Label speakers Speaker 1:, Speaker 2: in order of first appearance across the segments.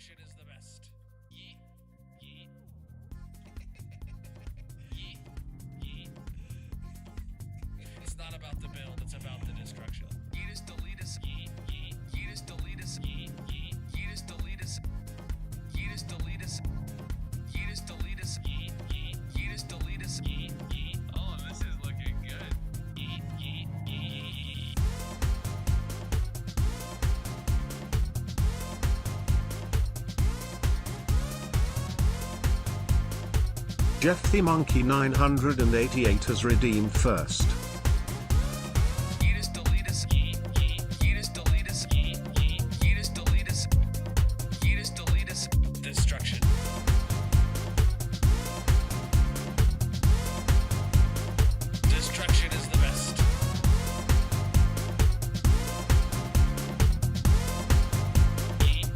Speaker 1: Destruction is the best. Yeet, yeet. Yeet, yeet. It's not about the build, it's about the destruction. Yeet us, delete us, yeet, yeet. Yeet us, delete us, yeet, yeet. Yeet us, delete us. Yeet us, delete us. Yeet us, delete us, yeet, yeet. Yeet us, delete us, yeet, yeet. Oh, this is looking good. Yeet, yeet, yeet.
Speaker 2: Jeff the Monkey 988 has redeemed first.
Speaker 1: Yeet us, delete us, yeet, yeet. Yeet us, delete us, yeet, yeet. Yeet us, delete us. Yeet us, delete us. Destruction. Destruction is the best. Yeet.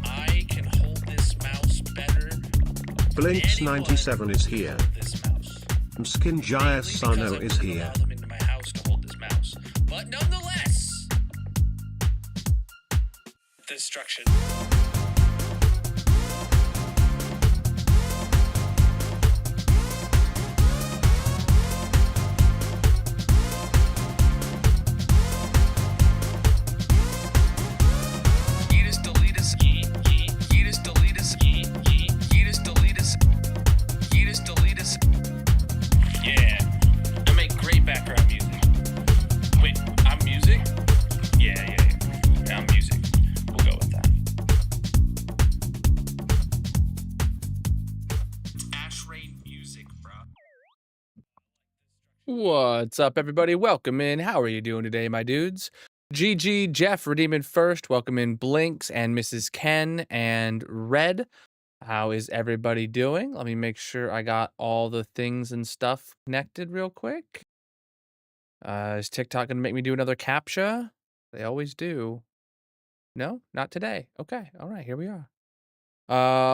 Speaker 1: I can hold this mouse better.
Speaker 2: Blinks 97 is here.
Speaker 1: This mouse.
Speaker 2: Skin Jaya Sano is here.
Speaker 1: Allow them into my house to hold this mouse. But nonetheless, destruction. Yeet us, delete us, yeet, yeet. Yeet us, delete us, yeet, yeet. Yeet us, delete us. Yeet us, delete us. Yeah, I make great background music. Wait, I'm music? Yeah, I'm music. We'll go with that. Ash Rain music, bro.
Speaker 3: What's up, everybody? Welcome in. How are you doing today, my dudes? GG, Jeff, redeeming first. Welcome in, Blinks and Mrs. Ken and Red. How is everybody doing? Let me make sure I got all the things and stuff connected real quick. Is TikTok gonna make me do another CAPTCHA? They always do. No, not today. Okay, all right, here we are.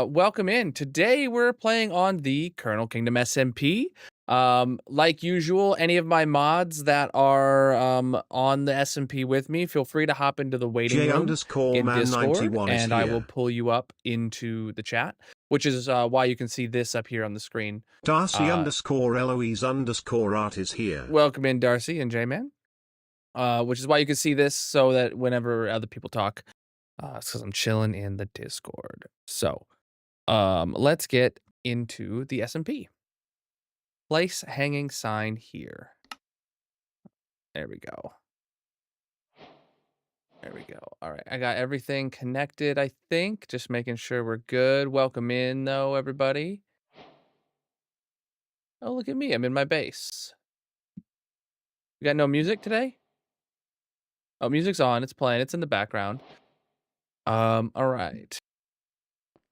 Speaker 3: Welcome in. Today we're playing on the Colonel Kingdom SMP. Like usual, any of my mods that are on the SMP with me, feel free to hop into the waiting room in Discord, and I will pull you up into the chat, which is why you can see this up here on the screen.
Speaker 2: Darcy _Eloise_art is here.
Speaker 3: Welcome in, Darcy and J-Man. Which is why you can see this, so that whenever other people talk, it's because I'm chilling in the Discord. So, let's get into the SMP. Place hanging sign here. There we go. There we go. All right, I got everything connected, I think. Just making sure we're good. Welcome in, though, everybody. Oh, look at me. I'm in my base. You got no music today? Oh, music's on. It's playing. It's in the background. All right.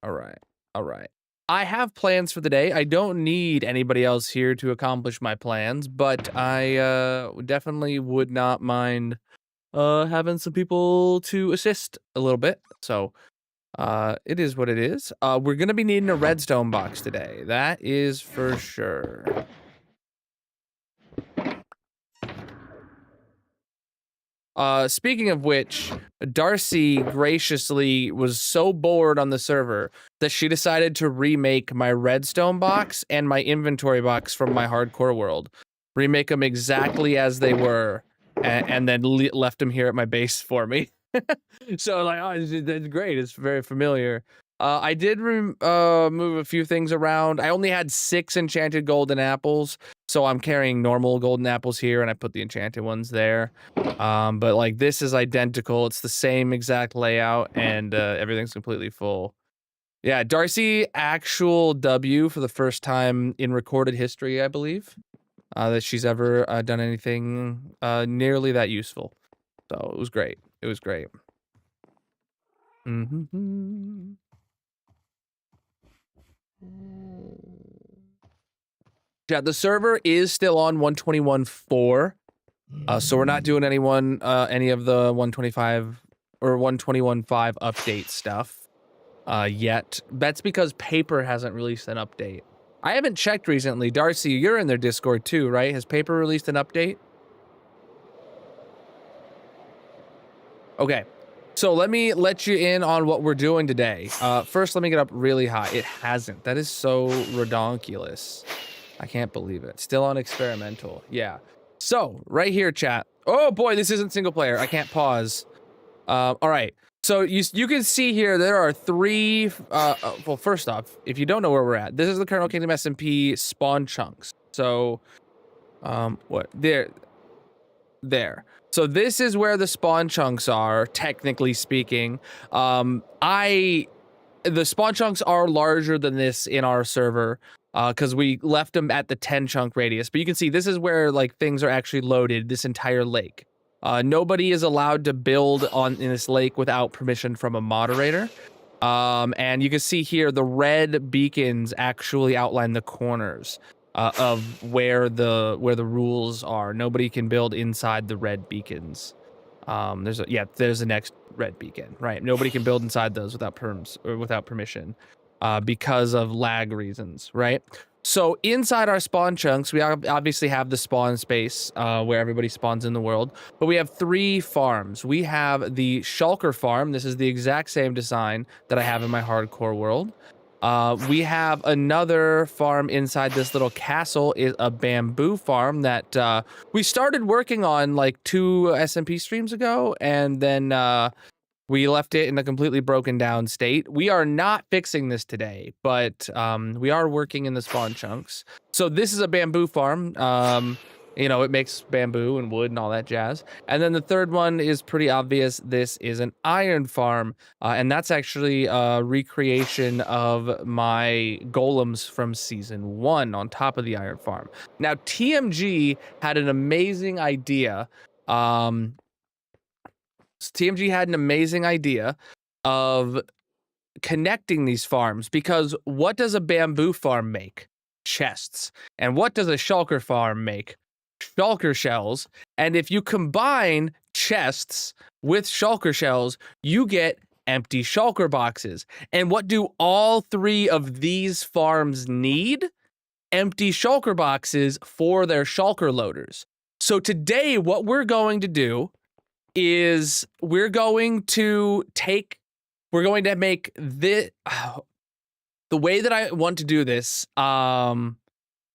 Speaker 3: All right. All right. I have plans for the day. I don't need anybody else here to accomplish my plans, but I definitely would not mind having some people to assist a little bit. So it is what it is. We're going to be needing a redstone box today. That is for sure. Speaking of which, Darcy graciously was so bored on the server that she decided to remake my redstone box and my inventory box from my hardcore world. Remake them exactly as they were, and then left them here at my base for me. So like, oh, that's great. It's very familiar. I did move a few things around. I only had 6 enchanted golden apples, so I'm carrying normal golden apples here, and I put the enchanted ones there. But like, this is identical. It's the same exact layout, and everything's completely full. Yeah, Darcy, actual W for the first time in recorded history, I believe, that she's ever done anything nearly that useful. So it was great. It was great. Mm-hmm. Yeah, the server is still on 121.4, so we're not doing any of the 125 or 121.5 update stuff yet. That's because Paper hasn't released an update. I haven't checked recently. Darcy, you're in their Discord too, right? Has Paper released an update? Okay. So let me let you in on what we're doing today. First, let me get up really high. It hasn't. That is so redonkulous. I can't believe it. Still on experimental. Yeah. So right here, chat. Oh boy, this isn't single player. I can't pause. All right. So you can see here there are three. Well, first off, if you don't know where we're at, this is the Colonel Kingdom SMP spawn chunks. So, what there. So this is where the spawn chunks are, technically speaking. The spawn chunks are larger than this in our server, because we left them at the 10 chunk radius. But you can see this is where like things are actually loaded, this entire lake. Nobody is allowed to build in this lake without permission from a moderator. And you can see here the red beacons actually outline the corners of where the rules are. Nobody can build inside the red beacons. There's the next red beacon, right? Nobody can build inside those without permission, because of lag reasons, right? So inside our spawn chunks, we obviously have the spawn space where everybody spawns in the world, but we have three farms. We have the Shulker farm. This is the exact same design that I have in my hardcore world. We have another farm inside this little castle, is a bamboo farm that we started working on like 2 SMP streams ago, and then we left it in a completely broken down state. We are not fixing this today, but we are working in the spawn chunks. So this is a bamboo farm. You know, it makes bamboo and wood and all that jazz. And then the third one is pretty obvious. This is an iron farm, and that's actually a recreation of my golems from season 1 on top of the iron farm. Now, TMG had an amazing idea. TMG had an amazing idea of connecting these farms, because what does a bamboo farm make? Chests. And what does a shulker farm make? Shulker shells. And if you combine chests with shulker shells, you get empty shulker boxes. And what do all 3 of these farms need? Empty shulker boxes for their shulker loaders. So today, what we're going to do is we're going to make the way that I want to do this.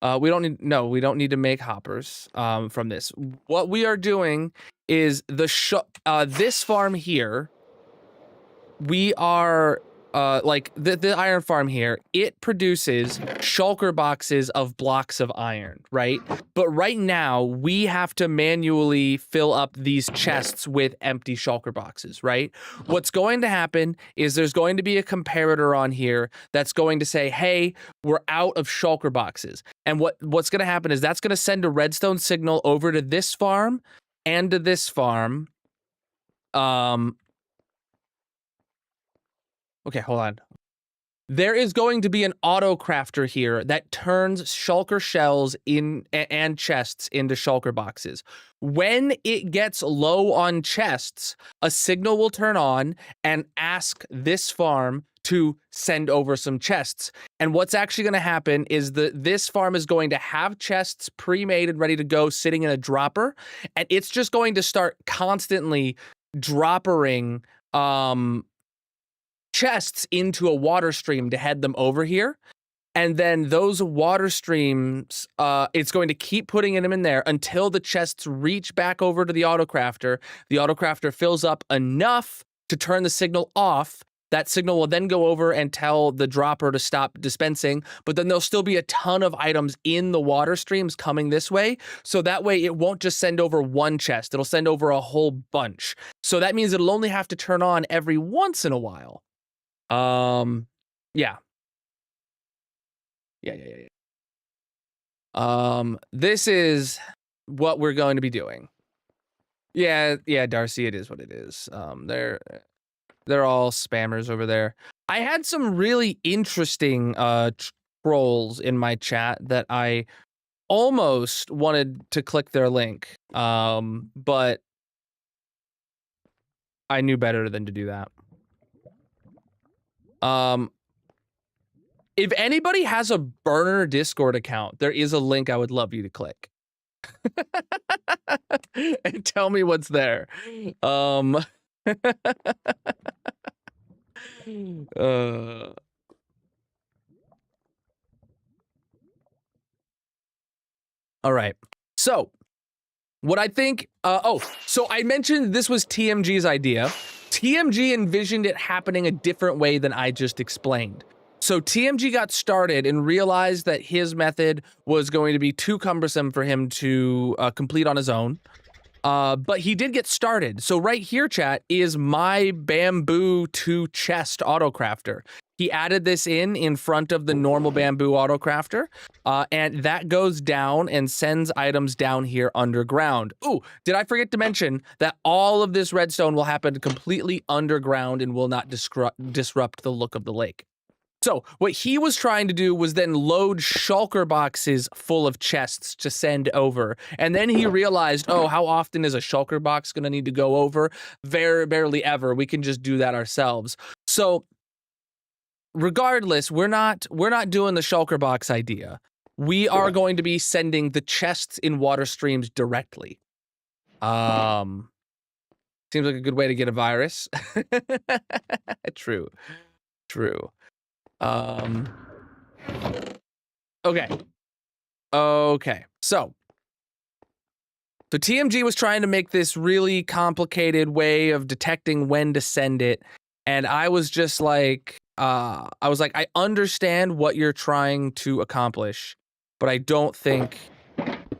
Speaker 3: We don't need to make hoppers from this. What we are doing is this farm here. We are like the iron farm here, it produces shulker boxes of blocks of iron, right? But right now we have to manually fill up these chests with empty shulker boxes, right? What's going to happen is there's going to be a comparator on here that's going to say, hey, we're out of shulker boxes. And what's going to happen is that's going to send a redstone signal over to this farm and to this farm. Okay, hold on. There is going to be an auto crafter here that turns shulker shells and chests into shulker boxes. When it gets low on chests, a signal will turn on and ask this farm to send over some chests. And what's actually going to happen is this farm is going to have chests pre-made and ready to go sitting in a dropper, and it's just going to start constantly droppering chests into a water stream to head them over here. And then those water streams, it's going to keep putting them in there until the chests reach back over to the autocrafter. The autocrafter fills up enough to turn the signal off. That signal will then go over and tell the dropper to stop dispensing, but then there'll still be a ton of items in the water streams coming this way. So that way it won't just send over one chest, it'll send over a whole bunch. So that means it'll only have to turn on every once in a while. Yeah. This is what we're going to be doing. Yeah, Darcy, it is what it is. They're all spammers over there. I had some really interesting trolls in my chat that I almost wanted to click their link, but I knew better than to do that. If anybody has a burner Discord account, there is a link I would love you to click. And tell me what's there. uh, all right. So, what I think, so I mentioned this was TMG's idea. TMG envisioned it happening a different way than I just explained. So TMG got started and realized that his method was going to be too cumbersome for him to complete on his own. But he did get started. So right here, chat, is my bamboo to chest autocrafter. He added this in front of the normal bamboo autocrafter, and that goes down and sends items down here underground. Ooh, did I forget to mention that all of this redstone will happen completely underground and will not disrupt the look of the lake? So what he was trying to do was then load shulker boxes full of chests to send over. And then he realized, oh, how often is a shulker box going to need to go over? Very barely ever. We can just do that ourselves. So regardless, we're not doing the shulker box idea. We are going to be sending the chests in water streams directly. Seems like a good way to get a virus. True. Okay. So TMG was trying to make this really complicated way of detecting when to send it. And I was just like, I understand what you're trying to accomplish, but I don't think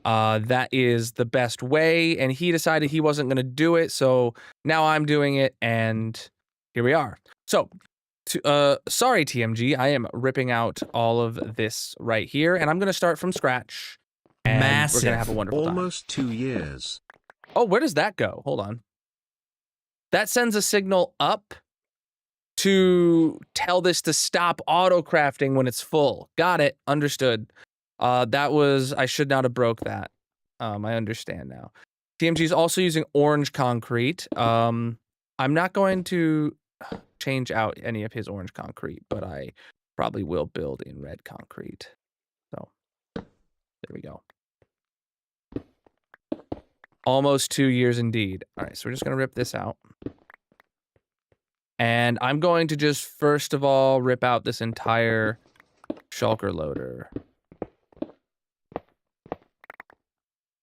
Speaker 3: that is the best way. And he decided he wasn't going to do it. So now I'm doing it. And here we are. So sorry, TMG, I am ripping out all of this right here, and I'm going to start from scratch, and we're going to have a wonderful time.
Speaker 2: Almost 2 years.
Speaker 3: Oh, where does that go? Hold on. That sends a signal up to tell this to stop auto-crafting when it's full. Got it. Understood. I should not have broke that. I understand now. TMG is also using orange concrete. I'm not going to change out any of his orange concrete, but I probably will build in red concrete. So there we go. Almost 2 years indeed. All right, so we're just going to rip this out. And I'm going to just first of all rip out this entire shulker loader.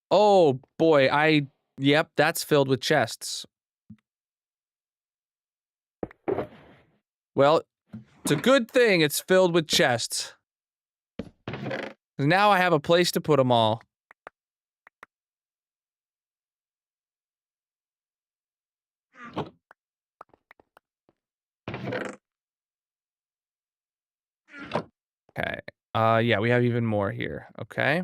Speaker 3: Oh boy, yep, that's filled with chests. Well, it's a good thing it's filled with chests. Now I have a place to put them all. Okay. Yeah, we have even more here. Okay.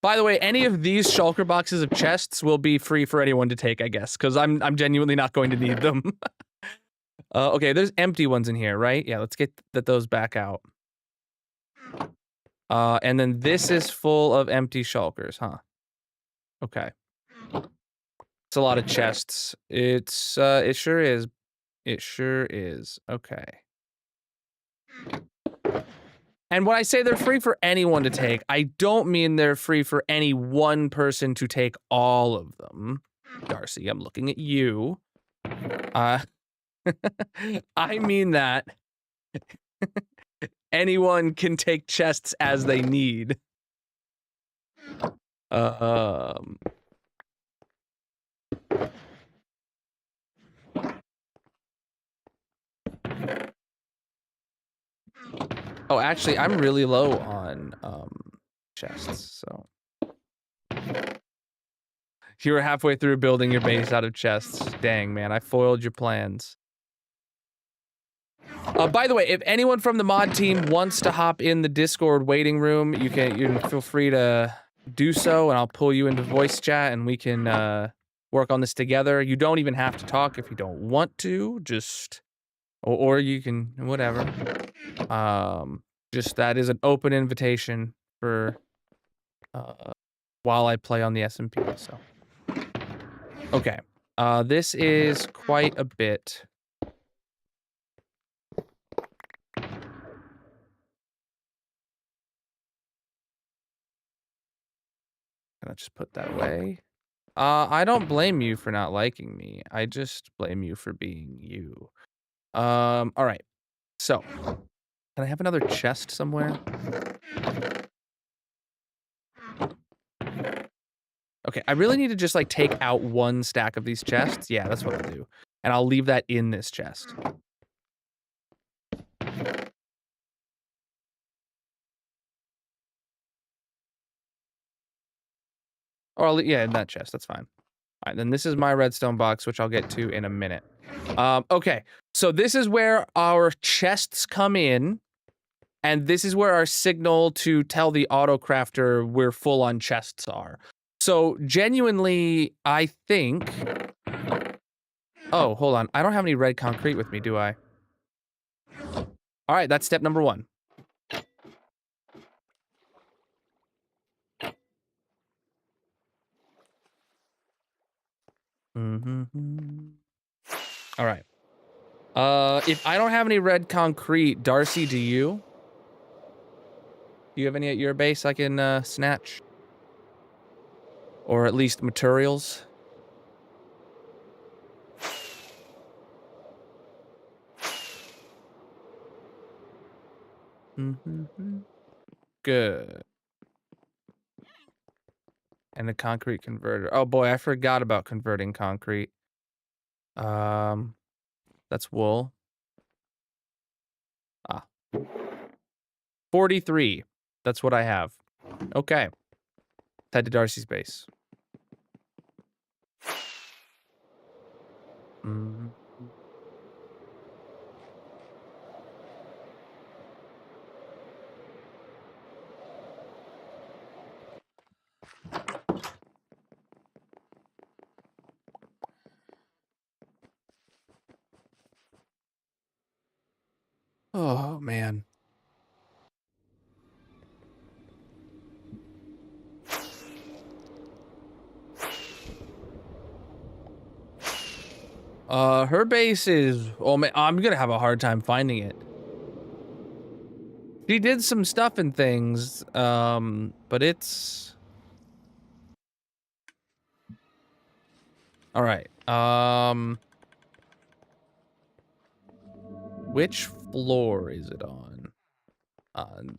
Speaker 3: By the way, any of these shulker boxes of chests will be free for anyone to take, I guess, because I'm genuinely not going to need them. Okay, there's empty ones in here, right? Yeah, let's get those back out. And then this is full of empty shulkers, huh? Okay. It's a lot of chests. It sure is. It sure is. Okay. And when I say they're free for anyone to take, I don't mean they're free for any one person to take all of them. Darcy, I'm looking at you. I mean that anyone can take chests as they need. Oh, actually, I'm really low on chests, so. You were halfway through building your base out of chests. Dang, man, I foiled your plans. By the way, if anyone from the mod team wants to hop in the Discord waiting room, you can feel free to do so, and I'll pull you into voice chat, and we can work on this together. You don't even have to talk if you don't want to. Just, or you can whatever. Just that is an open invitation for while I play on the SMP. So, okay, this is quite a bit. Can I just put that away? I don't blame you for not liking me. I just blame you for being you. All right. So, can I have another chest somewhere? Okay, I really need to just like take out one stack of these chests. Yeah, that's what I'll do. And I'll leave that in this chest. Or yeah, in that chest. That's fine. All right, then this is my redstone box, which I'll get to in a minute. Okay, so this is where our chests come in. And this is where our signal to tell the autocrafter we're full on chests are. So genuinely, I think... Oh, hold on. I don't have any red concrete with me, do I? All right, that's step number 1. All right. If I don't have any red concrete, Darcy, do you? Do you have any at your base I can snatch? Or at least materials? Good. And a concrete converter. Oh boy, I forgot about converting concrete. That's wool. 43. That's what I have. Okay. Head to Darcy's base. Oh, man. Her base is... Oh, man, I'm gonna have a hard time finding it. She did some stuff and things, but it's... All right, which floor is it on?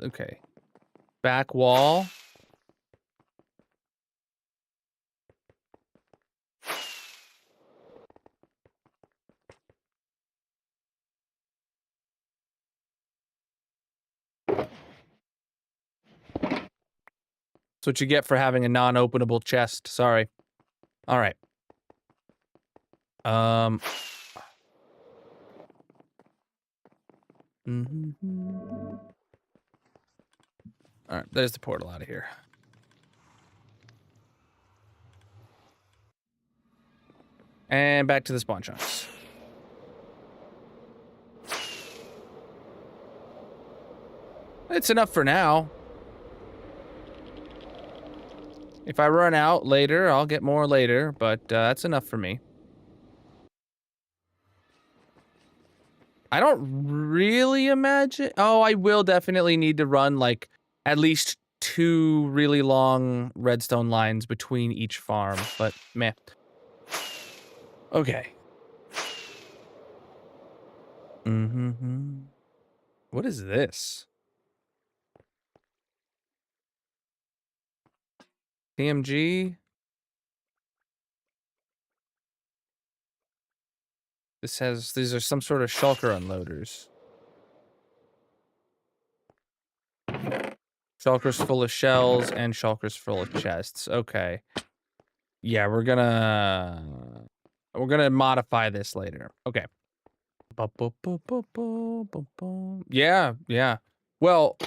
Speaker 3: Okay. Back wall. That's what you get for having a non-openable chest. Sorry. All right. All right, there's the portal out of here. And back to the spawn chunks. It's enough for now. If I run out later, I'll get more later, but that's enough for me. I don't really imagine... Oh, I will definitely need to run, like, at least 2 really long redstone lines between each farm, but meh. Okay. What is this? TMG? This has... These are some sort of shulker unloaders. Shulkers full of shells and shulkers full of chests. Okay. Yeah, we're gonna modify this later. Okay. Yeah, yeah. Well,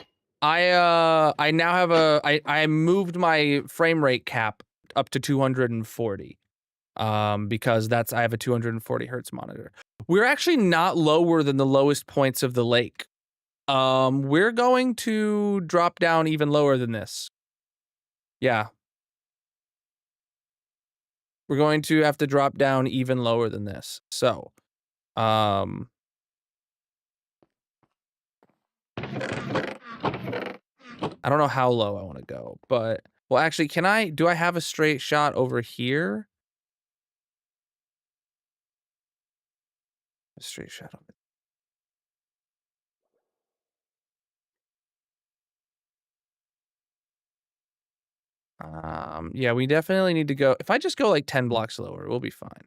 Speaker 3: I now have I moved my frame rate cap up to 240. Because I have a 240 hertz monitor. We're actually not lower than the lowest points of the lake. We're going to drop down even lower than this. Yeah. We're going to have to drop down even lower than this. So, I don't know how low I want to go, but Well, actually, do I have a straight shot over here? A straight shot of it. Yeah, we definitely need to go. If I just go like 10 blocks lower, we'll be fine.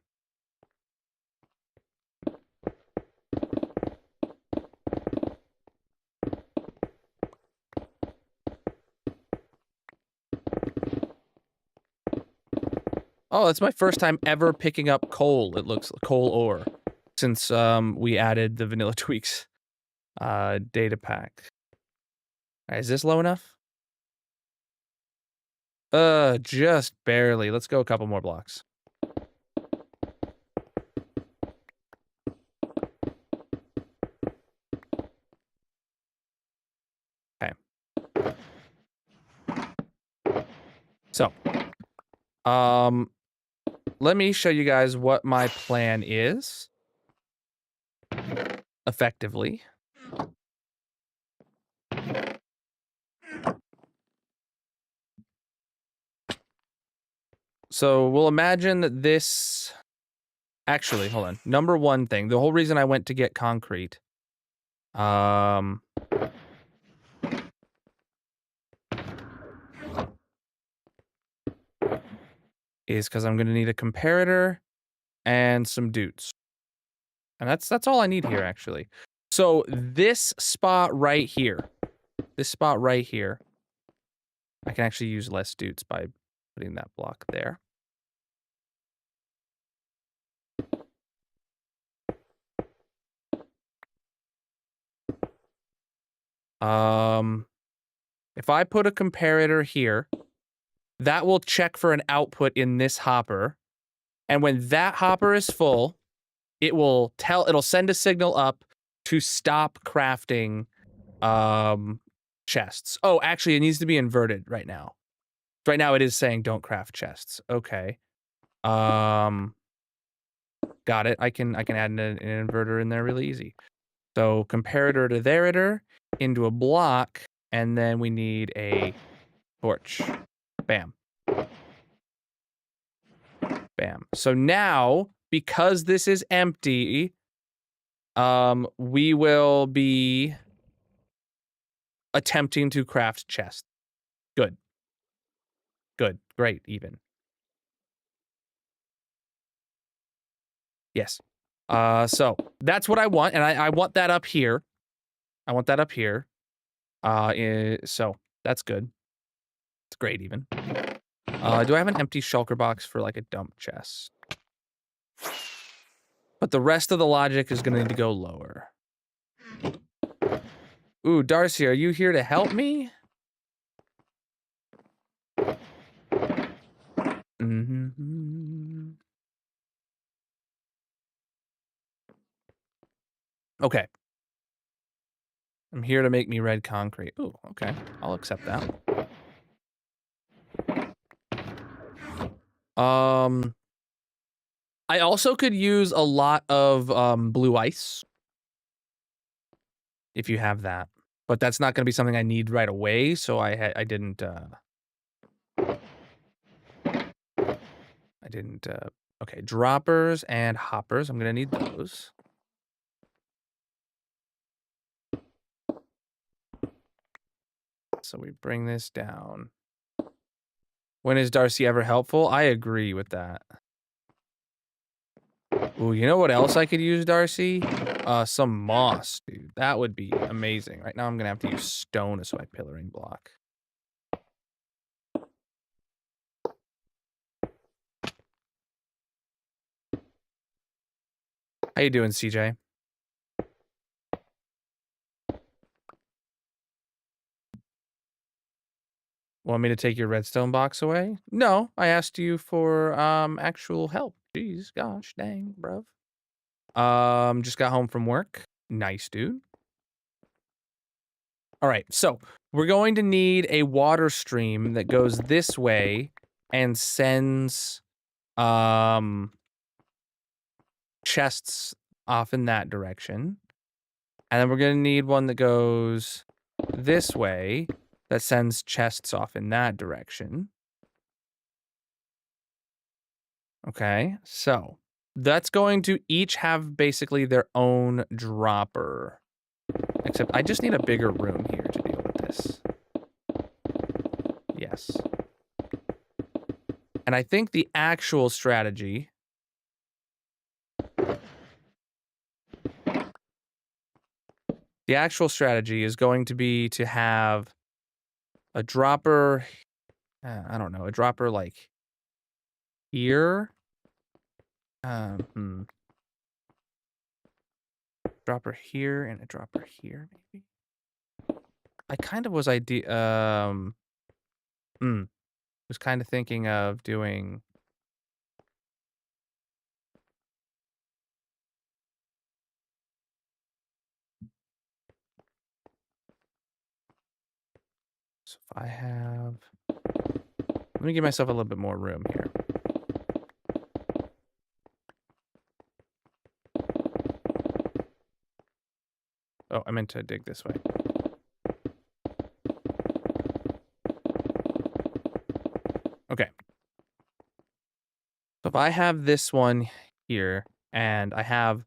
Speaker 3: Oh, it's my first time ever picking up coal. It looks coal ore since we added the vanilla tweaks data pack. All right, is this low enough? Just barely. Let's go a couple more blocks. Okay. So, let me show you guys what my plan is. Effectively. So we'll imagine that this... Actually, hold on. Number one thing. The whole reason I went to get concrete. Is because I'm going to need a comparator and some dudes. And that's all I need here, actually. So this spot right here. This spot right here. I can actually use less dudes by putting that block there. If I put a comparator here, that will check for an output in this hopper. And when that hopper is full, it'll send a signal up to stop crafting chests. Oh, actually, it needs to be inverted right now. Right now it is saying don't craft chests. Okay. Got it. I can add an inverter in there really easy. So comparator to theritor into a block, and then we need a torch. Bam. Bam. So now, because this is empty, we will be attempting to craft chests. Good. Good. Great, even. Yes. So that's what I want, and I want that up here. I want that up here. So that's good. It's great, even. Do I have an empty shulker box for like a dump chest? But the rest of the logic is gonna need to go lower. Ooh, Darcy, are you here to help me? Mm-hmm. Okay. I'm here to make me red concrete. Ooh, okay. I'll accept that. I also could use a lot of blue ice. If you have that. But that's not going to be something I need right away, so I didn't okay, droppers and hoppers. I'm going to need those. So we bring this down. When is Darcy ever helpful? I agree with that. Ooh, you know what else I could use, Darcy? Some moss, dude. That would be amazing. Right now I'm gonna have to use stone as my pillaring block. How you doing, CJ? Want me to take your redstone box away? No, I asked you for actual help. Jeez, gosh, dang, bruv. Just got home from work. Nice, dude. All right, so we're going to need a water stream that goes this way and sends chests off in that direction. And then we're going to need one that goes this way that sends chests off in that direction. Okay, so that's going to each have basically their own dropper. Except I just need a bigger room here to deal with this. Yes. And I think the actual strategy... The actual strategy is going to be to have a dropper... I don't know, a dropper like here? Dropper here and a dropper here, maybe? I kind of was was kind of thinking of doing... So if I have... Let me give myself a little bit more room here. Oh, I meant to dig this way. Okay. So if I have this one here, and I have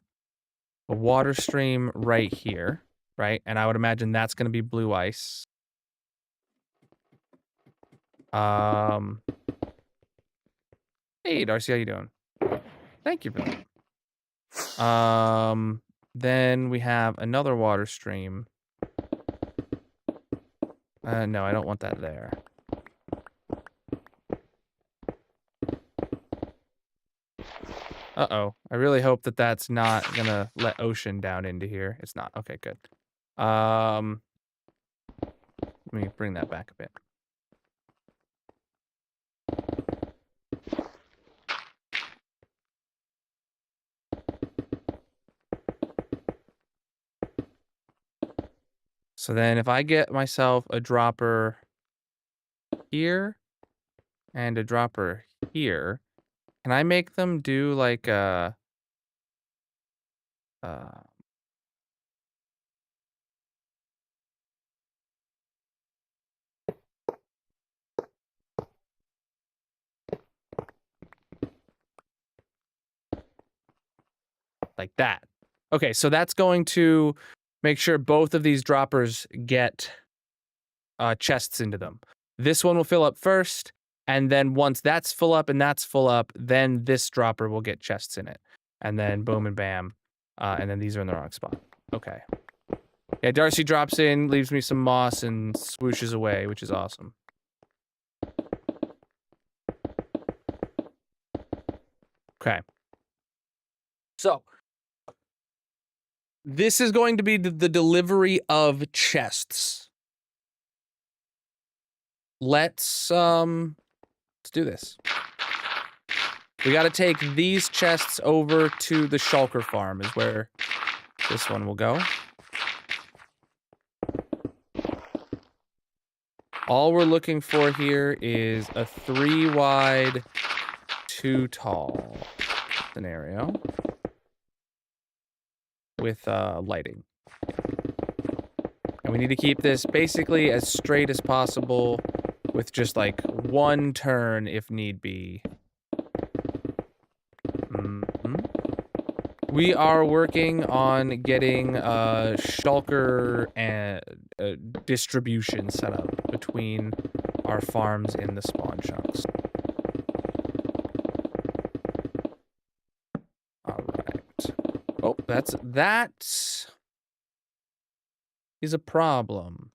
Speaker 3: a water stream right here, right? And I would imagine that's going to be blue ice. Hey, Darcy, how you doing? Thank you for that. Then we have another water stream. No, I don't want that there. Uh-oh. I really hope that that's not gonna let ocean down into here. It's not. Okay, good. Let me bring that back a bit. So then if I get myself a dropper here and a dropper here, can I make them do like a... like that. Okay, so that's going to make sure both of these droppers get chests into them. This one will fill up first, and then once that's full up and that's full up, then this dropper will get chests in it. And then boom and bam. And then these are in the wrong spot. Okay. Yeah, Darcy drops in, leaves me some moss, and swooshes away, which is awesome. Okay. So, this is going to be the delivery of chests. Let's do this. We got to take these chests over to the shulker farm is where this one will go. All we're looking for here is a 3 wide, 2 tall scenario with lighting. And we need to keep this basically as straight as possible with just like one turn if need be. We are working on getting a shulker and distribution set up between our farms in the spawn chunks. All right. Oh, that is a problem.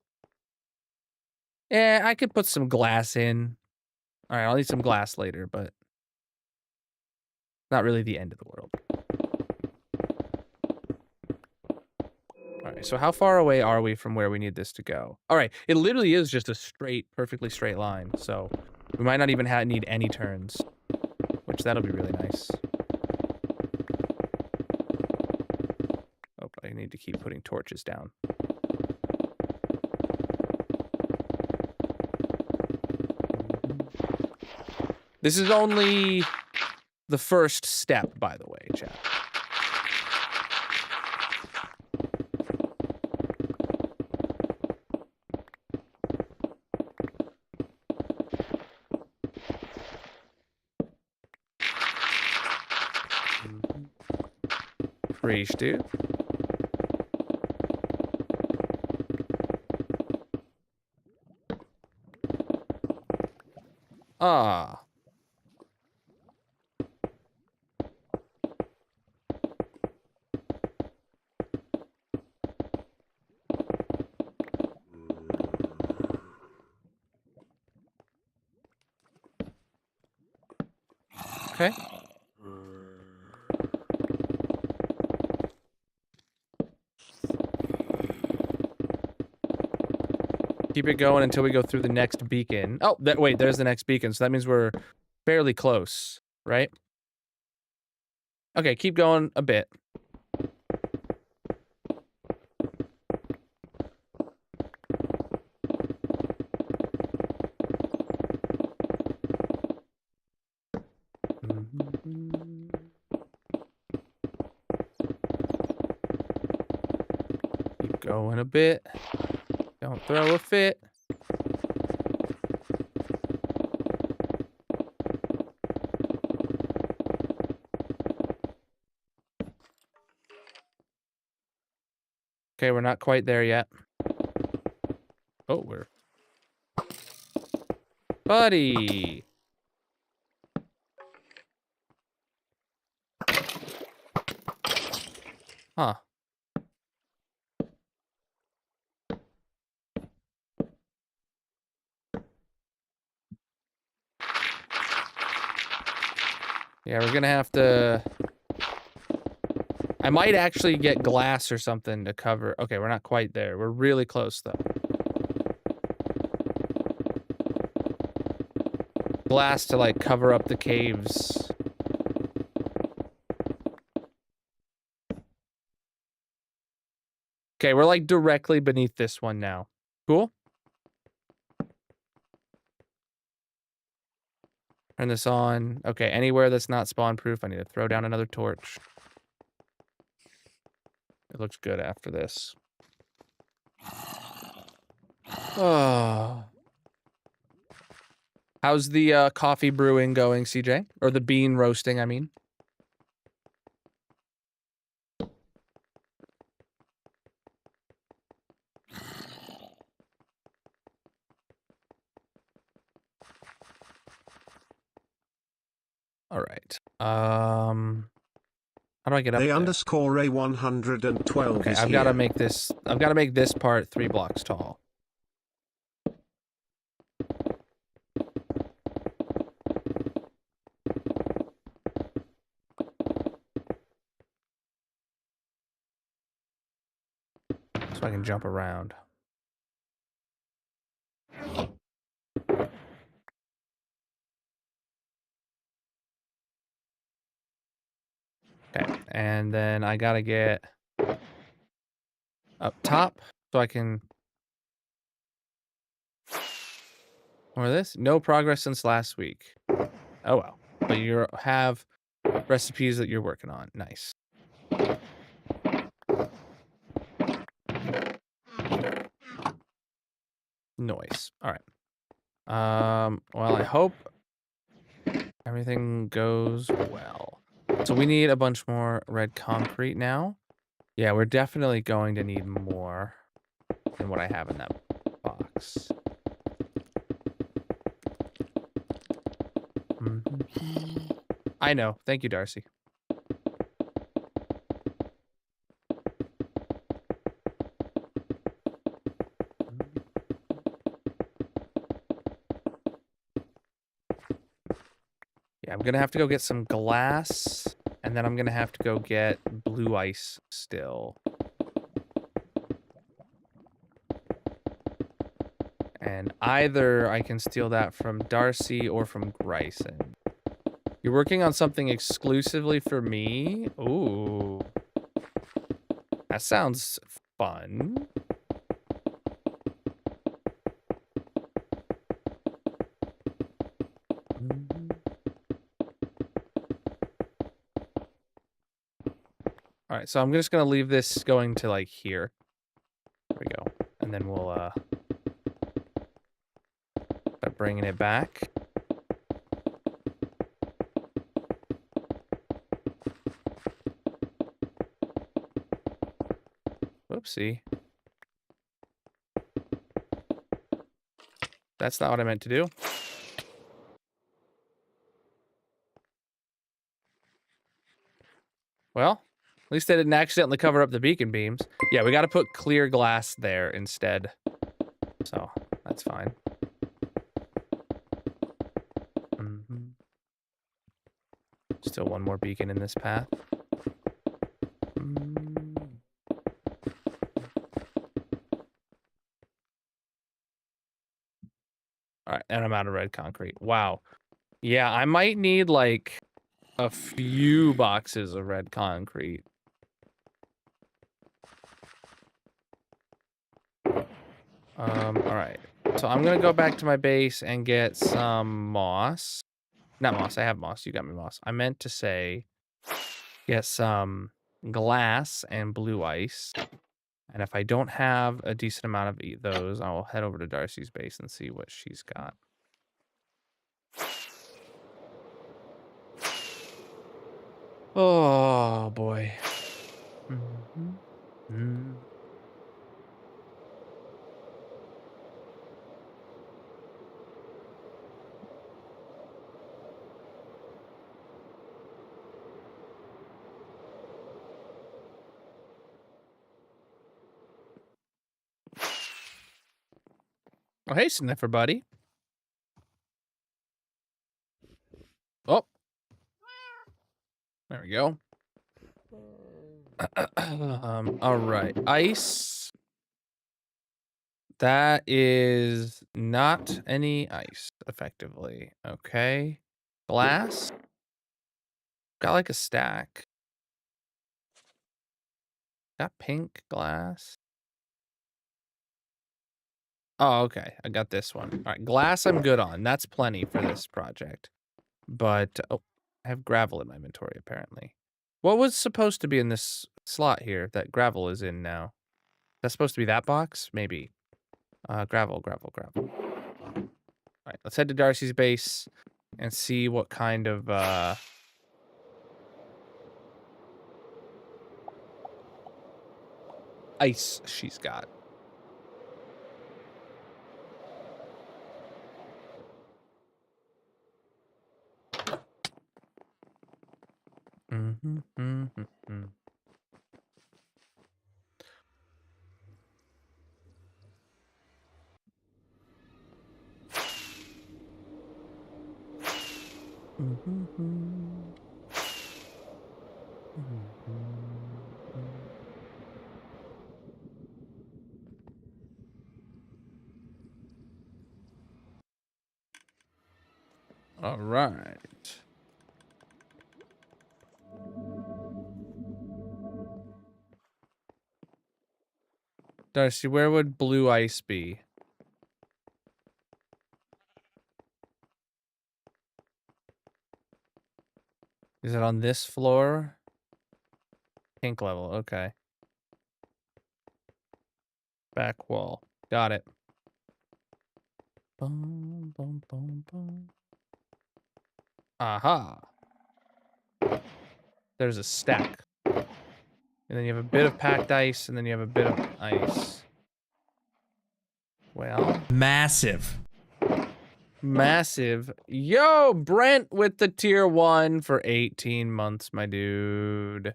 Speaker 3: Yeah, I could put some glass in. All right, I'll need some glass later, but not really the end of the world. All right, so how far away are we from where we need this to go? All right, it literally is just a straight, perfectly straight line, so we might not even need any turns, which that'll be really nice. Oh, I need to keep putting torches down. This is only the first step, by the way, chat. Preach, dude. Ah. Okay. Keep it going until we go through the next beacon. Oh, wait, there's the next beacon. So that means we're fairly close, right? Okay, keep going a bit. Keep going a bit. Don't throw a fit. Okay, we're not quite there yet. Oh, we're... Buddy! Huh. Yeah, we're gonna have to... I might actually get glass or something to cover... Okay, we're not quite there. We're really close, though. Glass to, like, cover up the caves. Okay, we're, like, directly beneath this one now. Cool? Turn this on. Okay, anywhere that's not spawn-proof, I need to throw down another torch. It looks good after this. Oh. How's the coffee brewing going, CJ? Or the bean roasting, I mean. All right. How do I get up
Speaker 2: The
Speaker 3: there?
Speaker 2: underscore A112
Speaker 3: Okay,
Speaker 2: is
Speaker 3: I've
Speaker 2: here.
Speaker 3: got to make this. I've got to make this part 3 blocks tall. So I can jump around. Okay, and then I gotta get up top so I can... Or this? No progress since last week. Oh well. But you have recipes that you're working on. Nice. Noise. All right. Well, I hope everything goes well. So we need a bunch more red concrete now. Yeah, we're definitely going to need more than what I have in that box. I know. Thank you, Darcy. Yeah, I'm gonna have to go get some glass, and then I'm gonna have to go get blue ice still. And either I can steal that from Darcy or from Gryson. You're working on something exclusively for me? Ooh. That sounds fun. All right, so I'm just gonna leave this going to like here. There we go. And then we'll start bringing it back. Whoopsie. That's not what I meant to do. Well, at least I didn't accidentally cover up the beacon beams. Yeah, we got to put clear glass there instead. So, that's fine. Still one more beacon in this path. All right, and I'm out of red concrete. Wow. Yeah, I might need like a few boxes of red concrete. All right. So I'm gonna go back to my base and get some moss. Not moss, I have moss. You got me moss. I meant to say get some glass and blue ice. And if I don't have a decent amount of those, I'll head over to Darcy's base and see what she's got. Oh boy. Oh, hey, Sniffer buddy. Oh. There we go. All right. Ice. That is not any ice, effectively. Okay. Glass. Got like a stack. Got pink glass. Oh, okay. I got this one. All right. Glass I'm good on. That's plenty for this project. But, oh, I have gravel in my inventory, apparently. What was supposed to be in this slot here that gravel is in now? That's supposed to be that box? Maybe. Gravel. All right, let's head to Darcy's base and see what kind of, ice she's got. All right. Darcy, where would blue ice be? Is it on this floor? Pink level, okay. Back wall. Got it. Boom, boom, boom, boom. Aha. There's a stack. And then you have a bit of packed ice, and then you have a bit of ice. Well.
Speaker 4: Massive.
Speaker 3: Yo, Brent with the tier 1 for 18 months, my dude.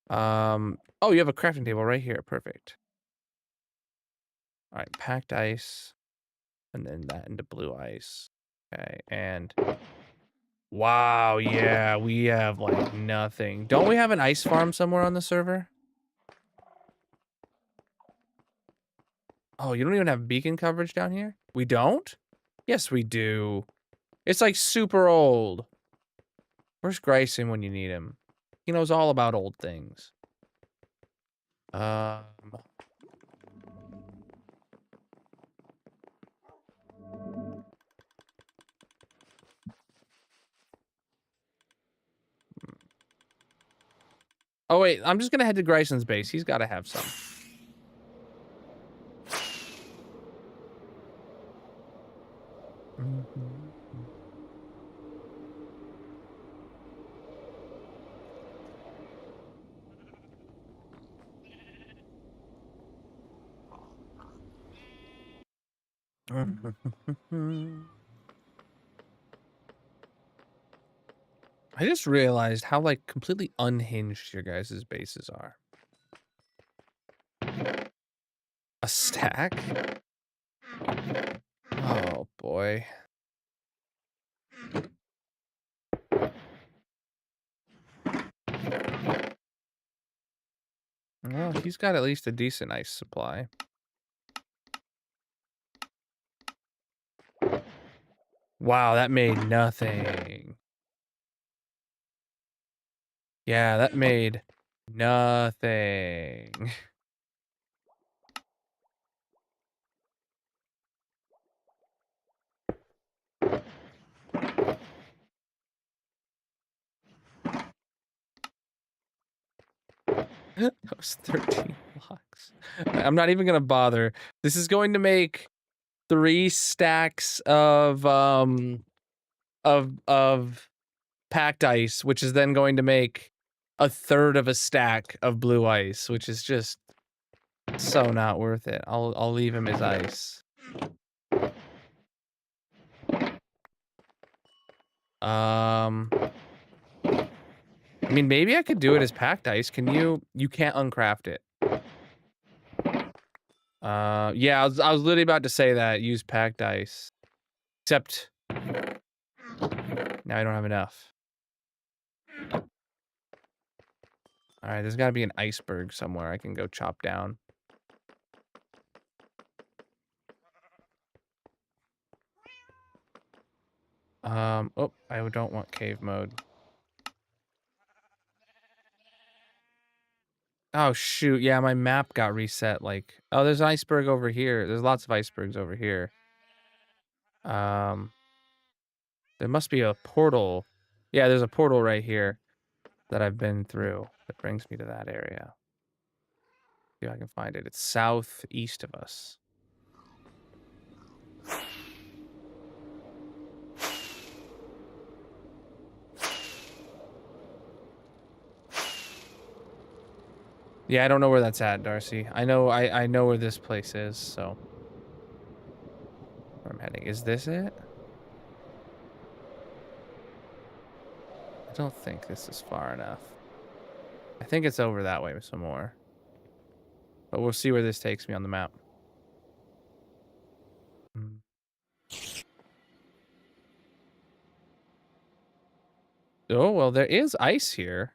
Speaker 3: Oh, you have a crafting table right here. Perfect. All right, packed ice. And then that into blue ice. Okay, and... Wow, yeah, we have, like, nothing. Don't we have an ice farm somewhere on the server? Oh, you don't even have beacon coverage down here? We don't? Yes, we do. It's, like, super old. Where's Grayson when you need him? He knows all about old things. Oh, wait. I'm just going to head to Grayson's base. He's got to have some. I just realized how like completely unhinged your guys' bases are. A stack? Oh boy. Well, he's got at least a decent ice supply. Wow, that made nothing. Yeah, that made nothing. That was 13 blocks. I'm not even gonna bother. This is going to make 3 stacks of packed ice, which is then going to make a third of a stack of blue ice, which is just so not worth it. I'll leave him as ice. I mean, maybe I could do it as packed ice. Can you? You can't uncraft it. Yeah, I was literally about to say that. Use packed ice. Except now I don't have enough. All right, there's got to be an iceberg somewhere I can go chop down. Oh, I don't want cave mode. Oh, shoot. Yeah, my map got reset. Like, oh, there's an iceberg over here. There's lots of icebergs over here. There must be a portal. Yeah, there's a portal right here that I've been through that brings me to that area. See if I can find it. It's southeast of us. Yeah, I don't know where that's at, Darcy. I know where this place is, so where I'm heading. Is this it? I don't think this is far enough. I think it's over that way with some more. But we'll see where this takes me on the map. Oh, well, there is ice here.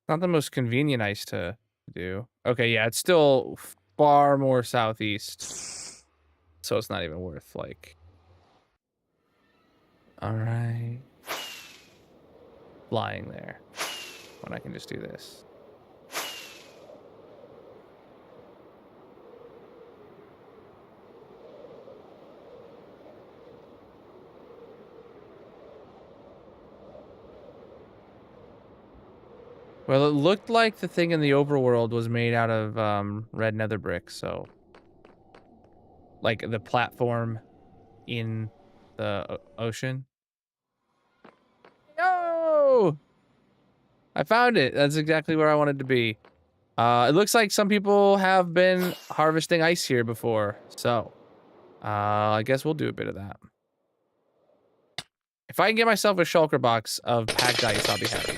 Speaker 3: Not the most convenient ice to do. Okay, yeah, it's still far more southeast. So it's not even worth, like... Alright. Flying there. When I can just do this. Well, it looked like the thing in the overworld was made out of red nether brick, so... Like, the platform in the ocean. Yo! I found it. That's exactly where I wanted to be. It looks like some people have been harvesting ice here before, so... I guess we'll do a bit of that. If I can get myself a shulker box of packed ice, I'll be happy.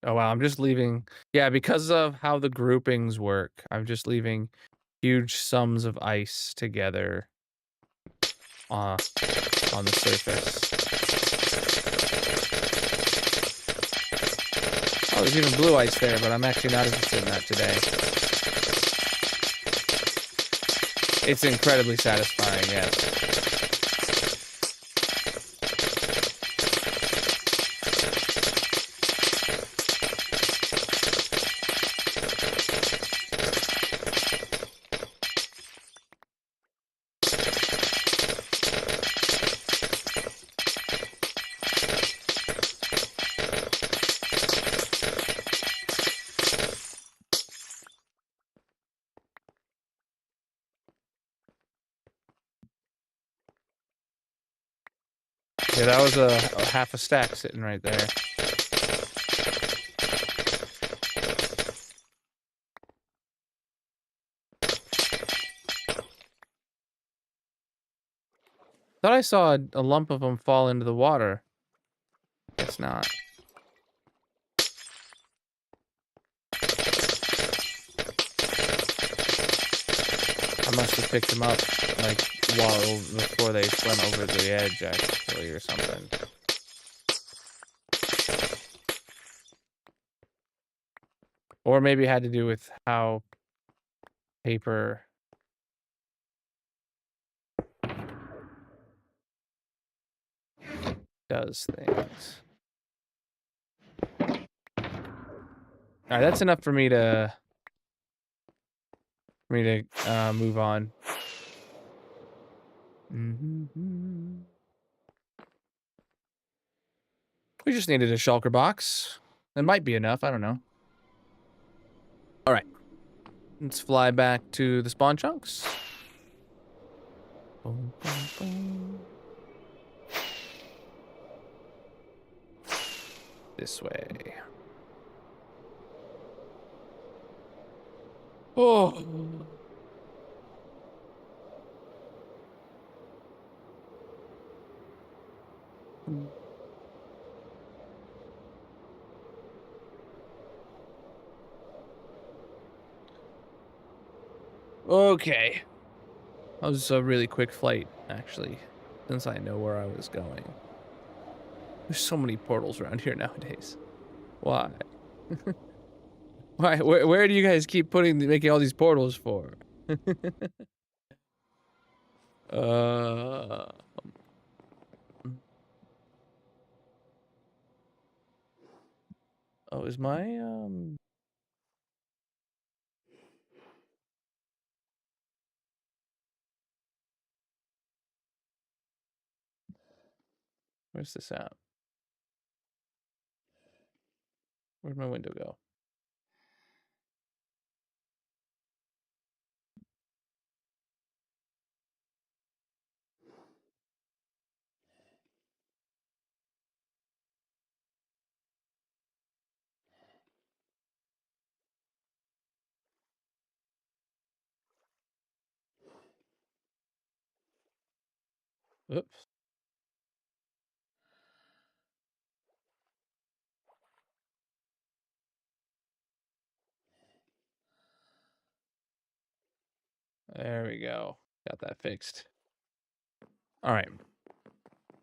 Speaker 3: Oh, wow, I'm just leaving... Yeah, because of how the groupings work, I'm just leaving huge sums of ice together on the surface. Oh, there's even blue ice there, but I'm actually not interested in that today. It's incredibly satisfying, yes. Yeah, that was a half a stack sitting right there. Thought I saw a lump of them fall into the water. Guess not. I must have picked them up like before they went over the edge actually or something. Or maybe it had to do with how paper does things. All right, that's enough for me to move on. We just needed a shulker box. That might be enough. I don't know. All right, let's fly back to the spawn chunks. Boom, boom, boom. This way. Oh. Okay. That was a really quick flight, actually, since I know where I was going. There's so many portals around here nowadays. Why? Why? Where do you guys keep making all these portals for? uh. Oh, is my Where's this at? Where'd my window go? Oops. There we go. Got that fixed. All right.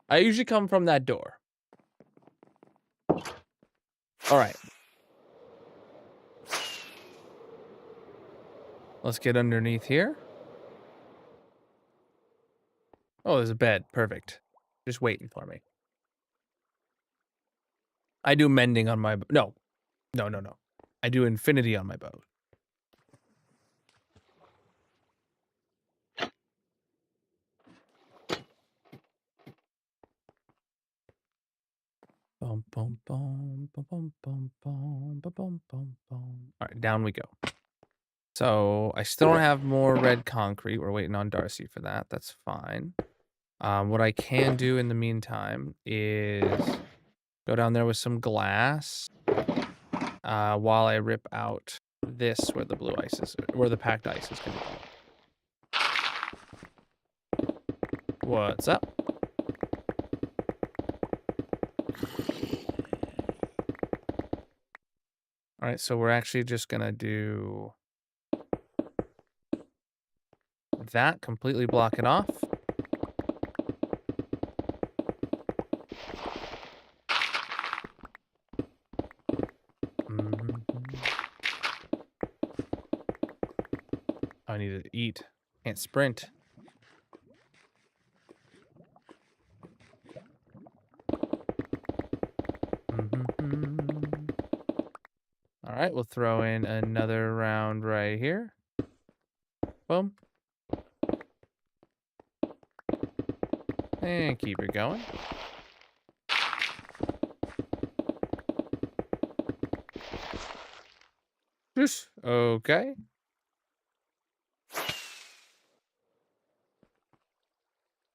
Speaker 3: I usually come from that door. All right. Let's get underneath here. Oh, there's a bed. Perfect. Just waiting for me. I do mending on my... No. I do infinity on my boat. Bum, bum, bum, bum, bum, bum, bum, bum, bum, bum, bum. All right, down we go. So I still don't have more red concrete. We're waiting on Darcy for that. That's fine. What I can do in the meantime is go down there with some glass while I rip out this where the blue ice is, where the packed ice is going to go. What's up? All right, so we're actually just going to do that, completely block it off. I need to eat. Can't sprint. All right, we'll throw in another round right here. Boom. And keep it going. Okay.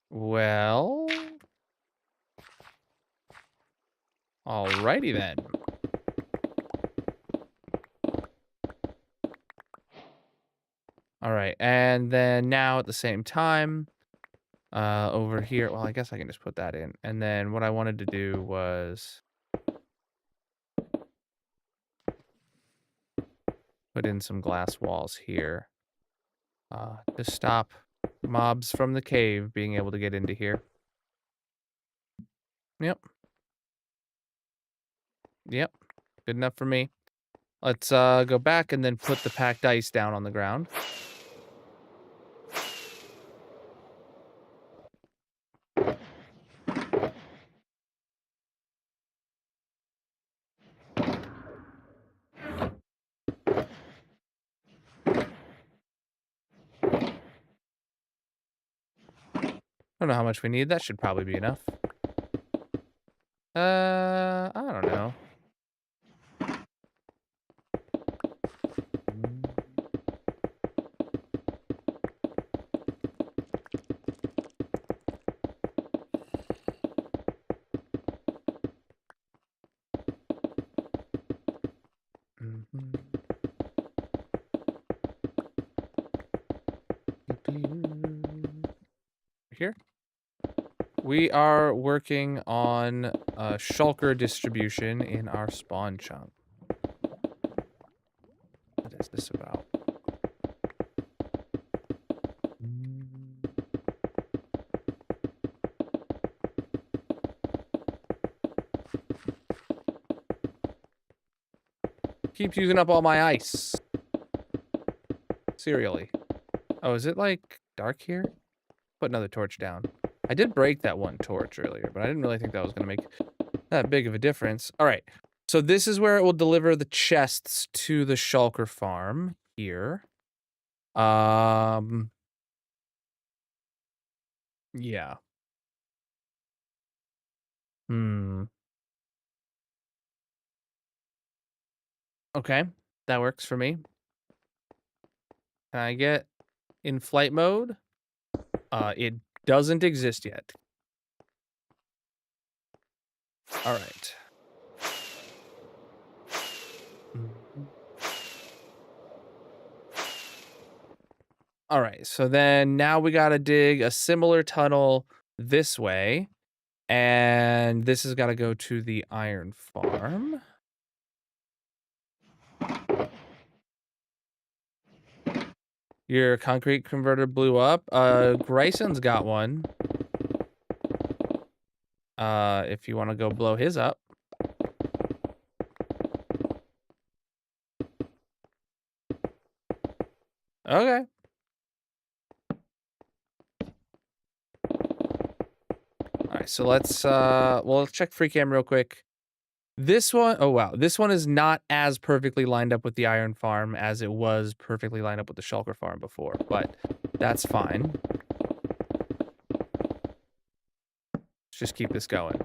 Speaker 3: Well, Alrighty then. All right, and then now at the same time, over here, well, I guess I can just put that in. And then what I wanted to do was put in some glass walls here, to stop mobs from the cave being able to get into here. Yep. Yep. Good enough for me. Let's go back and then put the packed ice down on the ground. Don't know how much we need. That should probably be enough. I don't know. Here. We are working on shulker distribution in our spawn chunk. What is this about? Keeps using up all my ice. Serially. Oh, is it like dark here? Put another torch down. I did break that one torch earlier, but I didn't really think that was going to make that big of a difference. All right. So this is where it will deliver the chests to the shulker farm here. Yeah. Okay. That works for me. Can I get in flight mode? It doesn't exist yet. All right. All right, so then now we gotta dig a similar tunnel this way, and this has got to go to the iron farm. Your concrete converter blew up. Grayson's got one. If you want to go blow his up. Okay. All right, so let's check free cam real quick. This one, oh wow, this one is not as perfectly lined up with the iron farm as it was perfectly lined up with the shulker farm before, but that's fine. Let's just keep this going.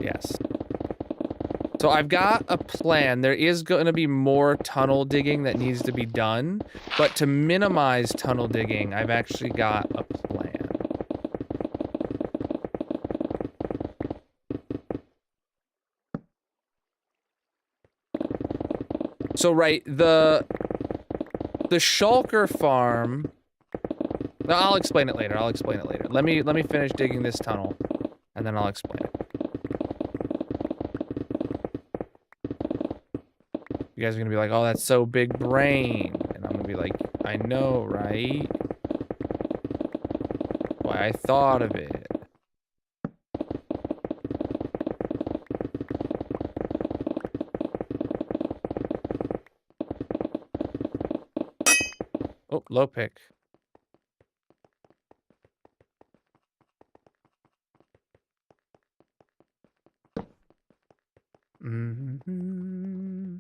Speaker 3: Yes. So I've got a plan. There is going to be more tunnel digging that needs to be done, but to minimize tunnel digging, I've actually got a plan. So right, the shulker farm. No, I'll explain it later. Let me finish digging this tunnel, and then I'll explain it. You guys are gonna be like, "Oh, that's so big brain," and I'm gonna be like, "I know, right? Why I thought of it." Oh, low pick. Mm-hmm.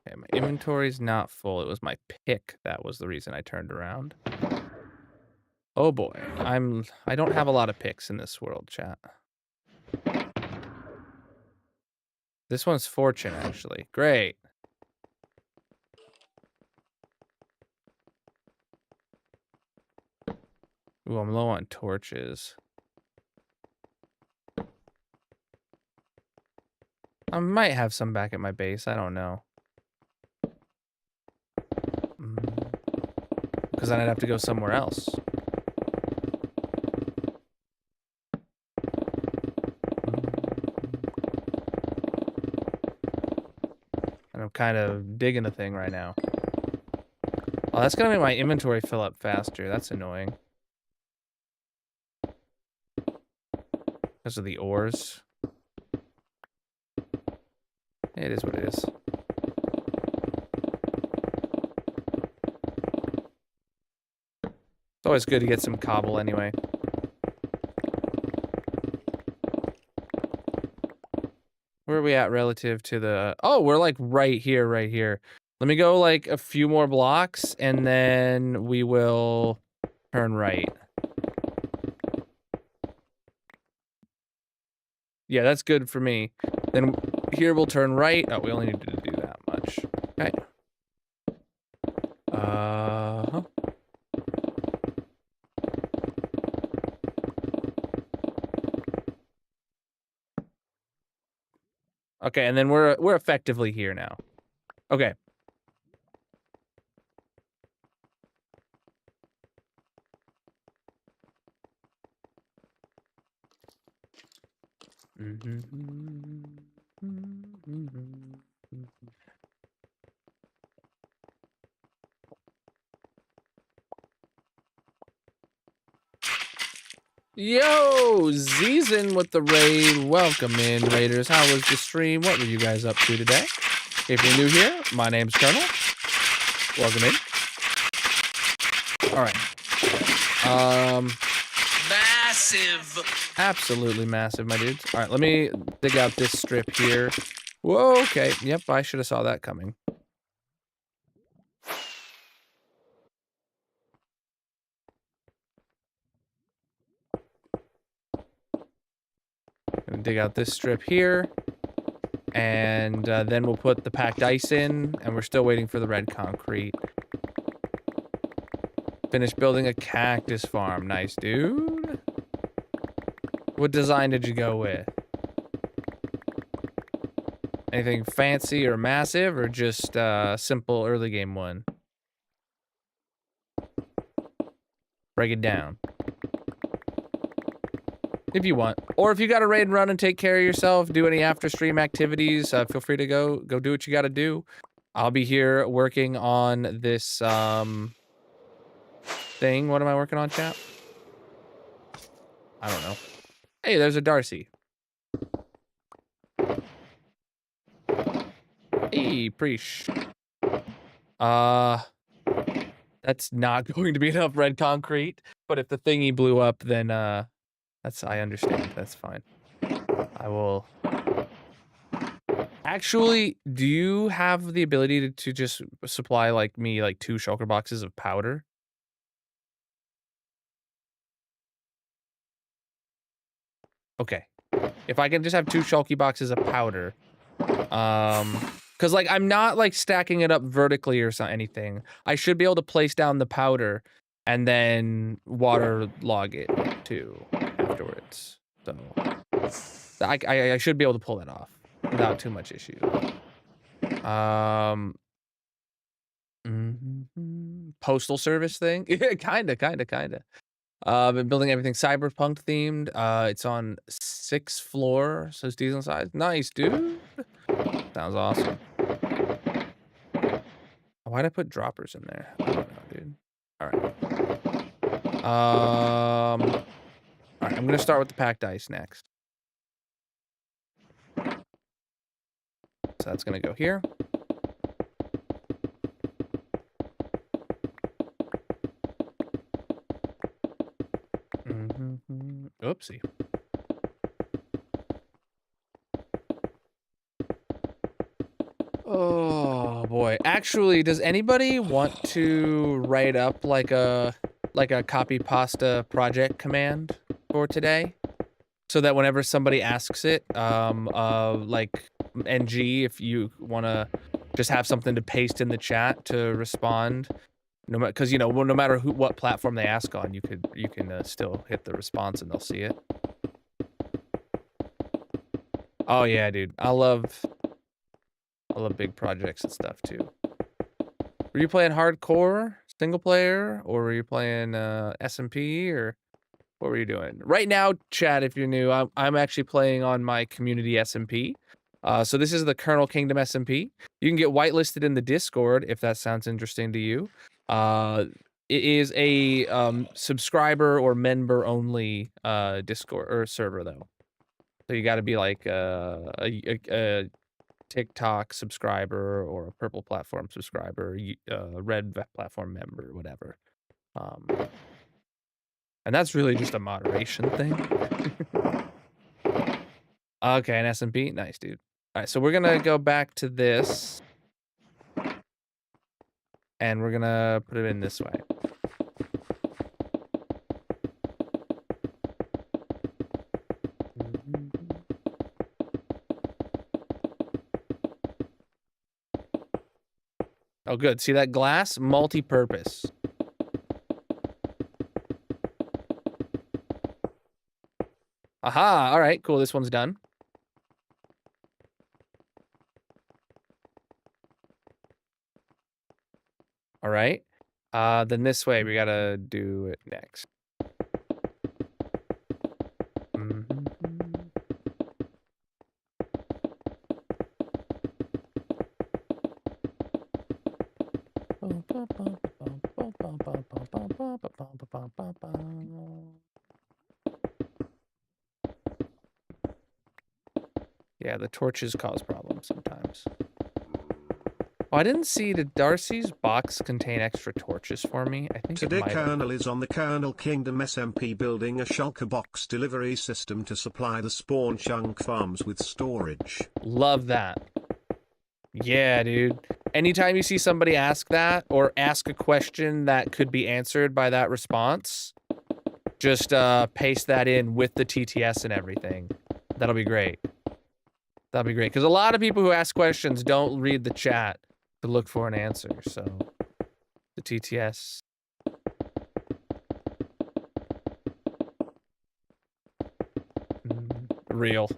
Speaker 3: Okay, my inventory's not full. It was my pick that was the reason I turned around. Oh boy, I don't have a lot of picks in this world, chat. This one's fortune, actually. Great. Ooh, I'm low on torches. I might have some back at my base. I don't know. Because then I'd have to go somewhere else. And I'm kind of digging the thing right now. Oh, that's gonna make my inventory fill up faster. That's annoying. Because of the ores. It is what it is. It's always good to get some cobble anyway. Where are we at relative to the... Oh, we're like right here, right here. Let me go like a few more blocks and then we will turn right. Yeah, that's good for me. Then here we'll turn right. Oh, we only need to do that much. Okay. Okay, and then we're effectively here now. Okay. Yo, Zizin with the raid. Welcome in, Raiders. How was the stream? What were you guys up to today? If you're new here, my name's Colonel. Welcome in. All right.
Speaker 1: Massive.
Speaker 3: Absolutely massive, my dudes. All right, let me dig out this strip here. Whoa, okay. Yep, I should have saw that coming. Gonna dig out this strip here. And then we'll put the packed ice in, and we're still waiting for the red concrete. Finish building a cactus farm. Nice, dude. What design did you go with? Anything fancy or massive, or just simple early game one? Break it down. If you want. Or if you got a raid and run and take care of yourself, do any after stream activities, feel free to go do what you got to do. I'll be here working on this thing. What am I working on, chat? I don't know. Hey, there's a Darcy. Hey, Preesh. That's not going to be enough red concrete, but if the thingy blew up, then I understand. That's fine. I will. Actually, do you have the ability to just supply like me like 2 shulker boxes of powder? Okay. If I can just have 2 shulky boxes of powder, because like I'm not like stacking it up vertically or anything. I should be able to place down the powder and then water log it too afterwards. So I should be able to pull that off without too much issue. Postal service thing? Yeah, kinda. Been building everything cyberpunk themed. It's on 6th floor, so it's decent size. Nice, dude. Sounds awesome. Why'd I put droppers in there? I don't know, dude. All right, I'm gonna start with the packed ice next. So that's gonna go here. Oopsie. Oh boy. Actually, does anybody want to write up like a copy pasta project command for today? So that whenever somebody asks it, like NG, if you want to just have something to paste in the chat to respond, No matter, because no matter what platform they ask on, you can still hit the response and they'll see it. Oh yeah, dude, I love big projects and stuff too. Were you playing hardcore single player, or were you playing SMP, or what were you doing? Right now, chat, if you're new, I'm actually playing on my community SMP. So this is the Colonel Kingdom SMP. You can get whitelisted in the Discord if that sounds interesting to you. It is a subscriber or member only Discord or server though. So you got to be like a TikTok subscriber or a purple platform subscriber, red platform member, whatever. And that's really just a moderation thing. Okay, an SMP, nice, dude. All right, so we're gonna go back to this, and we're gonna put it in this way. Oh, good. See that glass? Multi-purpose. Aha! All right, cool. This one's done. All right. Then this way, we gotta do it next. Yeah, the torches cause problems sometimes. Oh, I didn't see, did Darcy's box contain extra torches for me? I think
Speaker 2: Today
Speaker 3: it might have.
Speaker 2: Colonel is on the Colonel Kingdom SMP building a shulker box delivery system to supply the spawn chunk farms with storage.
Speaker 3: Love that. Yeah, dude. Anytime you see somebody ask that or ask a question that could be answered by that response, just paste that in with the TTS and everything. That'll be great. That'll be great. Because a lot of people who ask questions don't read the chat to look for an answer. So the TTS. Real.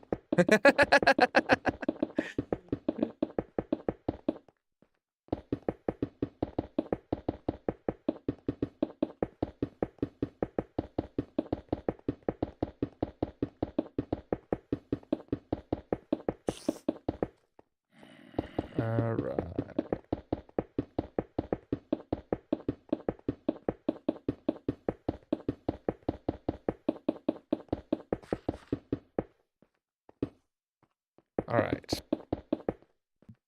Speaker 3: All right. All right.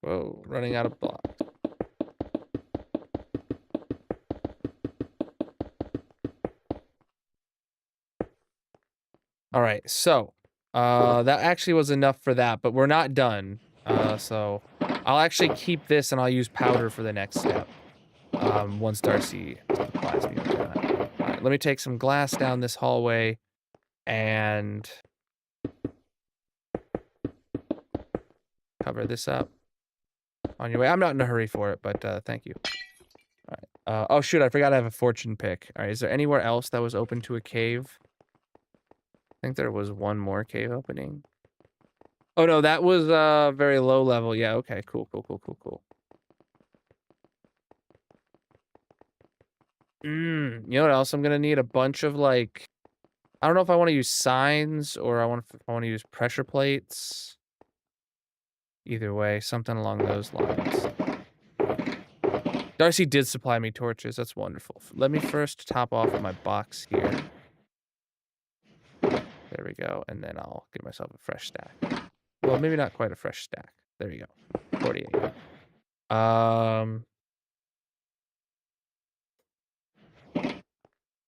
Speaker 3: Whoa, running out of blocks. All right, so that actually was enough for that, but we're not done. So I'll actually keep this and I'll use powder for the next step. Once Darcy supplies me with that. All right, let me take some glass down this hallway and cover this up on your way. I'm not in a hurry for it, but thank you. All right. Oh shoot, I forgot I have a fortune pick. All right, is there anywhere else that was open to a cave? I think there was one more cave opening. Oh no, that was very low level. Yeah, okay, cool. You know what else I'm gonna need? A bunch of like, I don't know if I want to use signs or I want to use pressure plates. Either way, something along those lines. Darcy did supply me torches. That's wonderful. Let me first top off my box here. There we go, and then I'll give myself a fresh stack. Well, maybe not quite a fresh stack. There you go. 48.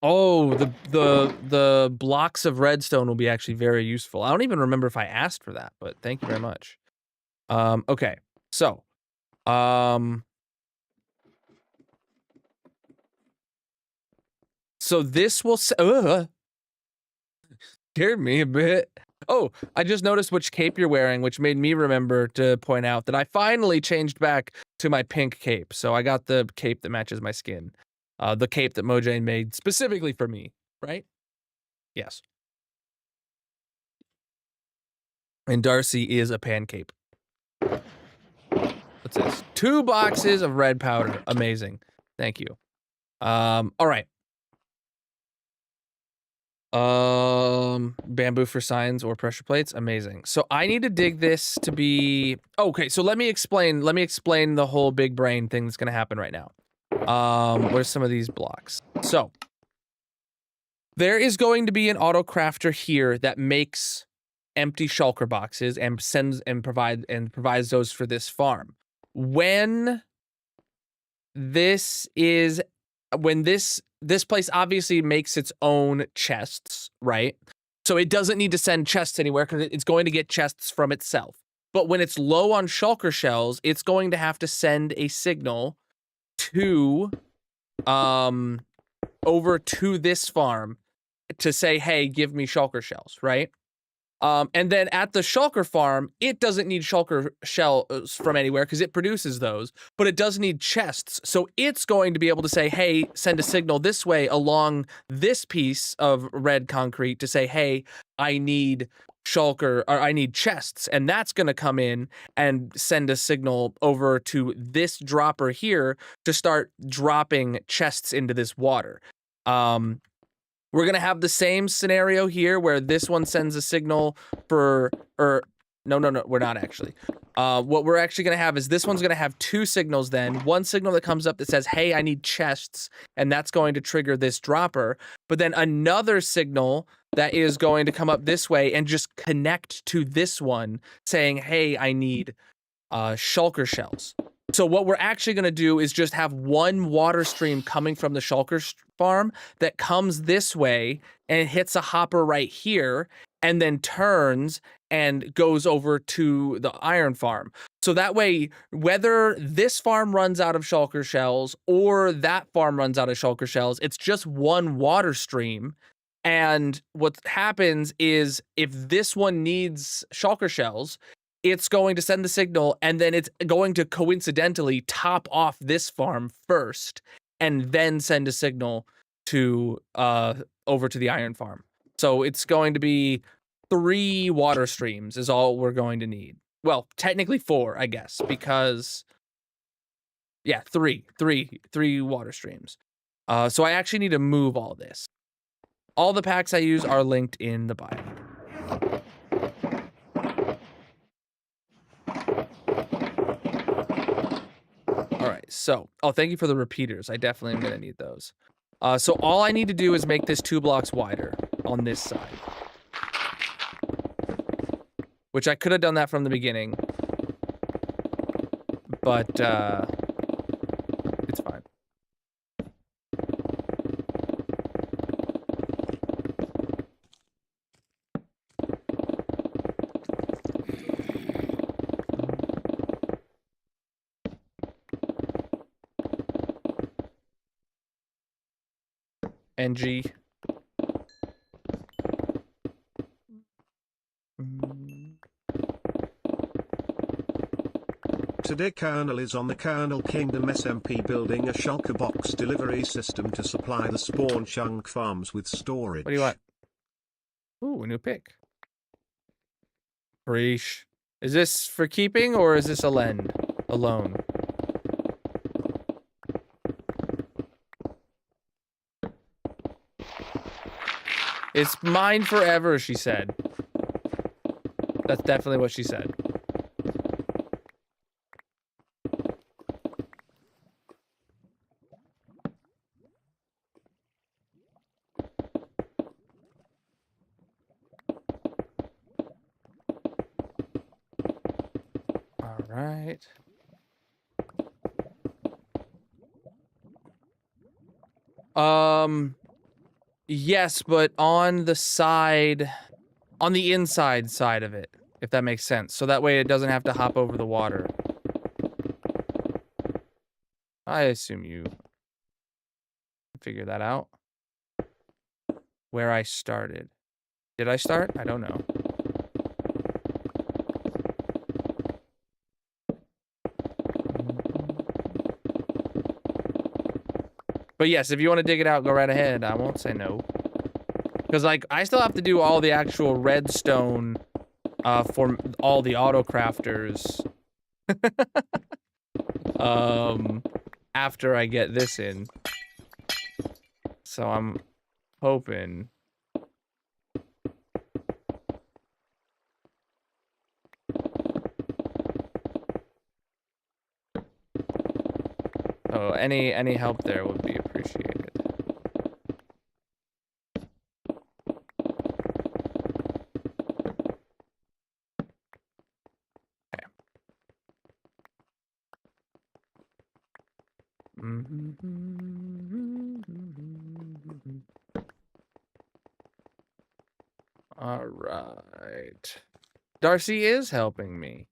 Speaker 3: Oh, the blocks of redstone will be actually very useful. I don't even remember if I asked for that, but thank you very much. Okay. So, so this will scared me a bit. Oh, I just noticed which cape you're wearing, which made me remember to point out that I finally changed back to my pink cape. So I got the cape that matches my skin. The cape that Mojang made specifically for me, right? Yes. And Darcy is a pancape. What's this? 2 boxes of red powder. Amazing. Thank you. All right. Bamboo for signs or pressure plates. Amazing. So I need to dig this to be okay. So let me explain the whole big brain thing that's gonna happen right now. Where's some of these blocks? So there is going to be an auto crafter here that makes empty shulker boxes and sends and provides those for this farm. When this place obviously makes its own chests, right? So it doesn't need to send chests anywhere because it's going to get chests from itself. But when it's low on shulker shells, it's going to have to send a signal to over to this farm to say, hey, give me shulker shells, right? And then at the shulker farm, it doesn't need shulker shells from anywhere because it produces those, but it does need chests. So it's going to be able to say, hey, send a signal this way along this piece of red concrete to say, hey, I need shulker, or I need chests. And that's going to come in and send a signal over to this dropper here to start dropping chests into this water. We're going to have the same scenario here where this one sends a signal for, no, we're not actually. What we're actually going to have is this one's going to have 2 signals then. One signal that comes up that says, hey, I need chests, and that's going to trigger this dropper. But then another signal that is going to come up this way and just connect to this one saying, hey, I need shulker shells. So what we're actually going to do is just have one water stream coming from the shulker farm that comes this way and hits a hopper right here and then turns and goes over to the iron farm. So that way, whether this farm runs out of shulker shells or that farm runs out of shulker shells, it's just one water stream. And what happens is if this one needs shulker shells, it's going to send the signal, and then it's going to coincidentally top off this farm first, and then send a signal to over to the iron farm. So it's going to be 3 water streams is all we're going to need. Well, technically 4, I guess, because yeah, 3 water streams. So I actually need to move all this. All the packs I use are linked in the bio. All right, so, thank you for the repeaters. I definitely am gonna need those. So all I need to do is make this 2 blocks wider on this side. Which I could have done that from the beginning. But, it's fine. NG.
Speaker 2: Today Colonel is on the Colonel Kingdom SMP building a shulker box delivery system to supply the spawn chunk farms with storage.
Speaker 3: What do you want? Ooh, a new pick. Preesh. Is this for keeping or is this a lend? A loan? It's mine forever, she said. That's definitely what she said. All right. Yes, but on the side, on the inside side of it, if that makes sense. So that way it doesn't have to hop over the water. I assume you figure that out. Where I started. Did I start? I don't know. But yes, if you want to dig it out, go right ahead. I won't say no. Because, like, I still have to do all the actual redstone for all the auto crafters. After I get this in. So I'm hoping. Oh, any help there would be appreciated. Okay. All right. Darcy is helping me.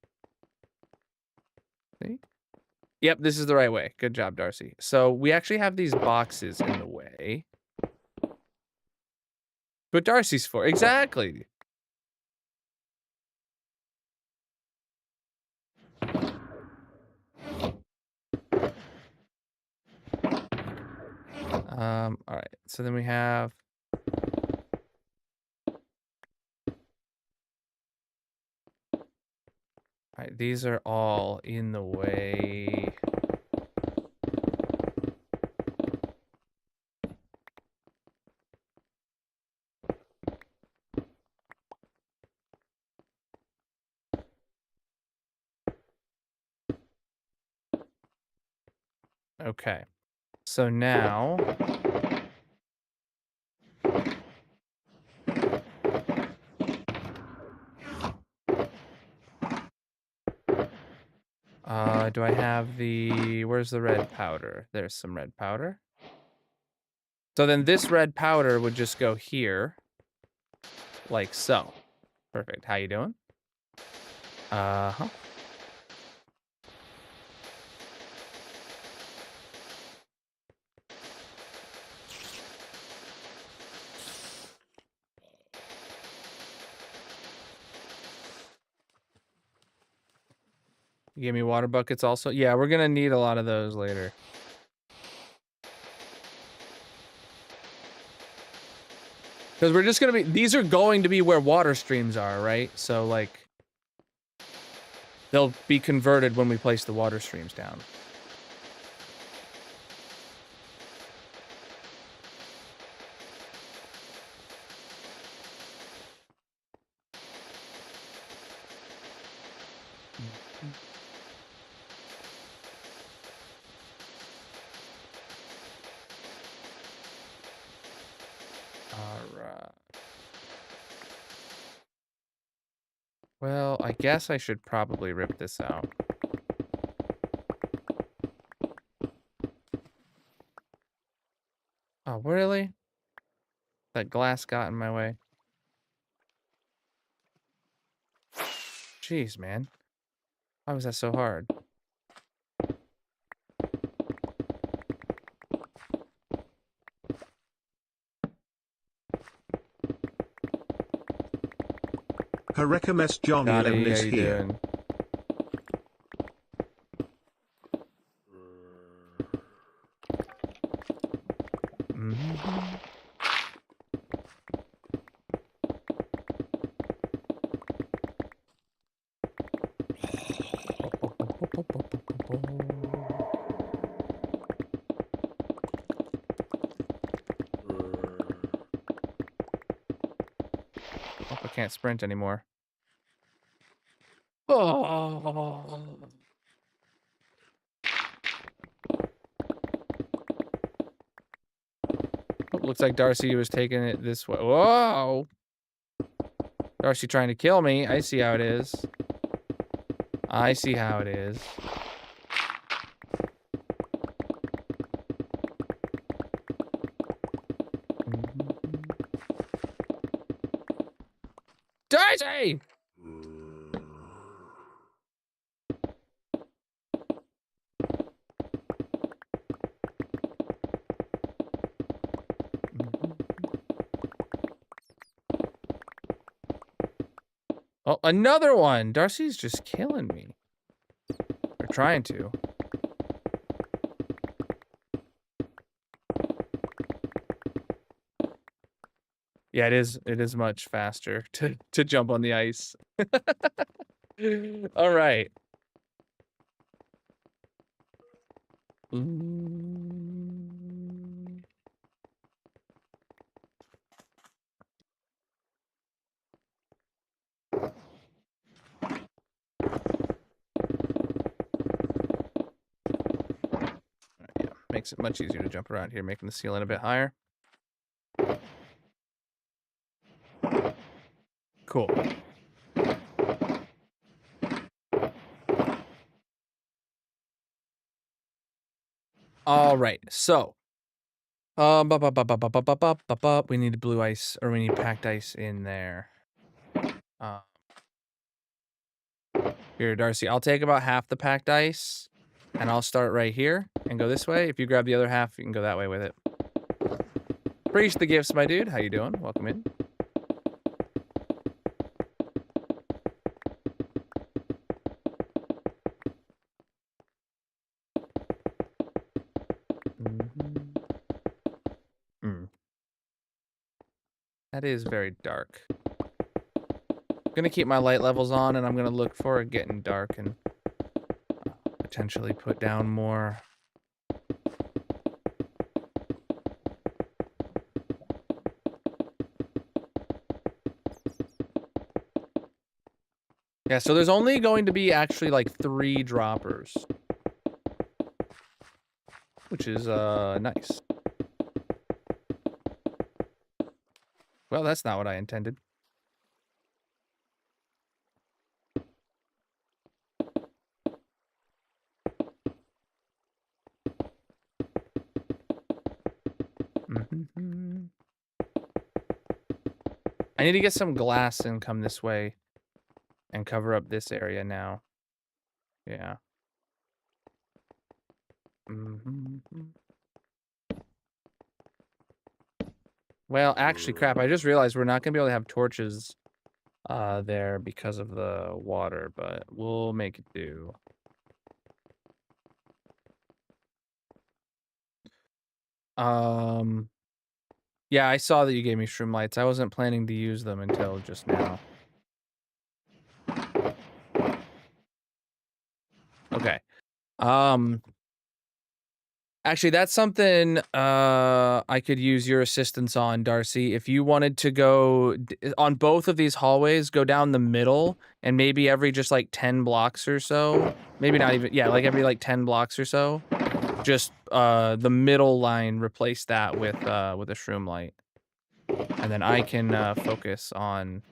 Speaker 3: See? Yep, this is the right way. Good job, Darcy. So we actually have these boxes in the way. But Darcy's for exactly. All right. So then we have. All right, these are all in the way. Okay. So now. Do I have the, where's the red powder? There's some red powder. So then this red powder would just go here. Like so. Perfect. How you doing? Uh-huh. You gave me water buckets also? Yeah, we're gonna need a lot of those later. Because we're just gonna be, these are going to be where water streams are, right? So, like, they'll be converted when we place the water streams down. Alright. Well, I guess I should probably rip this out. Oh, really? That glass got in my way. Jeez, man. Why was that so hard?
Speaker 2: Harekames John
Speaker 3: Got
Speaker 2: 11
Speaker 3: it,
Speaker 2: is
Speaker 3: how you
Speaker 2: here.
Speaker 3: doing? Oh, I can't sprint anymore. Oh. Oh, looks like Darcy was taking it this way. Whoa! Darcy trying to kill me. I see how it is. I see how it is. Darcy! Oh, another one! Darcy's just killing me. Or trying to. Yeah, it is. It is much faster to jump on the ice. All right. Yeah, makes it much easier to jump around here, making the ceiling a bit higher. Cool. All right, so we need blue ice, or we need packed ice in there. Here, Darcy, I'll take about half the packed ice, and I'll start right here and go this way. If you grab the other half, you can go that way with it. Preach the gifts, my dude. How you doing? Welcome in. That is very dark. I'm gonna keep my light levels on, and I'm gonna look for it getting dark and potentially put down more. Yeah, so there's only going to be actually like 3 droppers, which is nice. Well, that's not what I intended. I need to get some glass and come this way and cover up this area now. Yeah. Well, actually, crap, I just realized we're not going to be able to have torches there because of the water, but we'll make it do. Yeah, I saw that you gave me shroom lights. I wasn't planning to use them until just now. Okay. Actually, that's something I could use your assistance on, Darcy. If you wanted to go on both of these hallways, go down the middle, and maybe every just like 10 blocks or so, maybe not even, yeah, like every like 10 blocks or so, just the middle line, replace that with a shroom light. And then I can focus on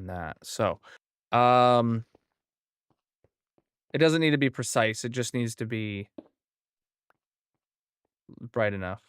Speaker 3: that. So, it doesn't need to be precise. It just needs to be bright enough.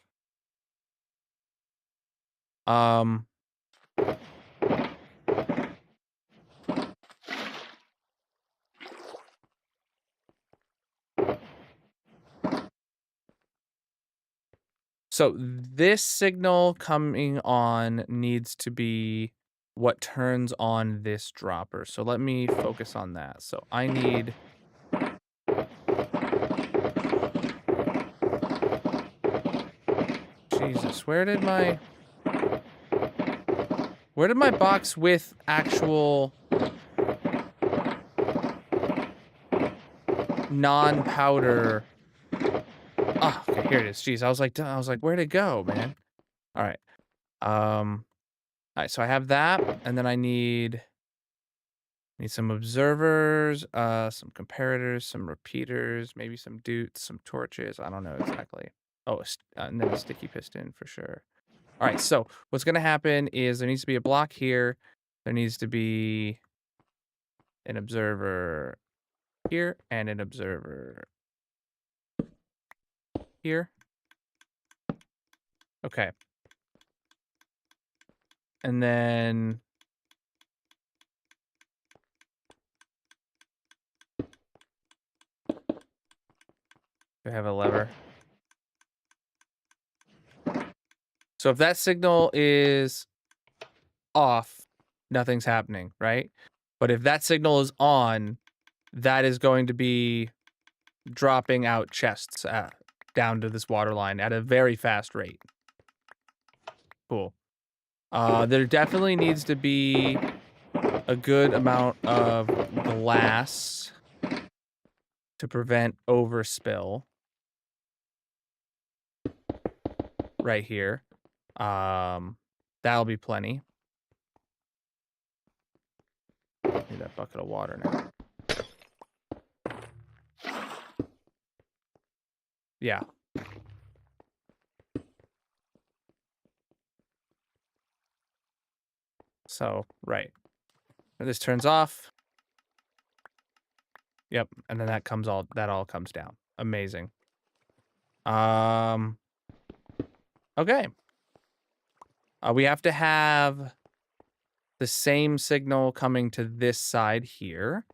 Speaker 3: So this signal coming on needs to be what turns on this dropper. So let me focus on that. So I need... Jesus, where did my box with actual non-powder... Oh, okay, here it is. Jeez, I was like, where'd it go, man? All right. All right, so I have that, and then I need some observers, some comparators, some repeaters, maybe some dutes, some torches. I don't know exactly. Oh, and then a sticky piston for sure. All right, so what's going to happen is there needs to be a block here. There needs to be an observer here and an observer here. Okay. And then... do I have a lever? So if that signal is off, nothing's happening, right? But if that signal is on, that is going to be dropping out chests down to this water line at a very fast rate. Cool. There definitely needs to be a good amount of glass to prevent overspill right here. That'll be plenty. Need that bucket of water now. Yeah. So, right. This turns off. Yep, and then that all comes down. Amazing. Okay. We have to have the same signal coming to this side here.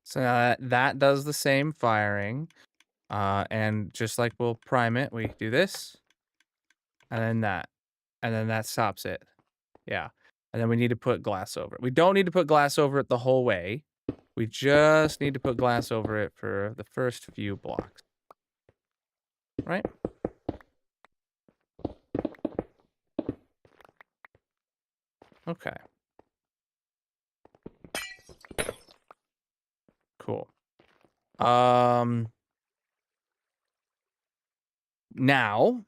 Speaker 3: So that does the same firing. And just like we'll prime it, we do this. And then that. And then that stops it. Yeah. And then we need to put glass over it. We don't need to put glass over it the whole way. We just need to put glass over it for the first few blocks. Right? Okay. Cool. Now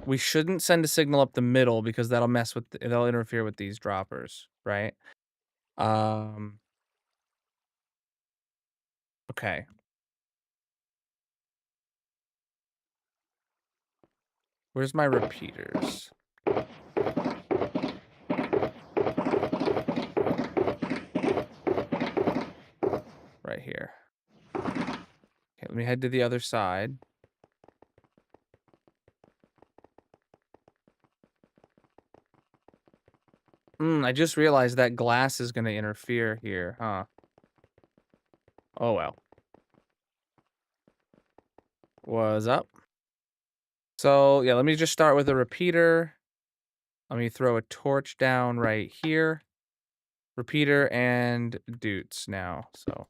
Speaker 3: we shouldn't send a signal up the middle because that'll that'll interfere with these droppers, right? Okay. Where's my repeaters? Right here. Okay, let me head to the other side. I just realized that glass is going to interfere here, huh? Oh, well. What's up? So, yeah, let me just start with a repeater. Let me throw a torch down right here. Repeater and doots now, so.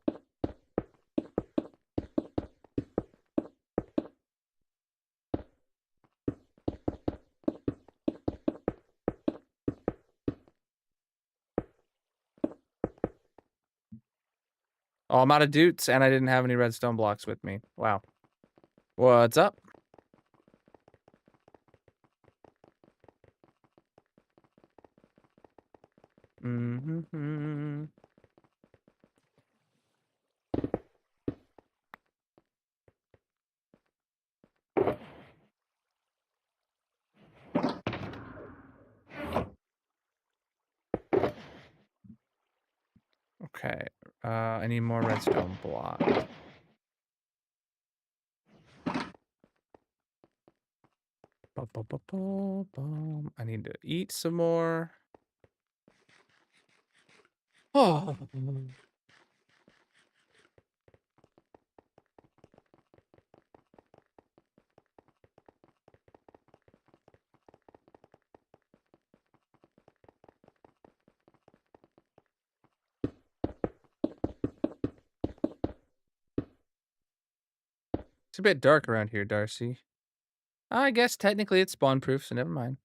Speaker 3: Oh, I'm out of doots, and I didn't have any redstone blocks with me. Wow. What's up? Mm-hmm. Okay. I need more redstone blocks. I need to eat some more. Oh. It's a bit dark around here, Darcy. I guess technically it's spawn proof, so never mind.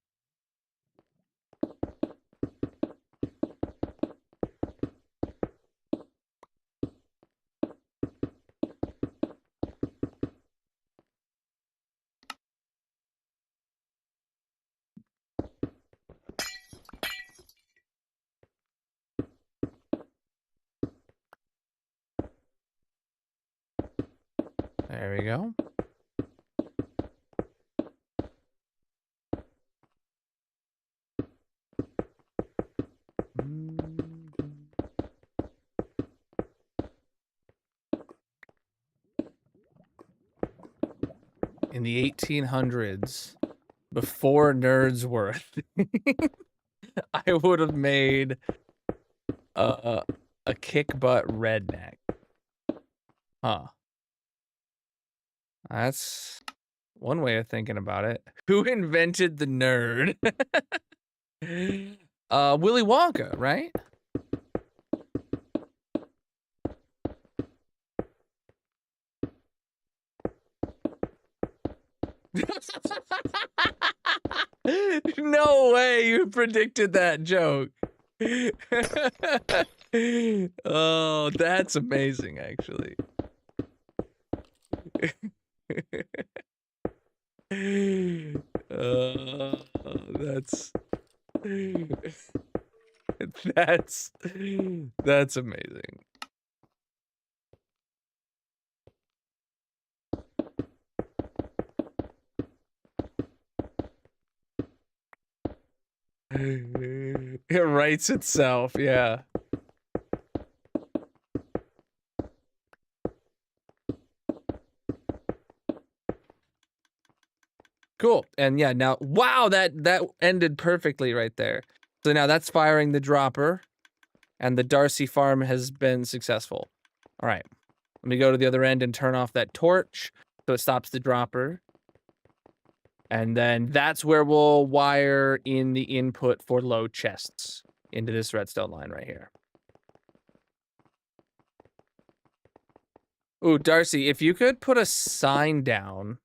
Speaker 3: There we go. in the 1800s, before nerds were a thing, I would have made a kick butt redneck. Huh. That's one way of thinking about it. Who invented the nerd? Willy Wonka, right? No way you predicted that joke. Oh, that's amazing, actually. That's that's amazing. It writes itself, yeah. Cool. And yeah, now wow, that ended perfectly right there. So now that's firing the dropper, and the Darcy farm has been successful. All right. Let me go to the other end and turn off that torch so it stops the dropper. And then that's where we'll wire in the input for low chests into this redstone line right here. Ooh, Darcy, if you could put a sign down,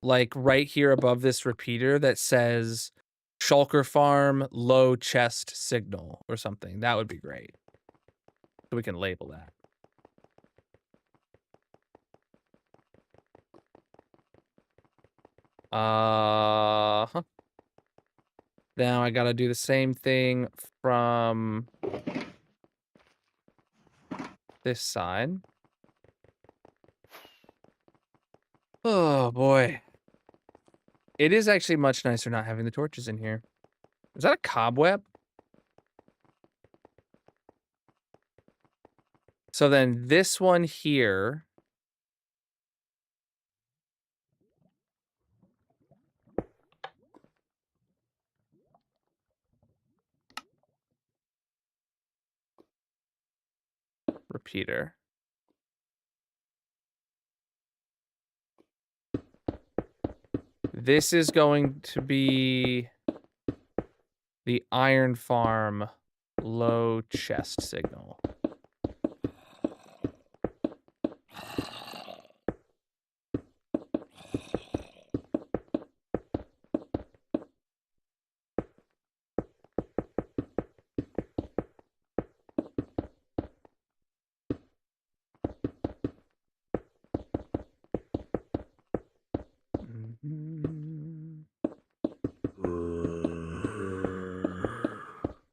Speaker 3: like right here above this repeater that says Shulker Farm low chest signal or something, that would be great. So we can label that. Now I gotta do the same thing from this side. Oh boy. It is actually much nicer not having the torches in here. Is that a cobweb? So then this one here. Repeater. This is going to be the iron farm low chest signal.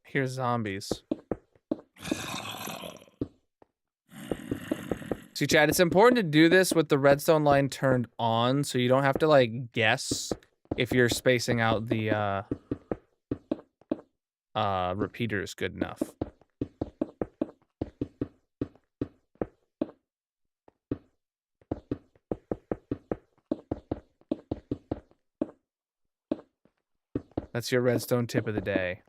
Speaker 3: Here's zombies. See, Chad, it's important to do this with the redstone line turned on so you don't have to, like, guess if you're spacing out the, repeaters good enough. That's your redstone tip of the day.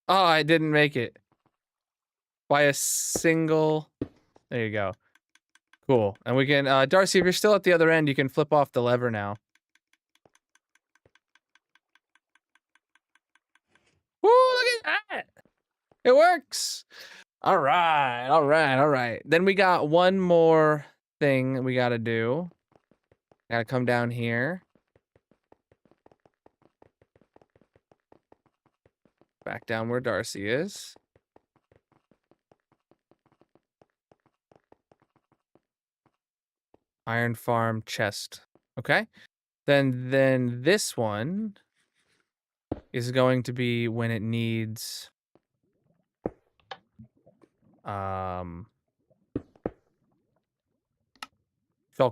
Speaker 3: Oh, I didn't make it. By a single... There you go. Cool. And we can... Darcy, if you're still at the other end, you can flip off the lever now. Woo, look at that! It works! All right, all right, all right. Then we got one more thing we gotta do. Gotta come down here. Back down where Darcy is. Iron farm chest. Okay. Then this one is going to be when it needs Shulker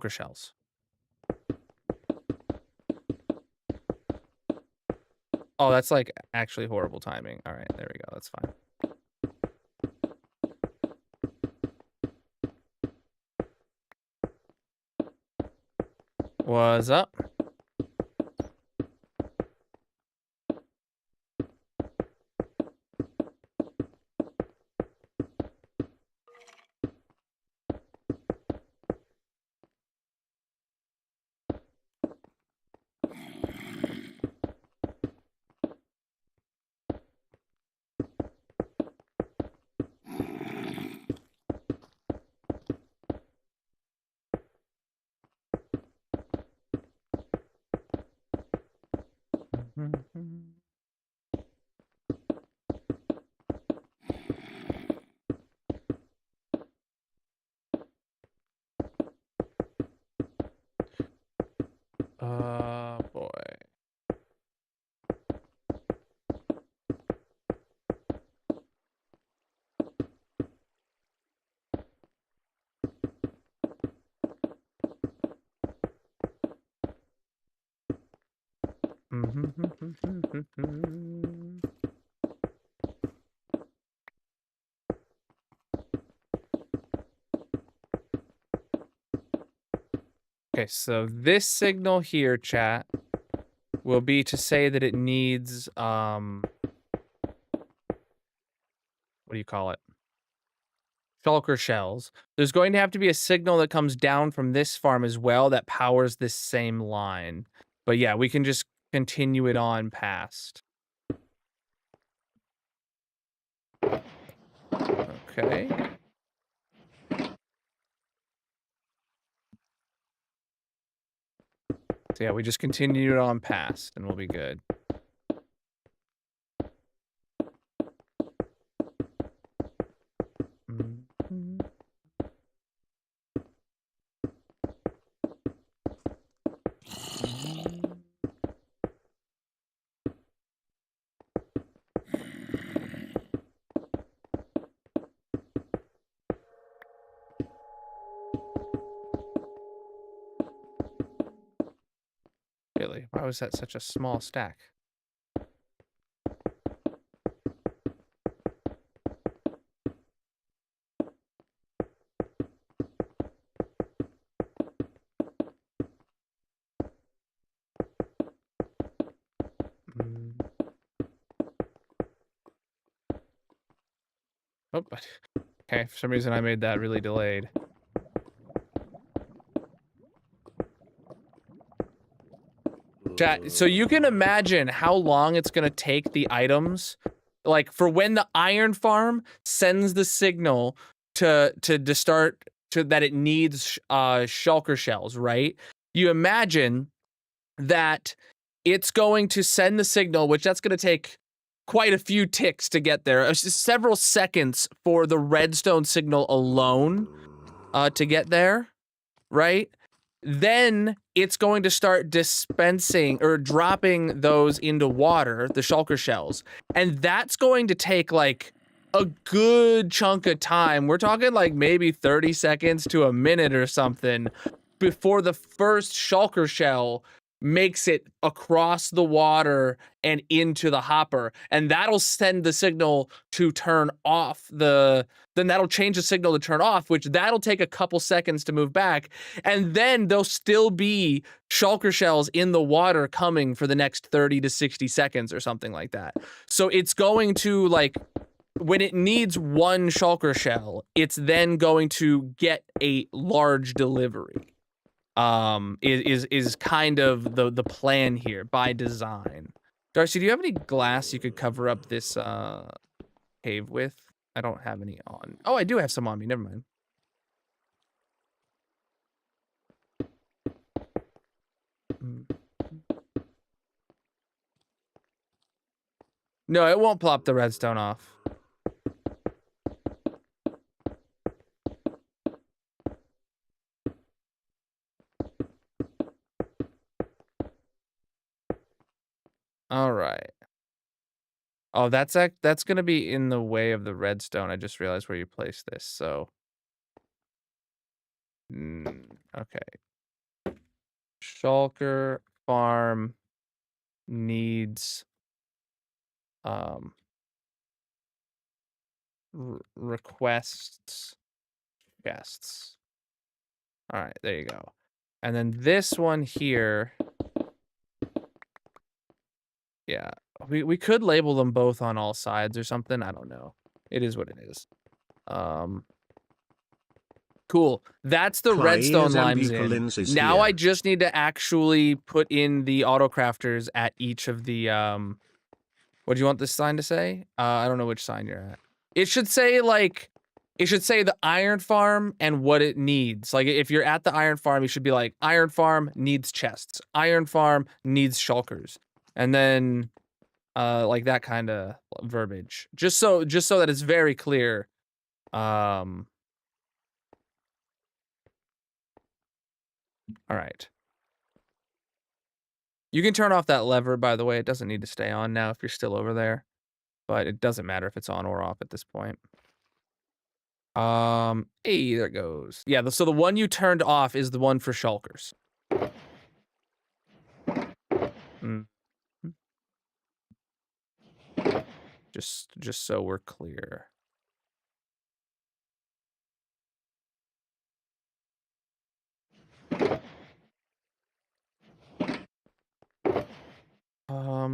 Speaker 3: shells. Oh, that's like actually horrible timing. All right, there we go. That's fine. What's up? Boy. Okay, so this signal here, chat, will be to say that it needs, what do you call it? Shulker shells. There's going to have to be a signal that comes down from this farm as well that powers this same line. But yeah, we can just continue it on past. Okay. So yeah, we just continue it on past and we'll be good. Really? Why was that such a small stack? Oh, okay. For some reason, I made that really delayed. Chat, so you can imagine how long it's going to take the items, like for when the iron farm sends the signal to start to that it needs shulker shells, right? You imagine that it's going to send the signal, which that's going to take quite a few ticks to get there. It's just several seconds for the redstone signal alone to get there, right? Then it's going to start dispensing or dropping those into water, the shulker shells. And that's going to take like a good chunk of time. We're talking like maybe 30 seconds to a minute or something before the first shulker shell makes it across the water and into the hopper. And that'll send the signal to turn off then that'll change the signal to turn off, which that'll take a couple seconds to move back. And then there'll still be shulker shells in the water coming for the next 30 to 60 seconds or something like that. So it's going to like, when it needs one shulker shell, it's then going to get a large delivery. Is kind of the plan here by design. Darcy, do you have any glass you could cover up this cave with? I don't have any on. Oh, I do have some on me. Never mind. No, it won't plop the redstone off. All right. Oh, that's gonna be in the way of the redstone. I just realized where you placed this. So, okay. Shulker farm needs requests chests. All right, there you go. And then this one here. Yeah, we could label them both on all sides or something. I don't know. It is what it is. Cool. That's the redstone limes in. Now I just need to actually put in the auto crafters at each of the what do you want this sign to say? I don't know which sign you're at. It should say like the iron farm and what it needs. Like if you're at the iron farm, you should be like iron farm needs chests. Iron farm needs shulkers. And then like that kind of verbiage. Just so that it's very clear. All right. You can turn off that lever, by the way. It doesn't need to stay on now if you're still over there. But it doesn't matter if it's on or off at this point. Hey, there it goes. Yeah, so the one you turned off is the one for shulkers. Just so we're clear. All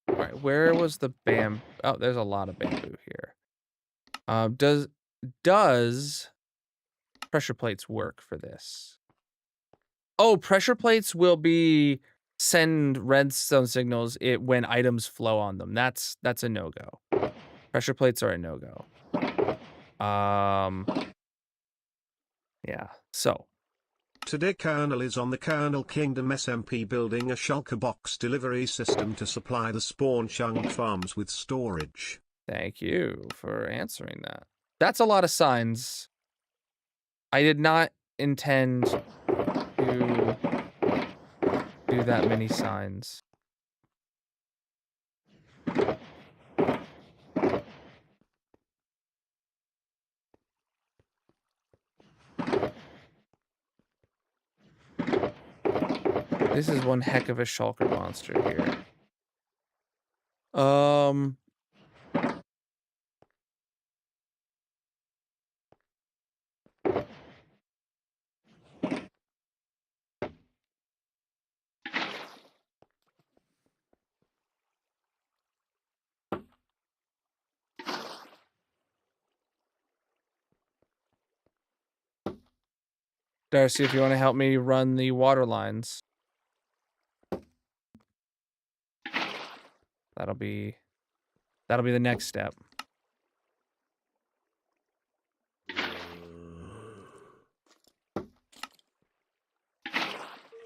Speaker 3: right, where was the bamboo? Oh, there's a lot of bamboo here. Does pressure plates work for this? Oh, pressure plates will send redstone signals when items flow on them. That's a no-go. Pressure plates are a no-go. Yeah, so.
Speaker 2: Today Colonel is on the Colonel Kingdom SMP building a shulker box delivery system to supply the spawn chunk farms with storage.
Speaker 3: Thank you for answering that. That's a lot of signs. I did not intend to do that many signs. This is one heck of a shulker monster here. Darcy, if you want to help me run the water lines. That'll be the next step.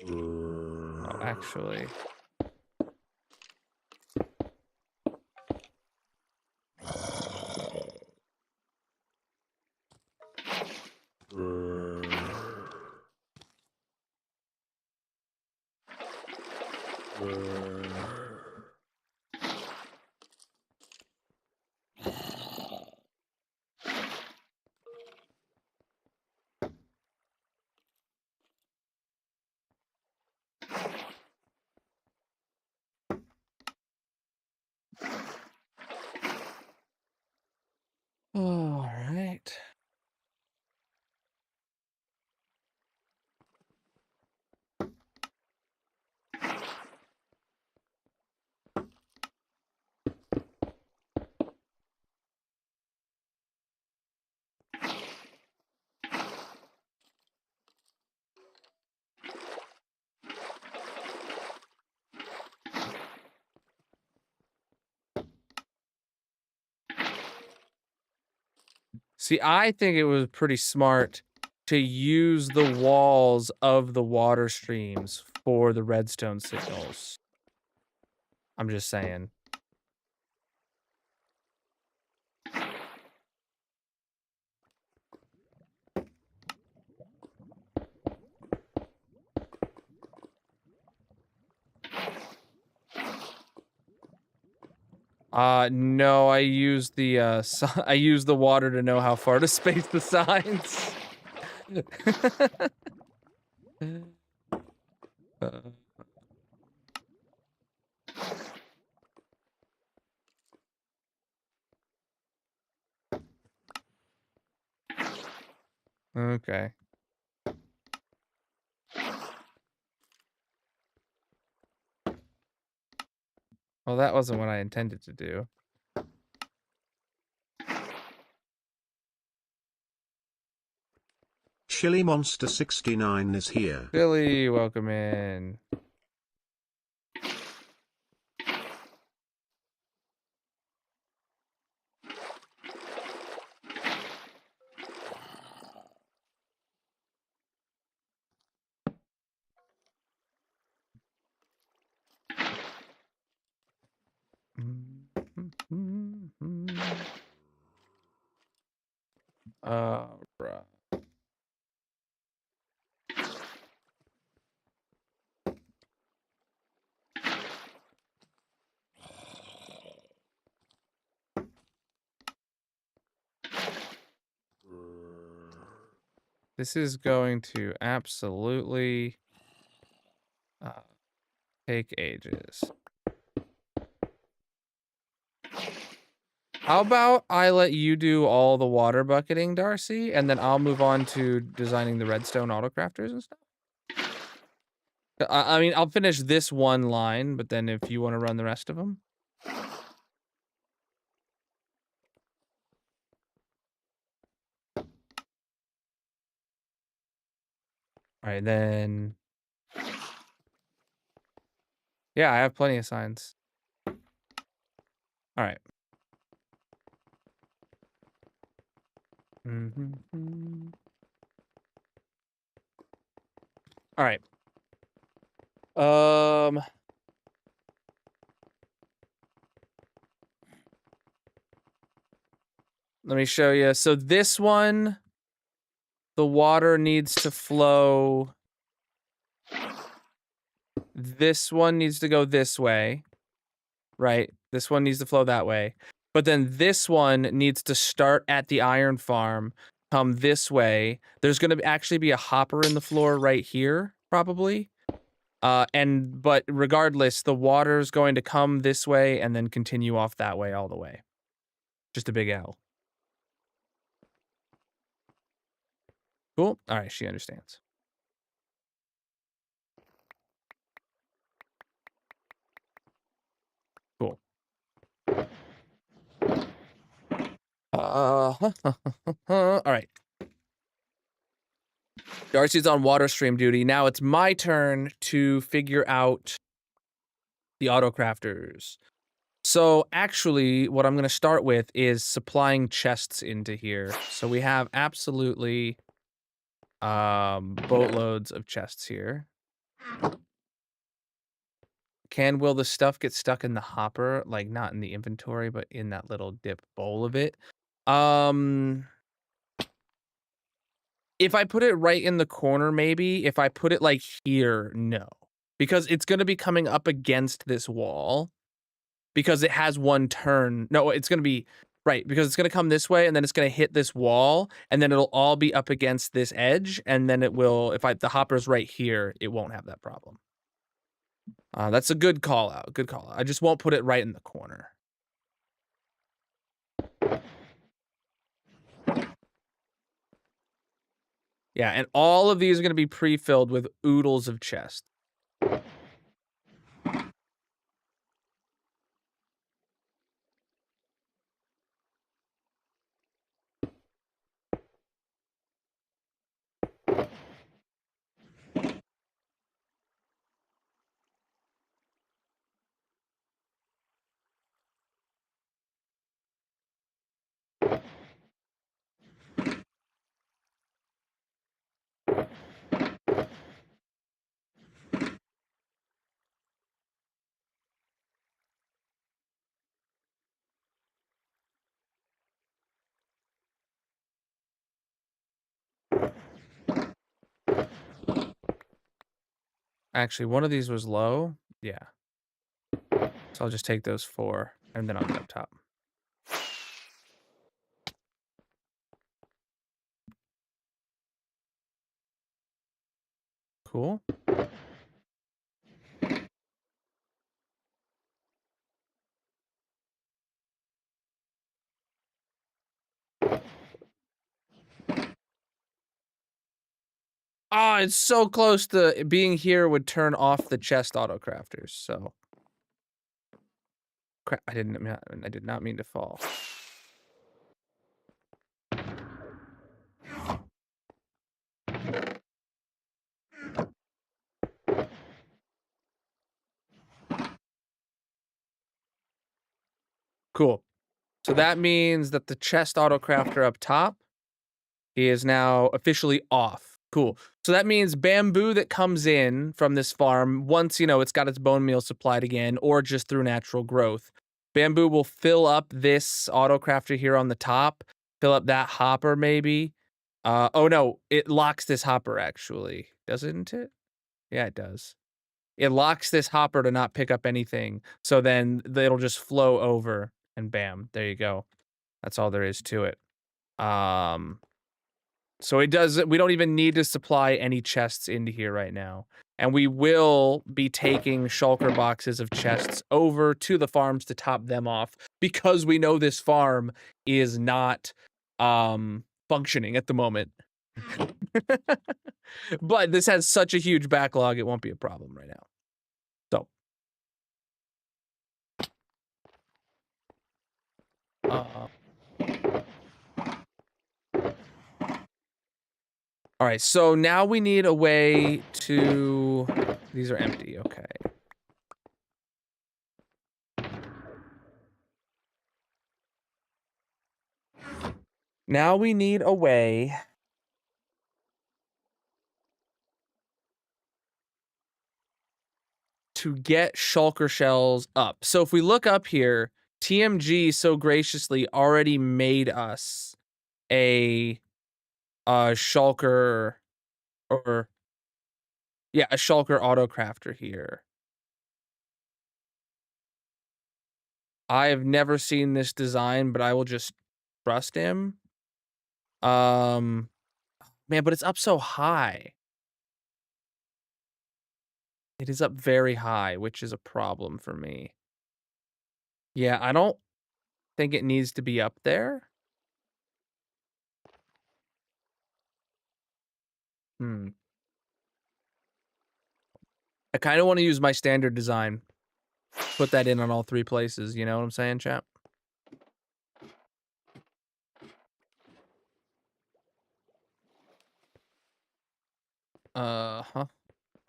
Speaker 3: Oh, actually. All right. See, I think it was pretty smart to use the walls of the water streams for the redstone signals. I'm just saying. No, I use the I use the water to know how far to space the signs. Okay. Well, that wasn't what I intended to do.
Speaker 2: Chili Monster 69 is here.
Speaker 3: Billy, welcome in. Bruh. This is going to absolutely take ages. How about I let you do all the water bucketing, Darcy, and then I'll move on to designing the redstone autocrafters and stuff? I mean, I'll finish this one line, but then if you want to run the rest of them. All right, then. Yeah, I have plenty of signs. All right. All right. Let me show you. So this one, the water needs to flow. This one needs to go this way, right? This one needs to flow that way. But then this one needs to start at the iron farm, come this way. There's going to actually be a hopper in the floor right here, probably. But regardless, the water is going to come this way and then continue off that way all the way. Just a big L. Cool. All right, she understands. Cool. All right. Darcy's on water stream duty. Now it's my turn to figure out the autocrafters. So actually, what I'm going to start with is supplying chests into here. So we have absolutely boatloads of chests here. Will the stuff get stuck in the hopper? Like, not in the inventory, but in that little dip bowl of it? If I put it right in the corner, maybe. If I put it, like, here, no. Because it's going to be coming up against this wall. Because it has one turn. No, it's going to be... Right, because it's going to come this way, and then it's going to hit this wall, and then it'll all be up against this edge, and then it will... If the hopper's right here, it won't have that problem. That's a good call out. Good call out. I just won't put it right in the corner. Yeah, and all of these are going to be pre-filled with oodles of chests. Actually, one of these was low. Yeah. So I'll just take those 4. And then I'll get up top. Cool. Ah, it's so close to being here would turn off the chest autocrafters, so. Crap, I did not mean to fall. Cool. So that means that the chest autocrafter up top is now officially off. Cool. So that means bamboo that comes in from this farm, once, you know, it's got its bone meal supplied again, or just through natural growth, bamboo will fill up this autocrafter here on the top, fill up that hopper maybe. Oh no, it locks this hopper actually, doesn't it? Yeah, it does. It locks this hopper to not pick up anything, so then it'll just flow over, and bam, there you go. That's all there is to it. So it does. We don't even need to supply any chests into here right now, and we will be taking shulker boxes of chests over to the farms to top them off because we know this farm is not functioning at the moment. But this has such a huge backlog, it won't be a problem right now. So. All right, so now we need a way to... These are empty, okay. Now we need a way to get shulker shells up. So if we look up here, TMG so graciously already made us a shulker, or yeah, a shulker autocrafter here. I have never seen this design, but I will just trust him. Man, but it's up so high. It is up very high, which is a problem for me. Yeah, I don't think it needs to be up there. I kind of want to use my standard design. Put that in on all three places, you know what I'm saying, chap? Uh-huh.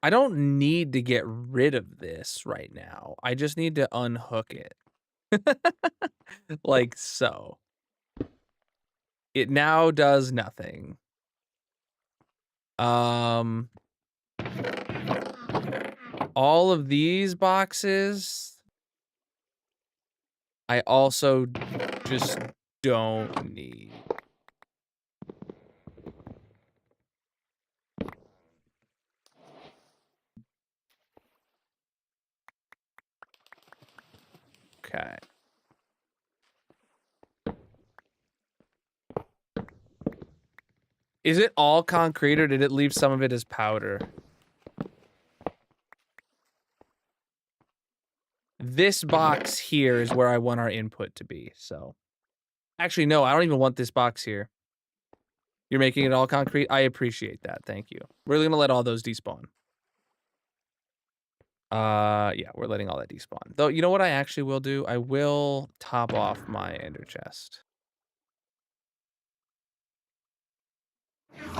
Speaker 3: I don't need to get rid of this right now. I just need to unhook it. Like so. It now does nothing. All of these boxes, I also just don't need. Okay. Is it all concrete or did it leave some of it as powder? This box here is where I want our input to be, so. Actually, no, I don't even want this box here. You're making it all concrete? I appreciate that, thank you. We're gonna let all those despawn. Yeah, we're letting all that despawn. Though, you know what I actually will do? I will top off my ender chest.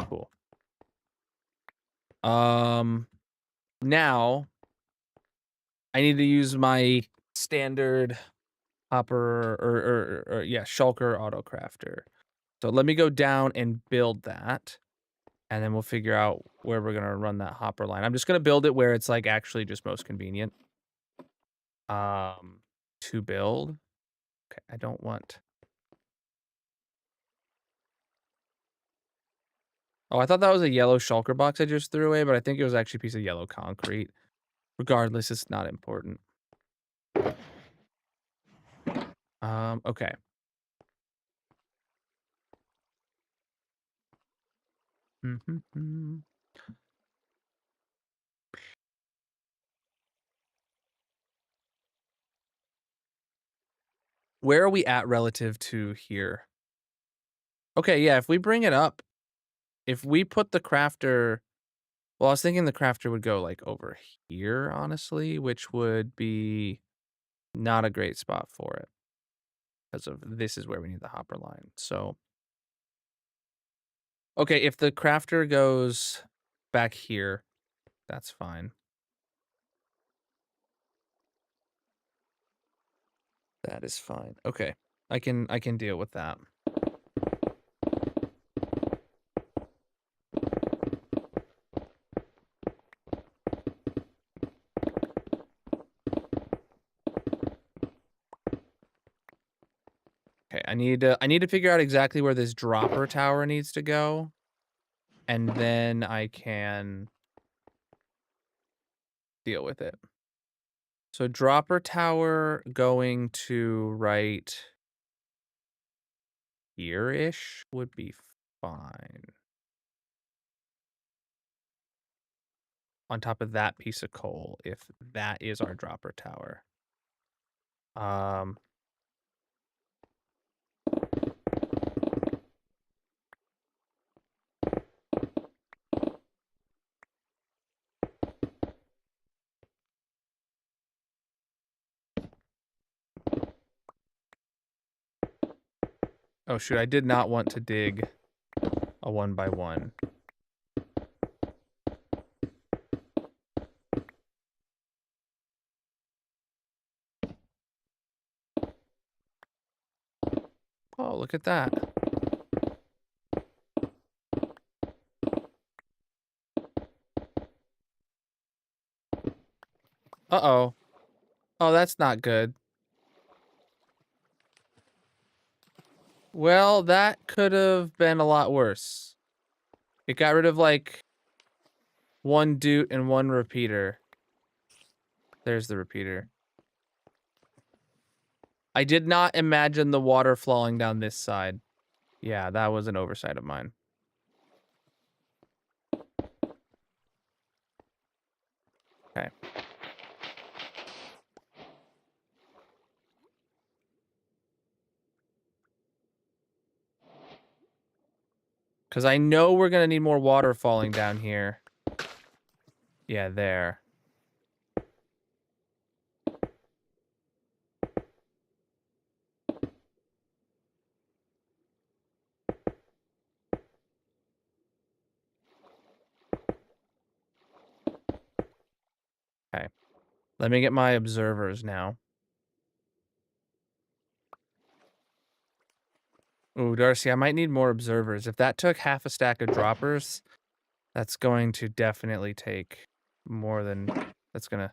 Speaker 3: Cool. Now, I need to use my standard hopper, or yeah, shulker autocrafter. So let me go down and build that. And then we'll figure out where we're going to run that hopper line. I'm just going to build it where it's like actually just most convenient. To build. Okay, I don't want. Oh, I thought that was a yellow shulker box I just threw away, but I think it was actually a piece of yellow concrete. Regardless, it's not important. Okay. Where are we at relative to here? Okay, yeah, if we bring it up, if we put the crafter, well, I was thinking the crafter would go like over here, honestly, which would be not a great spot for it because of this is where we need the hopper line. So, okay, if the crafter goes back here, that's fine. That is fine. Okay. I can deal with that. Okay, I need to figure out exactly where this dropper tower needs to go, and then I can deal with it. So dropper tower going to right here-ish would be fine. On top of that piece of coal, if that is our dropper tower. Oh shoot, I did not want to dig a 1x1. Oh, look at that. Uh-oh. Oh, that's not good. Well, that could have been a lot worse. It got rid of, like, one doot and one repeater. There's the repeater. I did not imagine the water flowing down this side. Yeah, that was an oversight of mine. Okay. Because I know we're going to need more water falling down here. Yeah, there. Okay. Let me get my observers now. Ooh, Darcy, I might need more observers. If that took half a stack of droppers, that's going to definitely take more than... That's going to...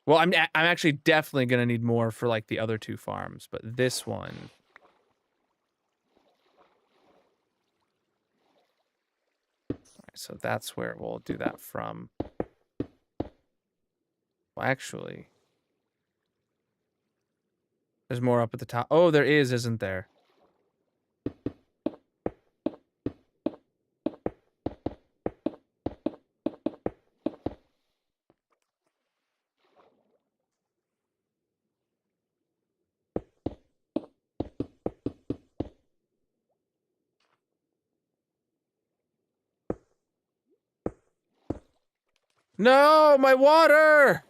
Speaker 3: Well, I'm actually definitely going to need more for, like, the other two farms. But this one... Alright, so that's where we'll do that from. Well, actually... There's more up at the top. Oh, there is, isn't there? No, my water!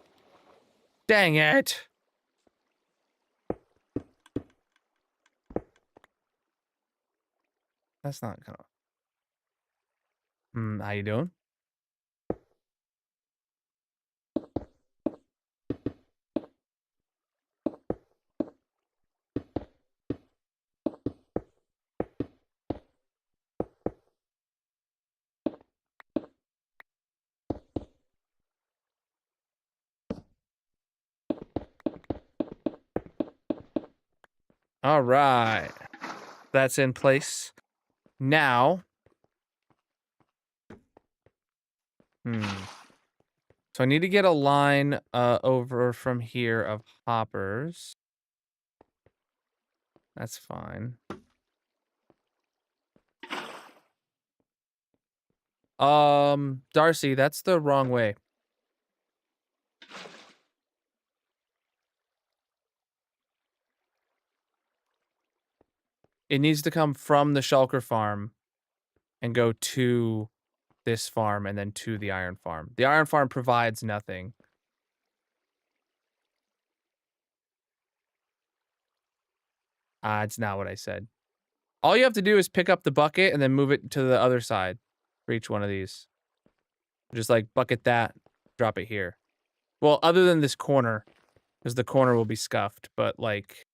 Speaker 3: Dang it. That's not gonna... how you doing? All right. That's in place. Now... So I need to get a line over from here of hoppers. That's fine. Darcy, that's the wrong way. It needs to come from the shulker farm and go to this farm and then to the iron farm. The iron farm provides nothing. It's not what I said. All you have to do is pick up the bucket and then move it to the other side for each one of these. Just like bucket that, drop it here. Well, other than this corner, because the corner will be scuffed, but like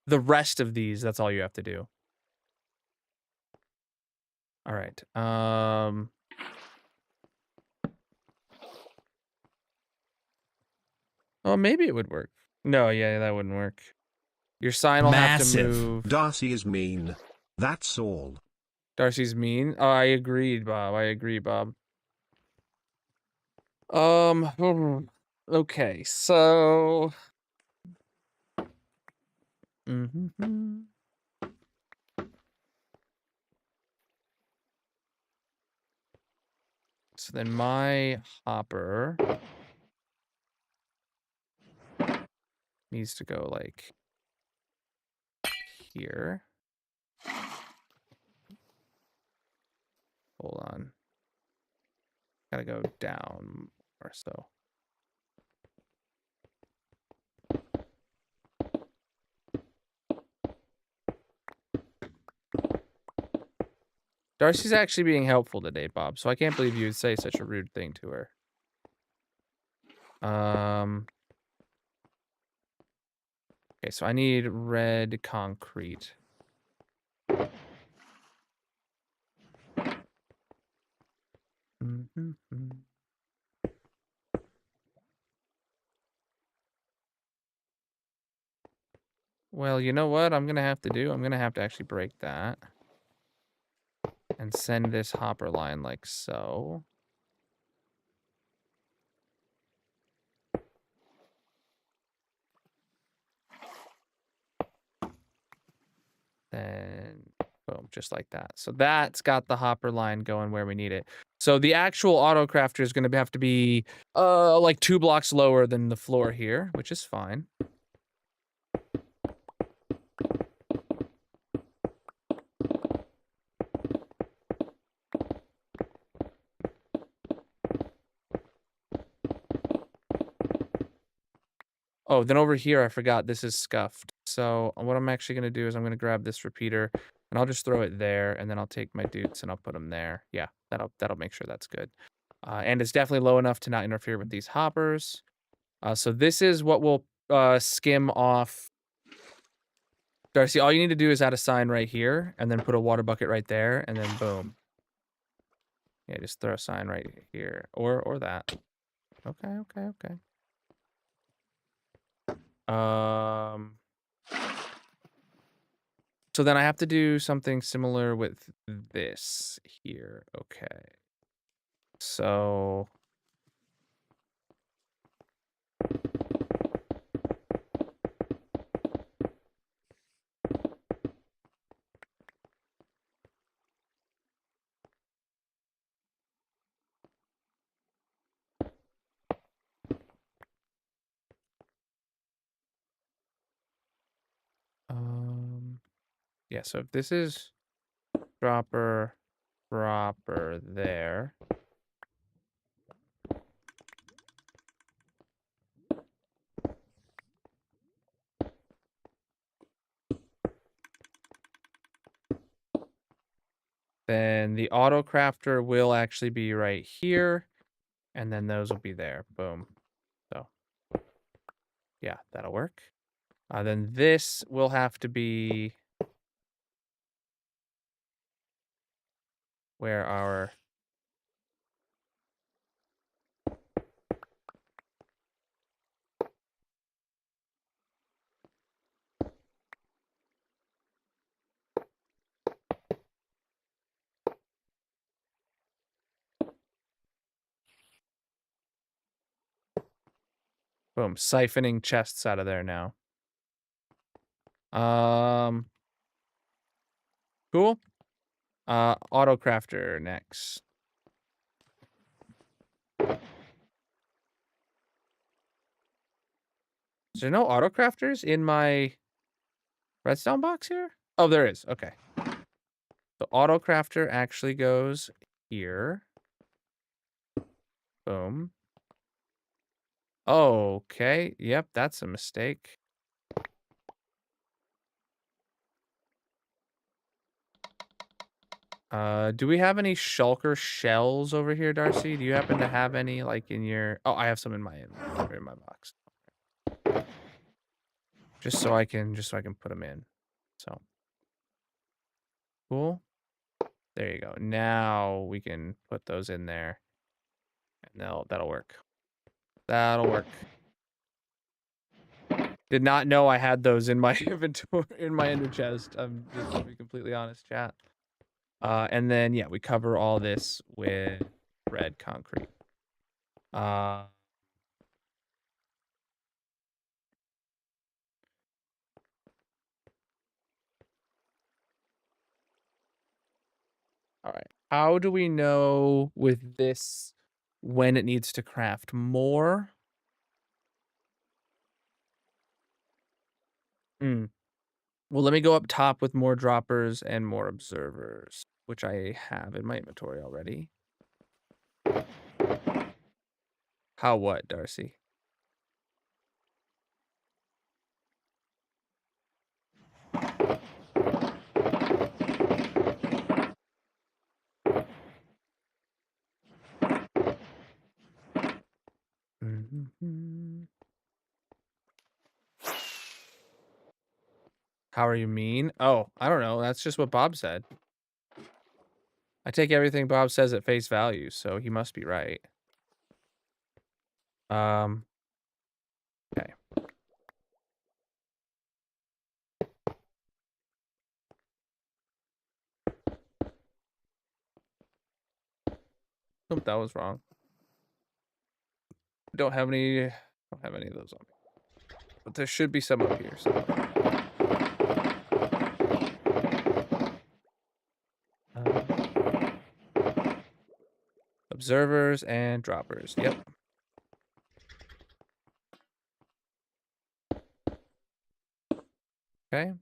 Speaker 3: the rest of these, that's all you have to do. All right. Oh, maybe it would work. No, yeah, that wouldn't work. Your sign will have to move.
Speaker 2: Darcy is mean. That's all.
Speaker 3: Darcy's mean. Oh, I agreed, Bob. I agree, Bob. Okay, so. So then my hopper needs to go like here. Hold on. Gotta go down or so. Darcy's actually being helpful today, Bob, so I can't believe you would say such a rude thing to her. Okay, so I need red concrete. Well, you know what I'm gonna have to do? I'm gonna have to actually break that. And send this hopper line like so. Then, boom, just like that. So that's got the hopper line going where we need it. So the actual auto crafter is going to have to be like 2 blocks lower than the floor here, which is fine. Oh, then over here, I forgot this is scuffed. So what I'm actually going to do is I'm going to grab this repeater and I'll just throw it there, and then I'll take my dutes and I'll put them there. Yeah, that'll make sure that's good. And it's definitely low enough to not interfere with these hoppers. So this is what will skim off. Darcy, all you need to do is add a sign right here and then put a water bucket right there and then boom. Yeah, just throw a sign right here or that. Okay. So then I have to do something similar with this here. Okay. So yeah, so if this is proper there. Then the auto crafter will actually be right here, and then those will be there. Boom. So yeah, that'll work. Then this will have to be where our boom, siphoning chests out of there now. Cool. Auto crafter next. Is there no auto crafters in my redstone box here? Oh, there is. Okay. The auto crafter actually goes here. Boom. Okay. Yep, that's a mistake. Do we have any shulker shells over here, Darcy? Do you happen to have any like in your... Oh, I have some in my box. Just so I can put them in. So cool. There you go. Now we can put those in there. And that'll work. That'll work. Did not know I had those in my inventory, in my ender chest. I'm just to be completely honest, chat. And then yeah, we cover all this with red concrete. All right. How do we know with this when it needs to craft more? Well, let me go up top with more droppers and more observers, which I have in my inventory already. How what, Darcy? How are you mean? Oh, I don't know. That's just what Bob said. I take everything Bob says at face value, so he must be right. Okay. Nope, that was wrong. Don't have any of those on me. But there should be some up here somewhere. Observers and droppers. Yep. Okay.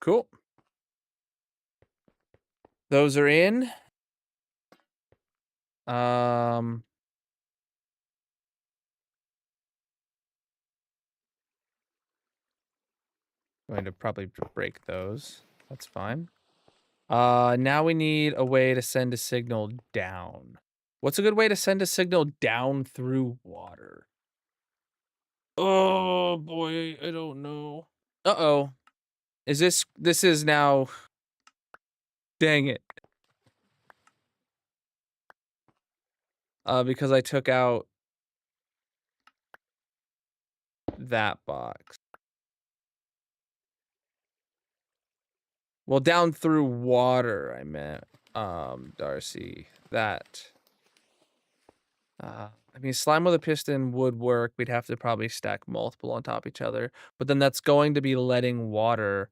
Speaker 3: Cool. Those are in. Going to probably break those. That's fine. Now we need a way to send a signal down. What's a good way to send a signal down through water? Oh boy, I don't know. Uh-oh. This is now... Dang it. Because I took out that box. Well, down through water, I meant, Darcy. That. I mean, slime with a piston would work. We'd have to probably stack multiple on top of each other. But then that's going to be letting water,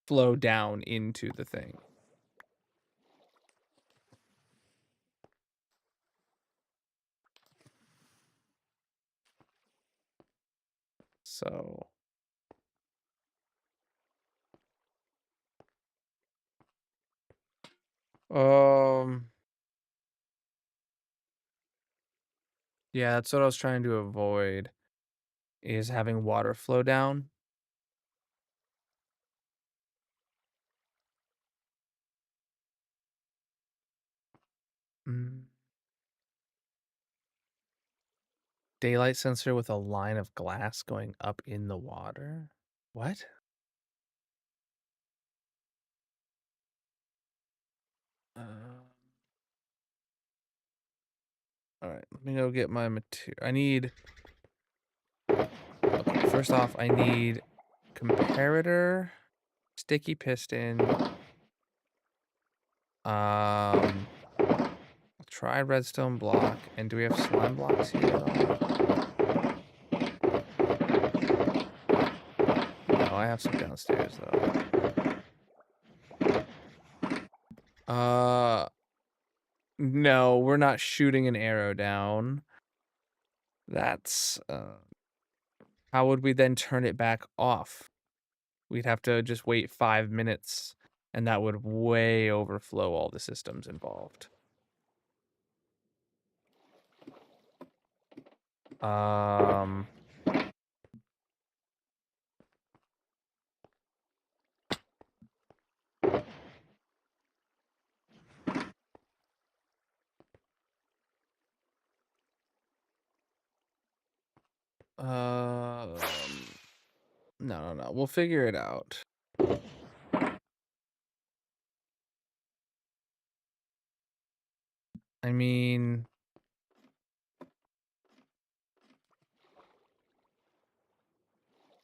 Speaker 3: flow down into the thing. So... Yeah, that's what I was trying to avoid, is having water flow down. Daylight sensor with a line of glass going up in the water? What? All right, let me go get my material. I need first off, I need comparator, sticky piston. Try redstone block. And do we have slime blocks here at all? No, I have some downstairs though. No, we're not shooting an arrow down. That's how would we then turn it back off? We'd have to just wait 5 minutes, and that would way overflow all the systems involved. No. We'll figure it out. I mean,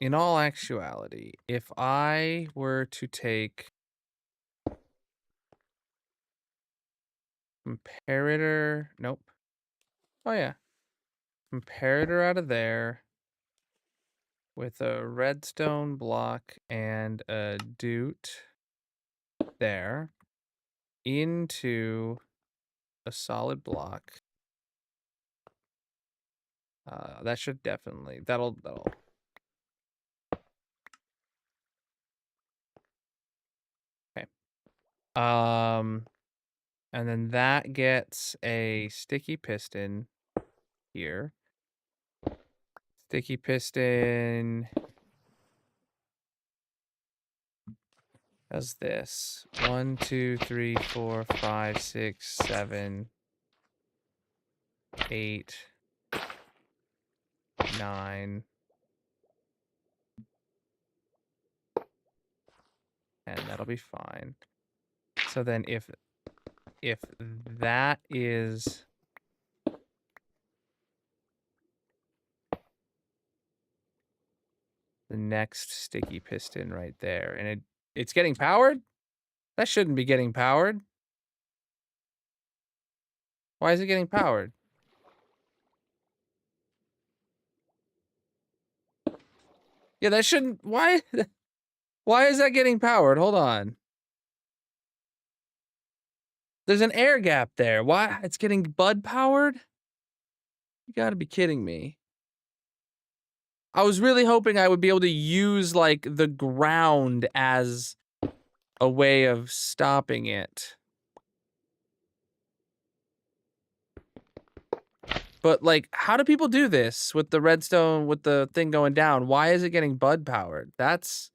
Speaker 3: in all actuality, if I were to take comparator, nope. Oh yeah. Comparator out of there with a redstone block and a doot there into a solid block. That should definitely that'll okay. And then that gets a sticky piston here. Sticky piston does this. 1, 2, 3, 4, 5, 6, 7, 8, 9. And that'll be fine. So then if that is the next sticky piston right there, and it's getting powered? That shouldn't be getting powered. Why is it getting powered? Yeah, that shouldn't. Why is that getting powered? Hold on. There's an air gap there. Why? It's getting bud powered? You gotta be kidding me. I was really hoping I would be able to use, like, the ground as a way of stopping it. But, like, how do people do this with the redstone, with the thing going down? Why is it getting bud powered? That's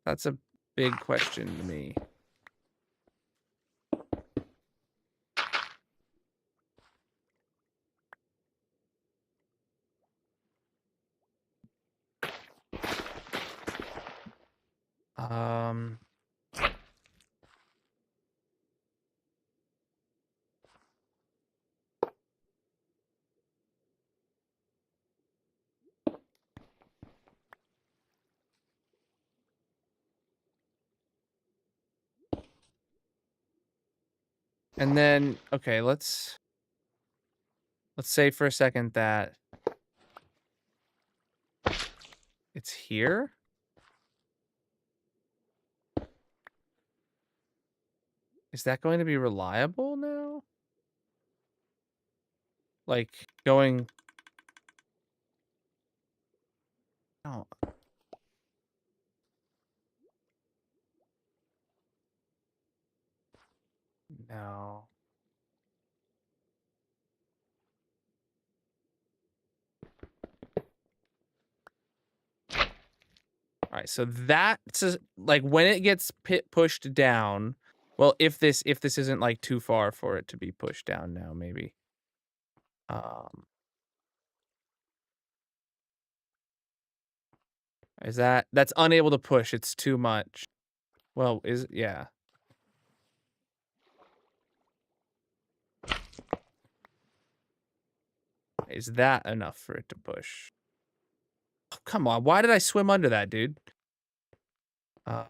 Speaker 3: a big question to me. And then, okay, let's say for a second that it's here. Is that going to be reliable now? Like, going... Oh. No. All right, so that's like when it gets pushed down. Well, if this isn't like too far for it to be pushed down now, maybe. Is that's unable to push? It's too much. Well, yeah. Is that enough for it to push? Oh, come on. Why did I swim under that, dude? Right.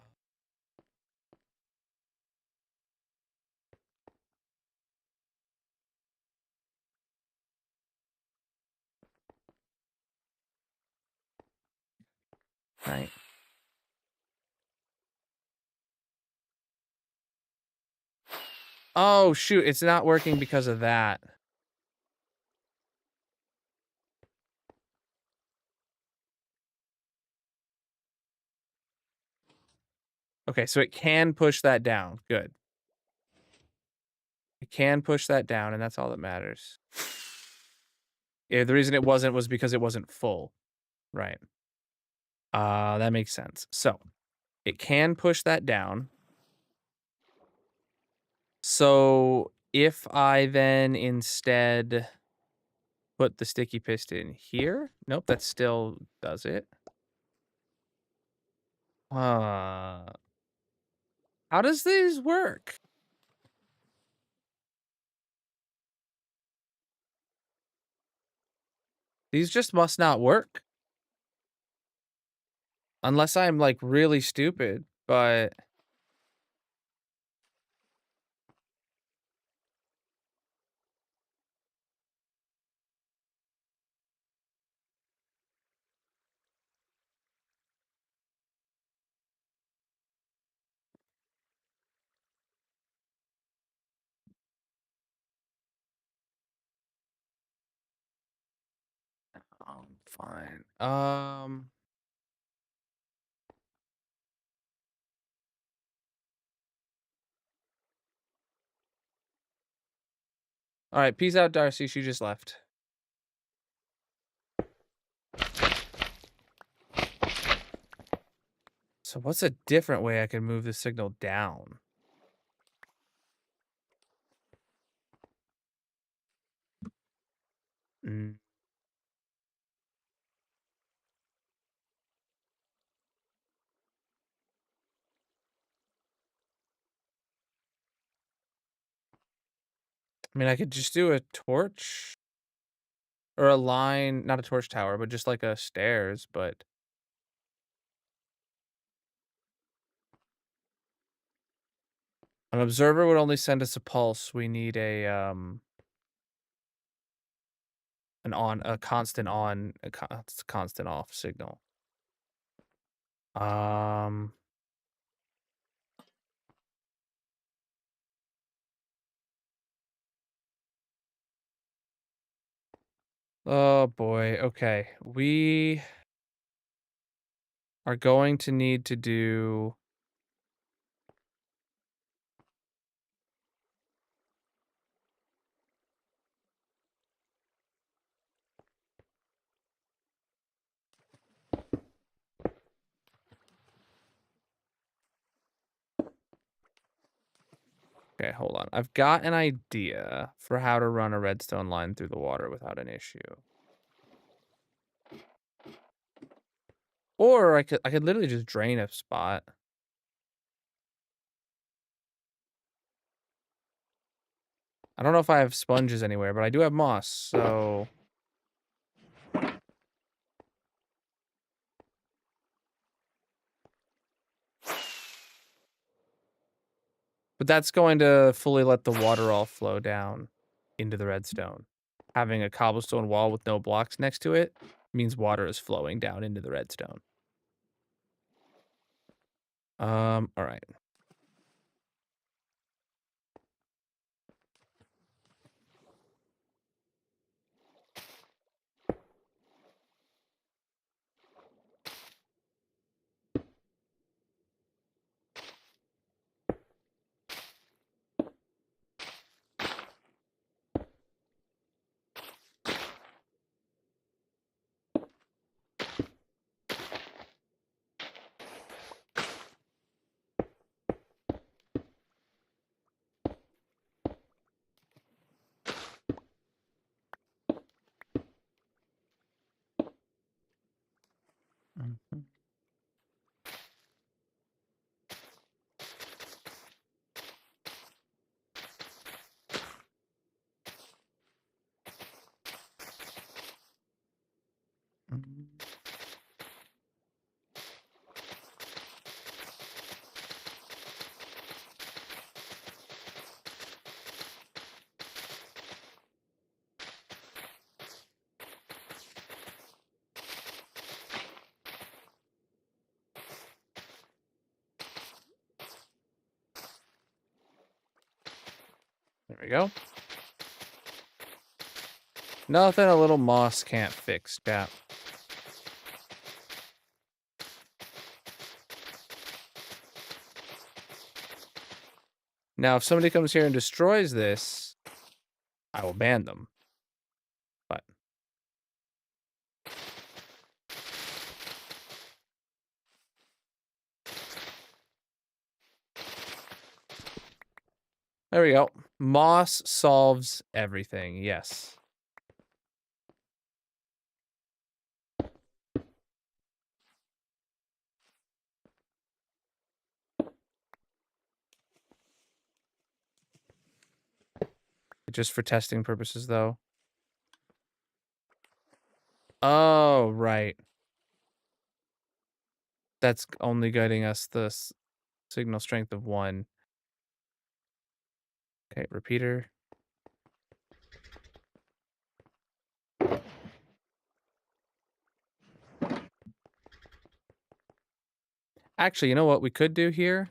Speaker 3: Oh, shoot. It's not working because of that. Okay, so it can push that down. Good. It can push that down, and that's all that matters. Yeah, the reason it wasn't was because it wasn't full. Right. That makes sense. So, it can push that down. So, if I then instead put the sticky piston here? Nope, that still does it. How does these work? These just must not work. Unless I'm, like, really stupid, but... fine. Alright, peace out, Darcy. She just left. So what's a different way I can move the signal down? Mm. I mean, I could just do a torch or a line, not a torch tower, but just like a stairs, but an observer would only send us a pulse. We need a constant on, constant off signal. Oh boy. Okay. We are going to need to do... Okay, hold on. I've got an idea for how to run a redstone line through the water without an issue. Or I could literally just drain a spot. I don't know if I have sponges anywhere, but I do have moss, so... But that's going to fully let the water all flow down into the redstone. Having a cobblestone wall with no blocks next to it means water is flowing down into the redstone. All right. There we go. Nothing a little moss can't fix, chap. Now, if somebody comes here and destroys this, I will ban them. But there we go. Moss solves everything. Yes. Just for testing purposes, though. Oh, right. That's only getting us the signal strength of 1. Okay, repeater. Actually, you know what we could do here?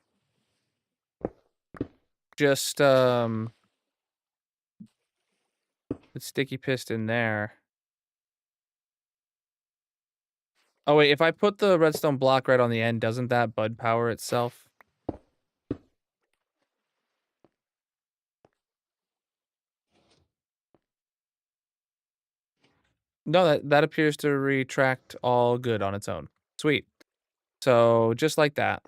Speaker 3: Just, put sticky piston there. Oh, wait, if I put the redstone block right on the end, doesn't that bud power itself? No, that appears to retract all good on its own. Sweet. So, just like that.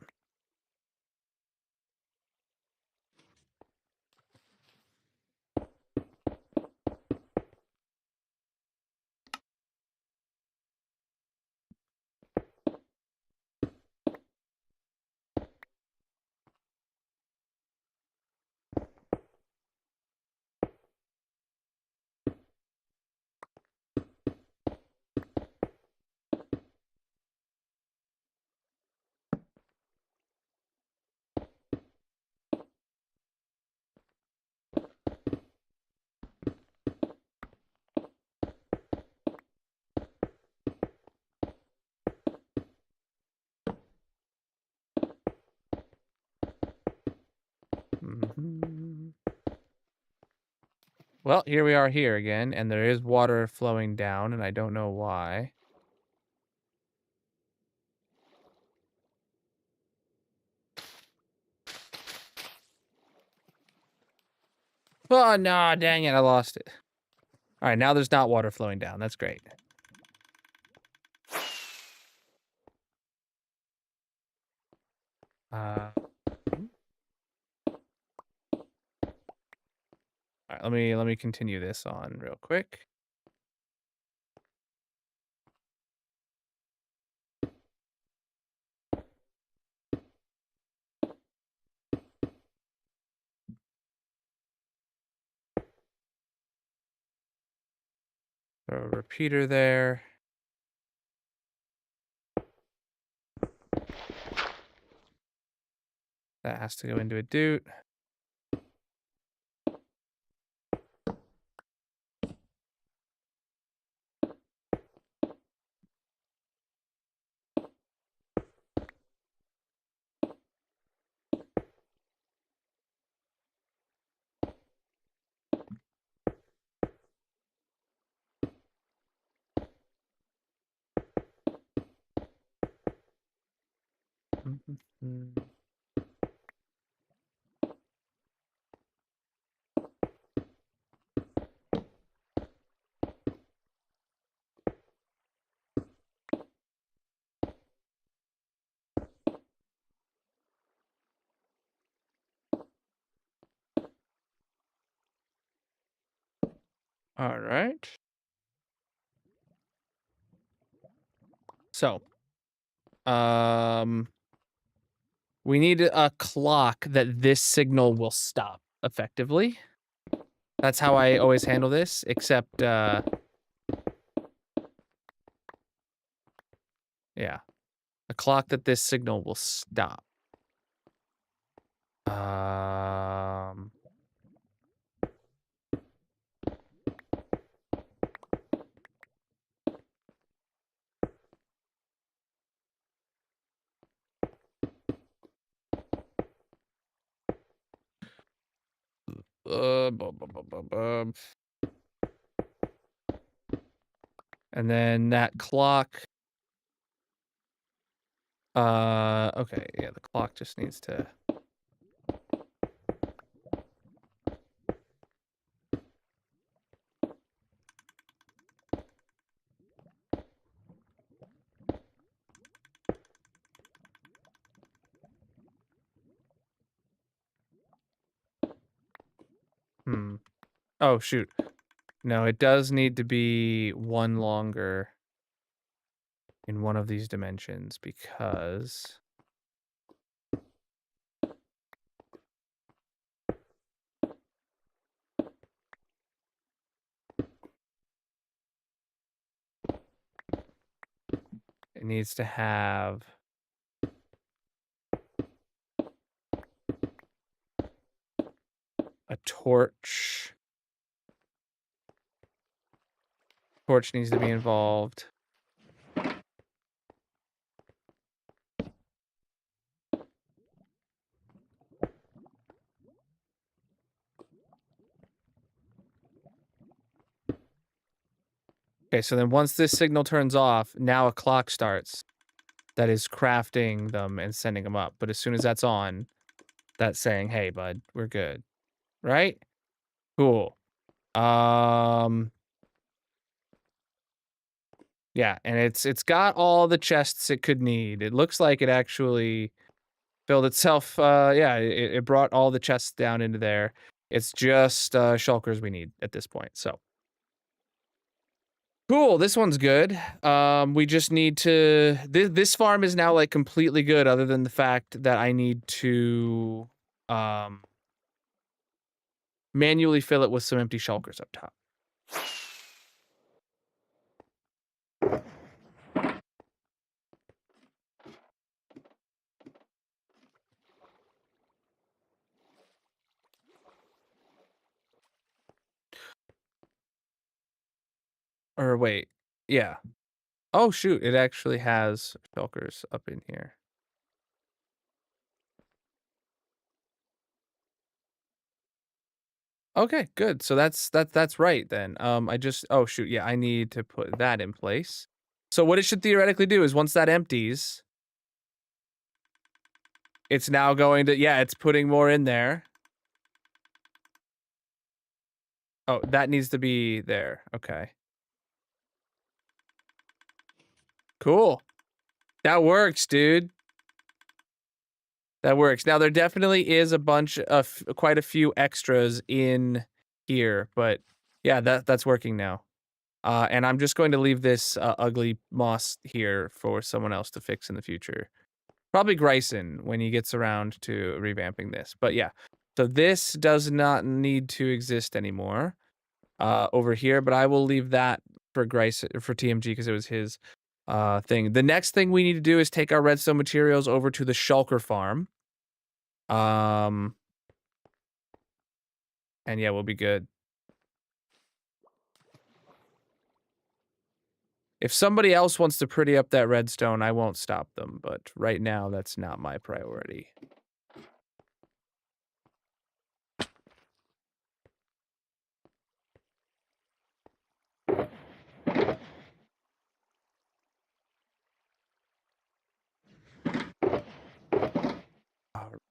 Speaker 3: Well, here we are here again, and there is water flowing down, and I don't know why. Oh, no, dang it, I lost it. All right, now there's not water flowing down. That's great. All right, let me continue this on real quick. Throw a repeater there. That has to go into a doot. All right. So, we need a clock that this signal will stop effectively. That's how I always handle this, except, yeah. A clock that this signal will stop. And then that clock. Okay, yeah, the clock just needs to. Oh, shoot. No, it does need to be one longer in one of these dimensions because it needs to have a torch. Torch needs to be involved. Okay, so then once this signal turns off, now a clock starts that is crafting them and sending them up. But as soon as that's on, that's saying, hey, bud, we're good. Right? Cool. Yeah, and it's got all the chests it could need. It looks like it actually filled itself. Yeah, it brought all the chests down into there. It's just shulkers we need at this point. So cool. This one's good. We just need to. This farm is now like completely good, other than the fact that I need to manually fill it with some empty shulkers up top. Or wait, yeah. Oh shoot, it actually has shulkers up in here. Okay, good. So that's right then. Oh shoot, yeah, I need to put that in place. So what it should theoretically do is once that empties, it's now going to, yeah, it's putting more in there. Oh, that needs to be there. Okay. Cool. That works, dude. That works. Now there definitely is a bunch of quite a few extras in here, but yeah, that's working now. And I'm just going to leave this ugly moss here for someone else to fix in the future. Probably Gryson when he gets around to revamping this. But yeah, so this does not need to exist anymore over here, but I will leave that for Gryson, for TMG, because it was his thing. The next thing we need to do is take our redstone materials over to the shulker farm. And yeah, we'll be good. If somebody else wants to pretty up that redstone, I won't stop them, but right now that's not my priority. All right.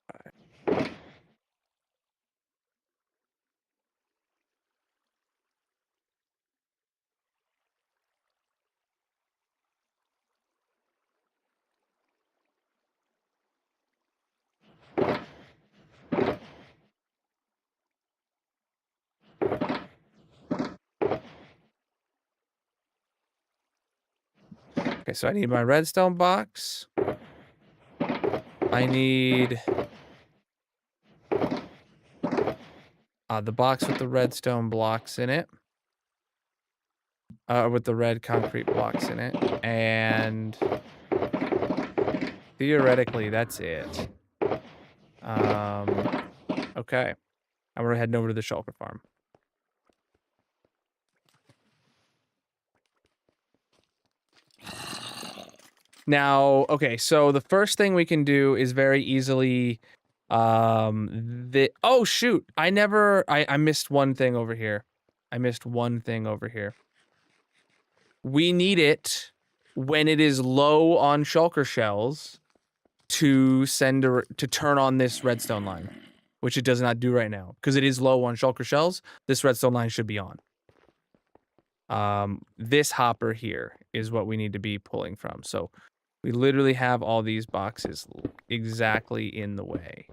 Speaker 3: Okay, so I need my redstone box. I need the box with the redstone blocks in it. With the red concrete blocks in it. And theoretically, that's it. Okay. And we're heading over to the shulker farm. Now, okay, so the first thing we can do is very easily Oh shoot, I missed one thing over here. We need it when it is low on shulker shells to turn on this redstone line, which it does not do right now because it is low on shulker shells. This redstone line should be on. This hopper here is what we need to be pulling from. So we literally have all these boxes exactly in the way.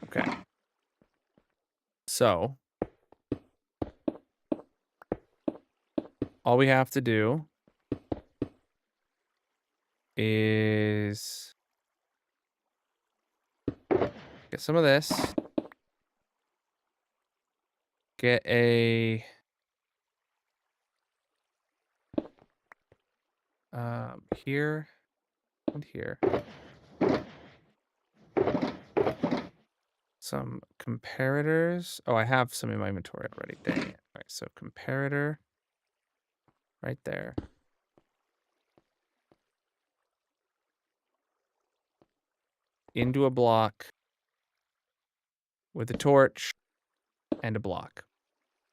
Speaker 3: Okay. So all we have to do is get some of this. Get a here and here. Some comparators. Oh, I have some in my inventory already. Dang it. All right, so comparator right there. Into a block with a torch and a block.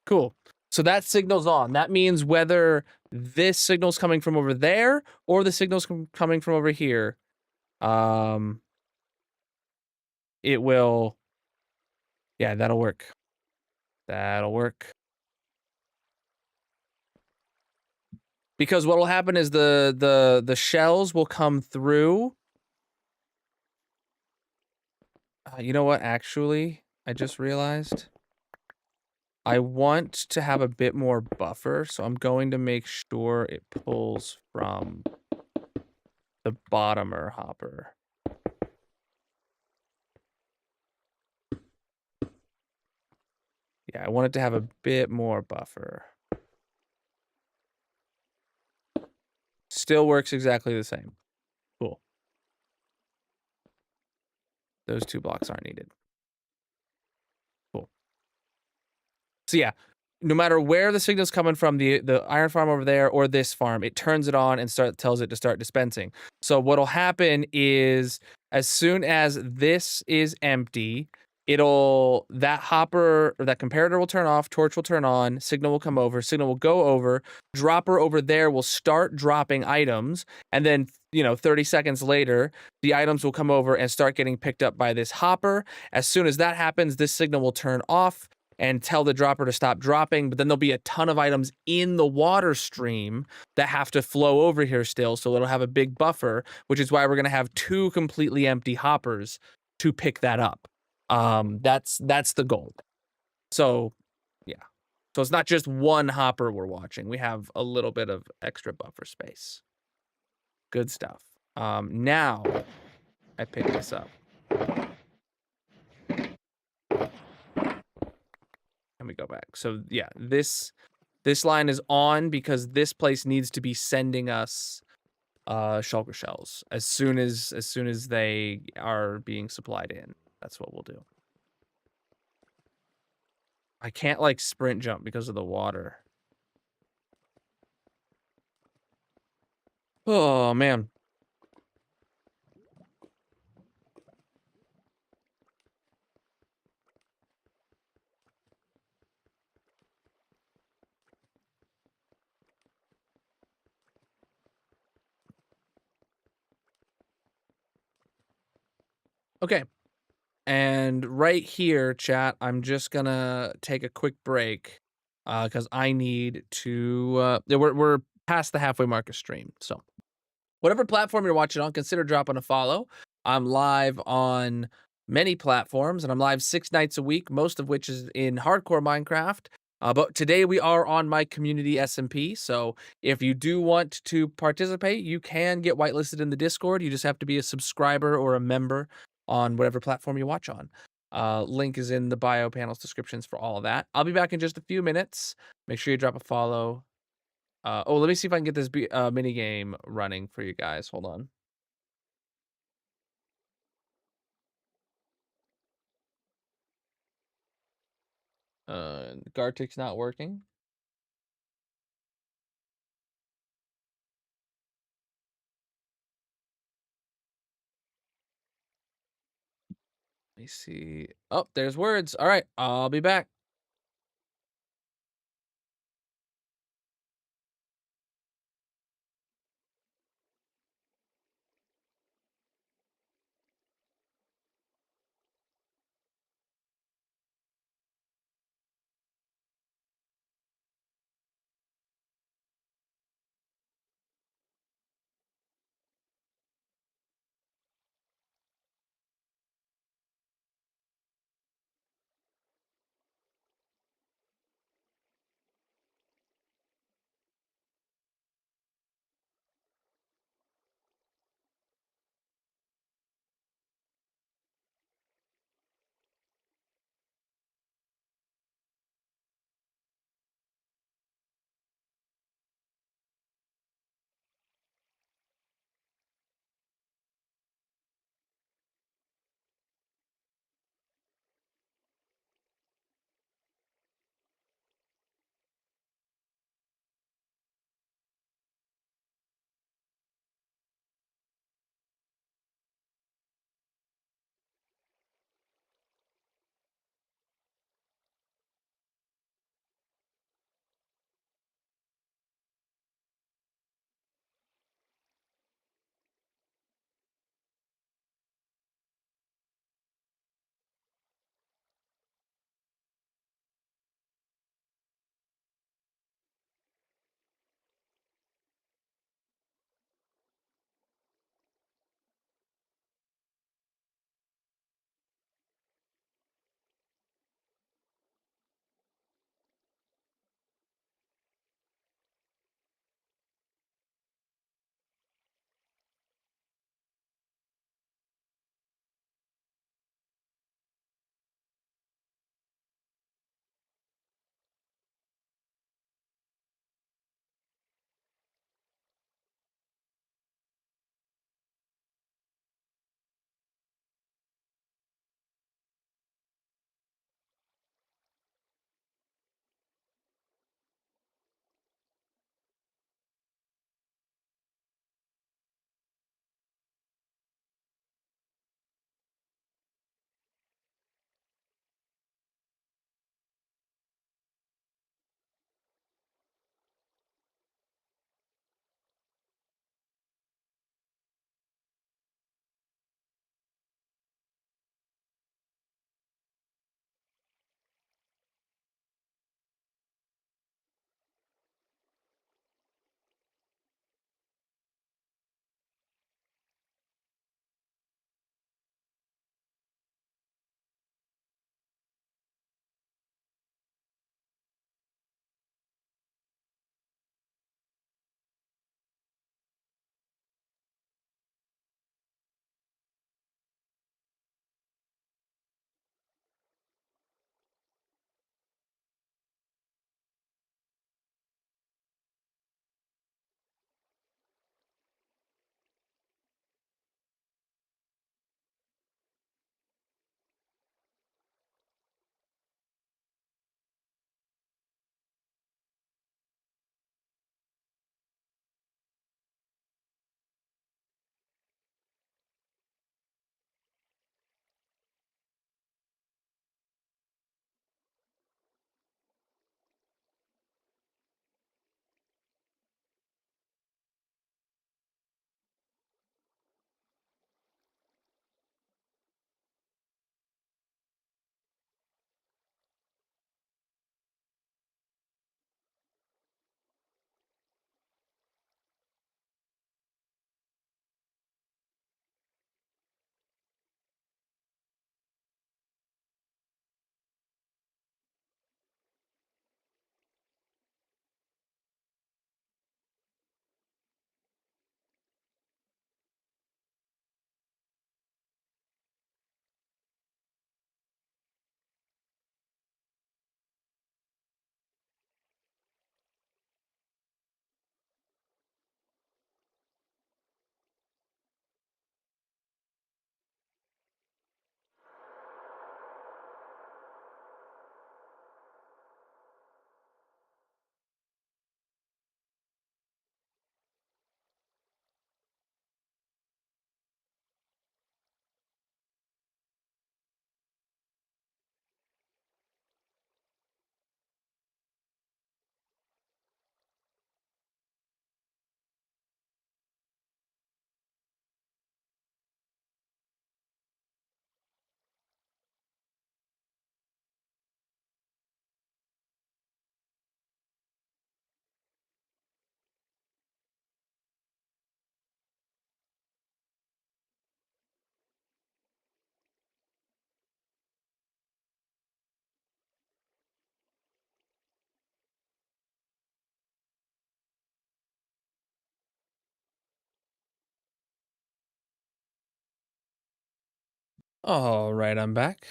Speaker 3: Cool. So that signal's on. That means whether this signal's coming from over there or the signal's coming from over here, it will... Yeah, that'll work. That'll work. Because what will happen is the shells will come through. You know what? Actually, I just realized I want to have a bit more buffer, so I'm going to make sure it pulls from the bottomer hopper. Yeah, I want it to have a bit more buffer. Still works exactly the same. Cool. Those 2 blocks aren't needed. Cool. So yeah, no matter where the signal's coming from, the iron farm over there or this farm, it turns it on and tells it to start dispensing. So what'll happen is as soon as this is empty, that hopper or that comparator will turn off, torch will turn on, signal will come over, signal will go over, dropper over there will start dropping items, and then 30 seconds later, the items will come over and start getting picked up by this hopper. As soon as that happens, this signal will turn off and tell the dropper to stop dropping, but then there'll be a ton of items in the water stream that have to flow over here still, so it'll have a big buffer, which is why we're going to have 2 completely empty hoppers to pick that up. That's the goal. So, yeah. So it's not just one hopper we're watching. We have a little bit of extra buffer space. Good stuff. Now I pick this up. And we go back. So yeah, this line is on because this place needs to be sending us shulker shells as soon as they are being supplied in. That's what we'll do. I can't like sprint jump because of the water. Oh man. Okay. And right here, chat, I'm just gonna take a quick break because I need to. We're past the halfway mark of stream, so whatever platform you're watching on, consider dropping a follow. I'm live on many platforms, and I'm live 6 nights a week, most of which is in hardcore Minecraft. But today we are on my community SMP, so if you do want to participate, you can get whitelisted in the Discord. You just have to be a subscriber or a member on whatever platform you watch on. Link is in the bio panels descriptions for all of that. I'll be back in just a few minutes. Make sure you drop a follow. Let me see if I can get this mini game running for you guys. Hold on. Gartic's not working. Let me see. Oh, there's words. All right, I'll be back. All right, I'm back.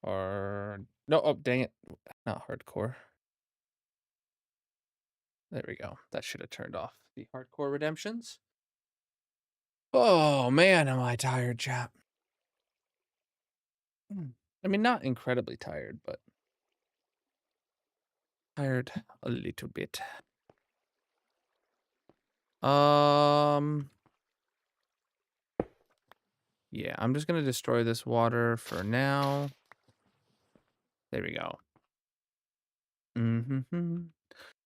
Speaker 3: Or no, oh dang it. Not hardcore. There we go. That should have turned off the hardcore redemptions. Oh man, am I tired, chap. I mean, not incredibly tired, but tired a little bit. Yeah, I'm just gonna destroy this water for now. There we go.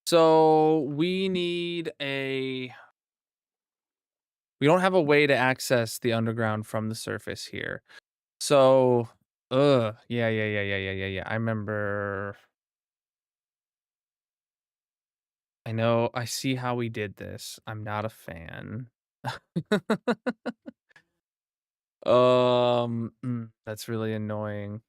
Speaker 3: So we need a. We don't have a way to access the underground from the surface here. So, yeah. I remember. I know. I see how we did this. I'm not a fan. That's really annoying.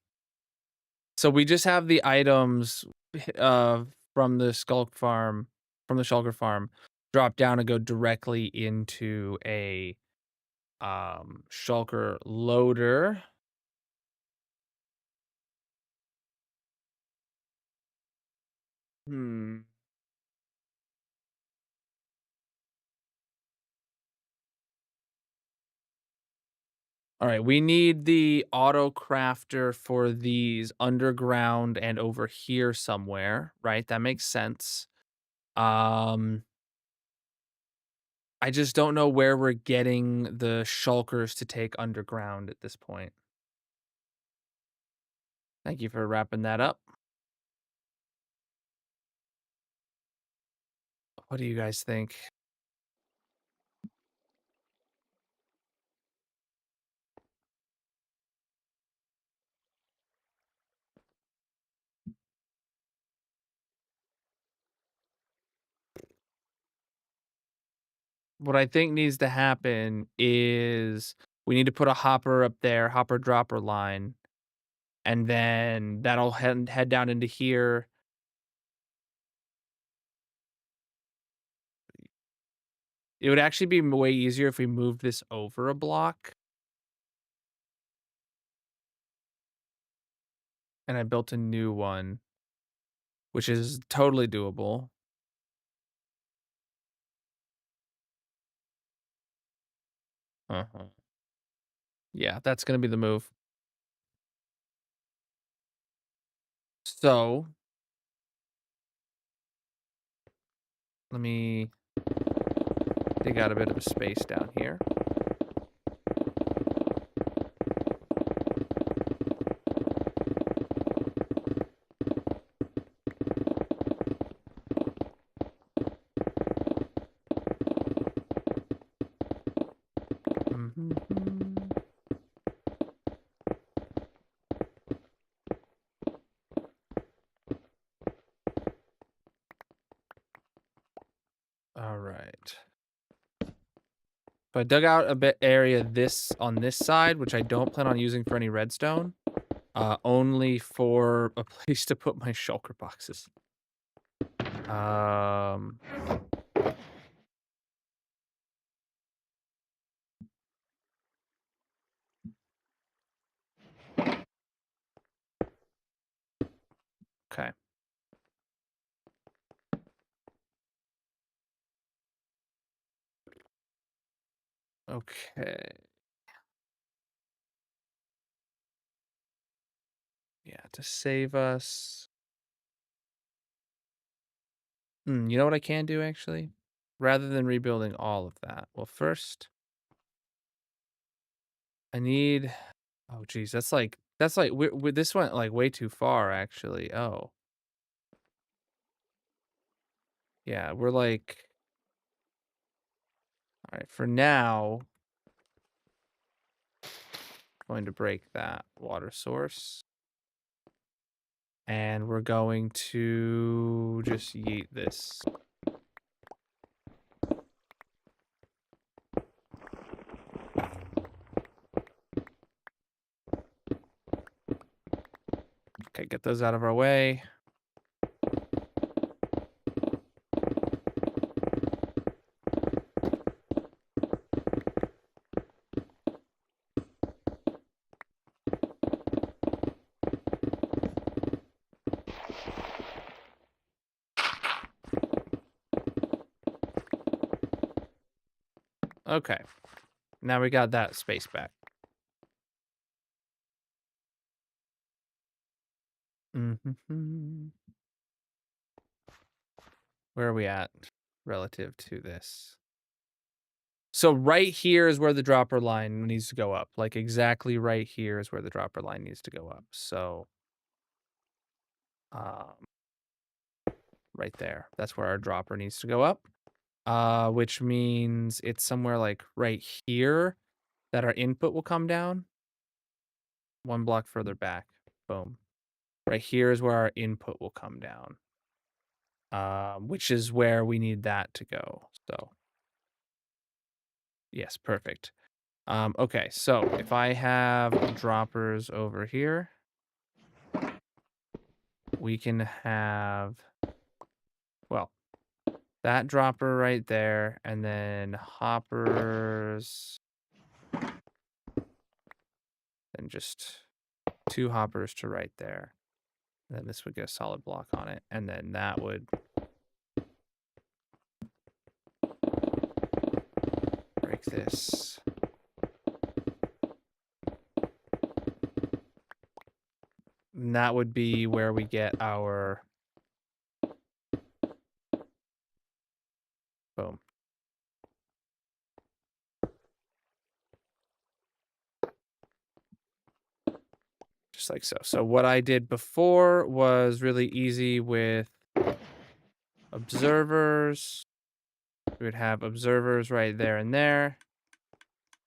Speaker 3: So we just have the items from the Shulker farm, drop down and go directly into a Shulker loader. All right, we need the auto crafter for these underground and over here somewhere, right? That makes sense. I just don't know where we're getting the shulkers to take underground at this point. Thank you for wrapping that up. What do you guys think? What I think needs to happen is we need to put a hopper up there, hopper dropper line, and then that'll head down into here. It would actually be way easier if we moved this over a block. And I built a new one, which is totally doable. Yeah, that's gonna be the move. So let me dig out a bit of a space down here. All right. So I dug out a bit area on this side, which I don't plan on using for any redstone. Only for a place to put my shulker boxes. Okay. Okay. Yeah, to save us. You know what I can do actually? Rather than rebuilding all of that. Well, first I need. Oh, geez, that's like this went like way too far actually. Oh, yeah, we're like. All right, for now, going to break that water source. And we're going to just yeet this. Okay, get those out of our way. Okay. Now we got that space back. Mm-hmm. Where are we at relative to this? So right here is where the dropper line needs to go up. Like exactly right here is where the dropper line needs to go up. So right there. That's where our dropper needs to go up. Which means it's somewhere like right here that our input will come down. 1 block further back. Boom. Right here is where our input will come down. Which is where we need that to go. So yes, perfect. Okay, so if I have droppers over here, we can have, well, that dropper right there, and then hoppers, and just 2 hoppers to right there. And then this would get a solid block on it, and then that would break this. And that would be where we get our, boom. Just like so. So what I did before was really easy with observers. We would have observers right there and there,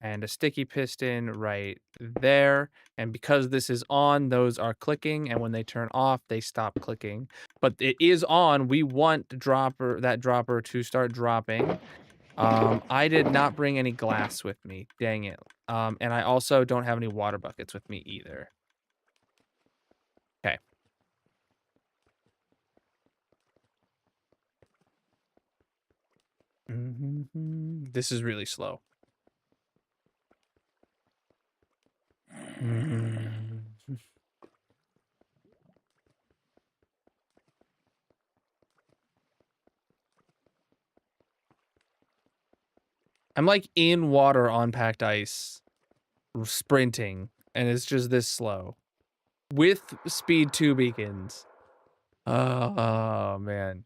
Speaker 3: and a sticky piston right there. And because this is on, those are clicking, and when they turn off, they stop clicking. But it is on. We want that dropper to start dropping. I did not bring any glass with me. Dang it. And I also don't have any water buckets with me either. Okay. This is really slow. I'm like in water on packed ice, sprinting, and it's just this slow. With speed 2 beacons. Oh man.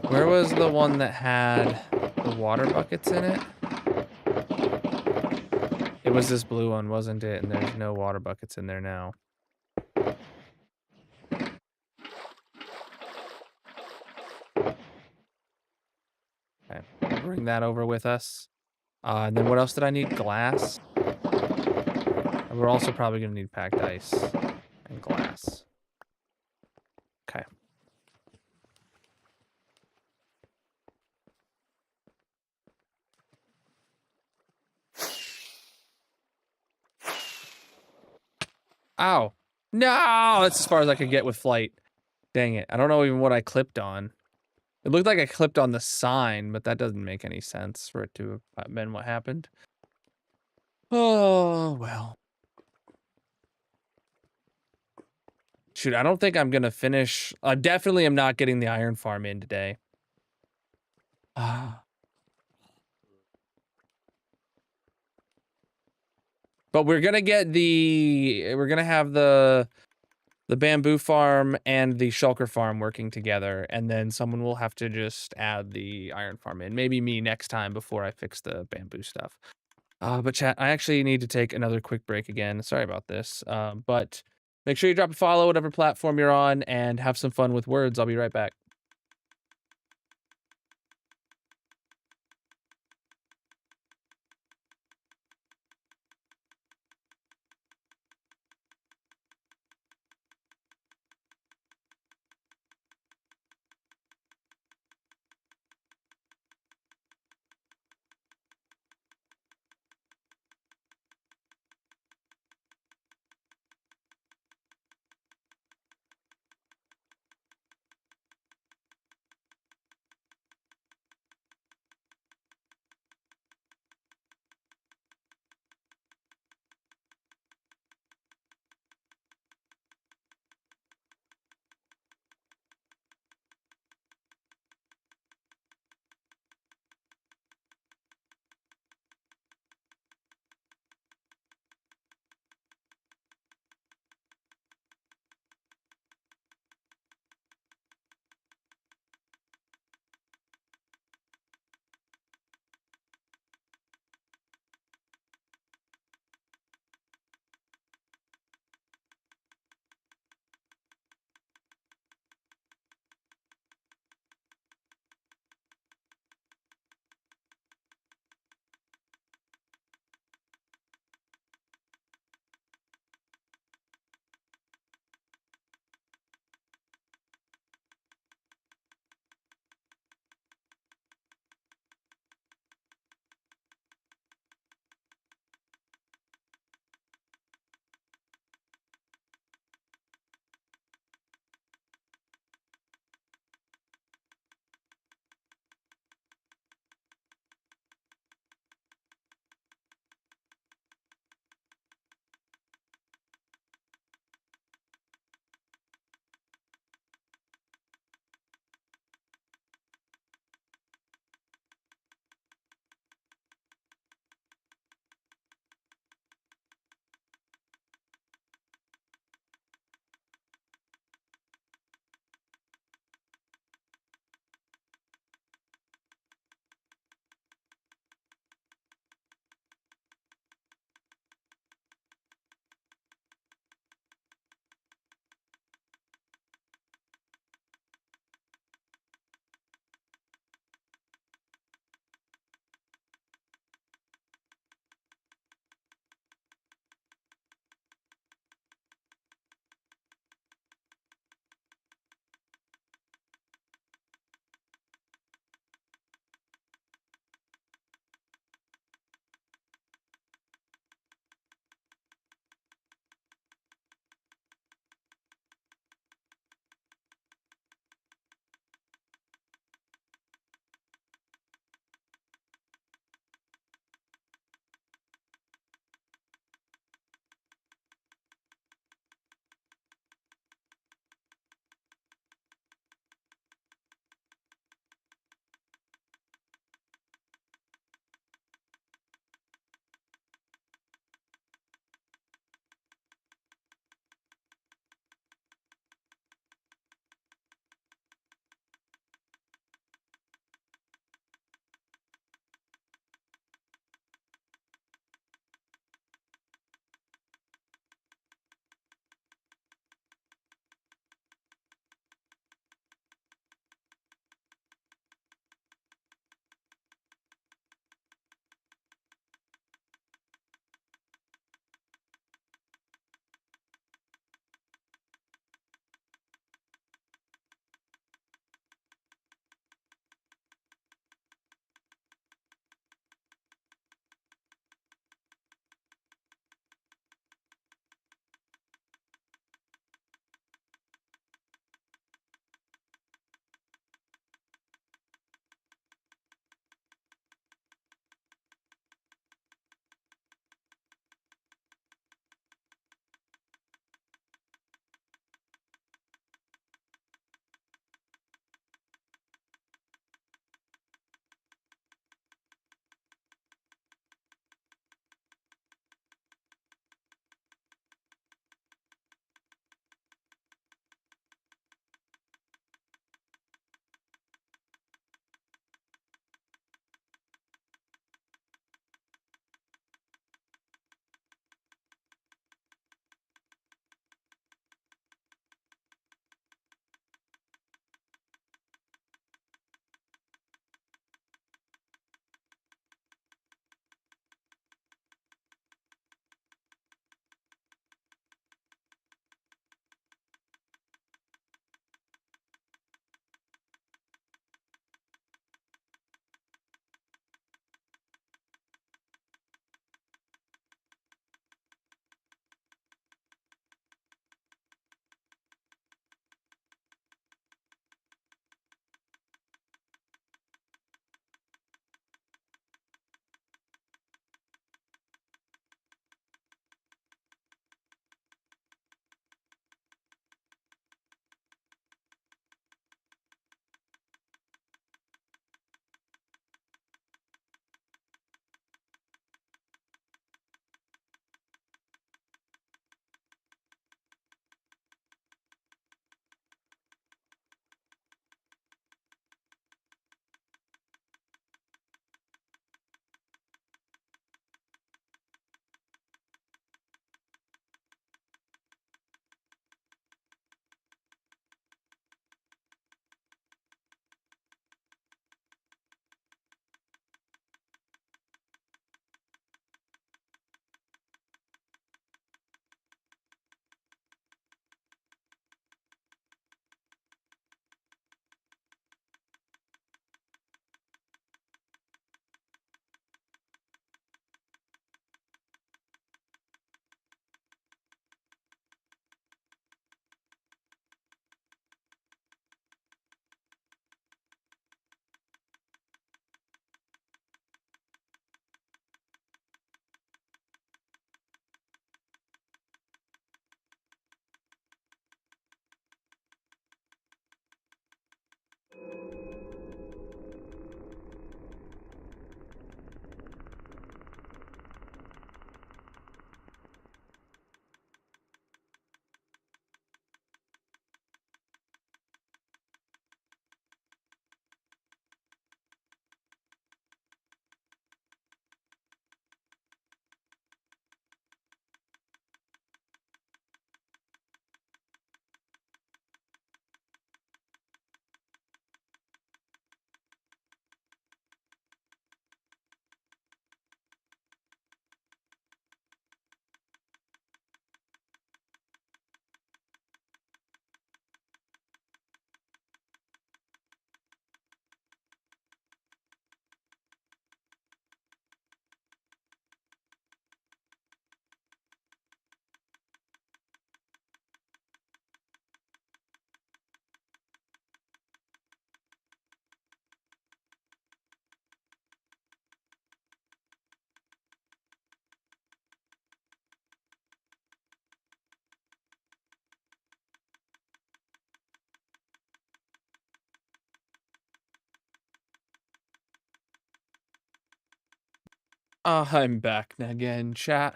Speaker 3: Where was the one that had the water buckets in it? It was this blue one, wasn't it? And there's no water buckets in there now. Okay, bring that over with us. And then what else did I need? Glass. And we're also probably gonna need packed ice and glass. Okay. Ow. No, that's as far as I could get with flight. Dang it. I don't know even what I clipped on. It looked like I clipped on the sign, but that doesn't make any sense for it to have been what happened. Oh, well. Shoot, I don't think I'm going to finish. I definitely am not getting the iron farm in today. But we're going to get we're going to have the bamboo farm and the shulker farm working together, and then someone will have to just add the iron farm in. Maybe me next time before I fix the bamboo stuff. But chat, I actually need to take another quick break again. Sorry about this. But make sure you drop a follow, whatever platform you're on, and have some fun with words. I'll be right back. I'm back again, chat.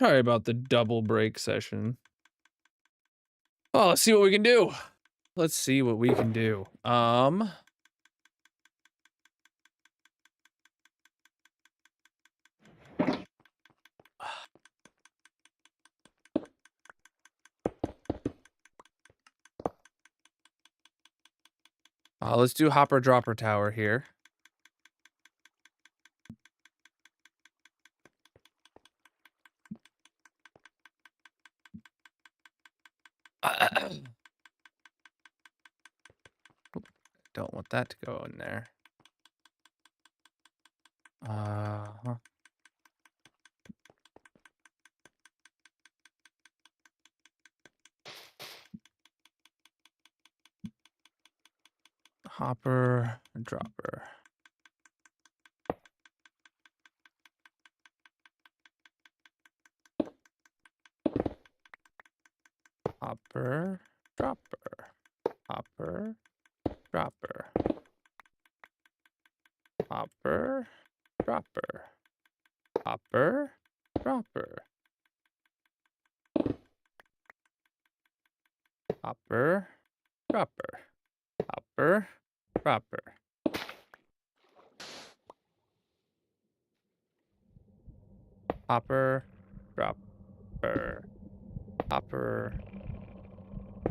Speaker 3: Sorry about the double break session. Oh, let's see what we can do. Let's see what we can do. Let's do hopper dropper tower here. Don't want that to go in there. Hopper dropper. Hopper dropper. Hopper dropper. Hopper dropper. Hopper dropper. Hopper dropper. Hopper dropper. Hopper dropper. Hopper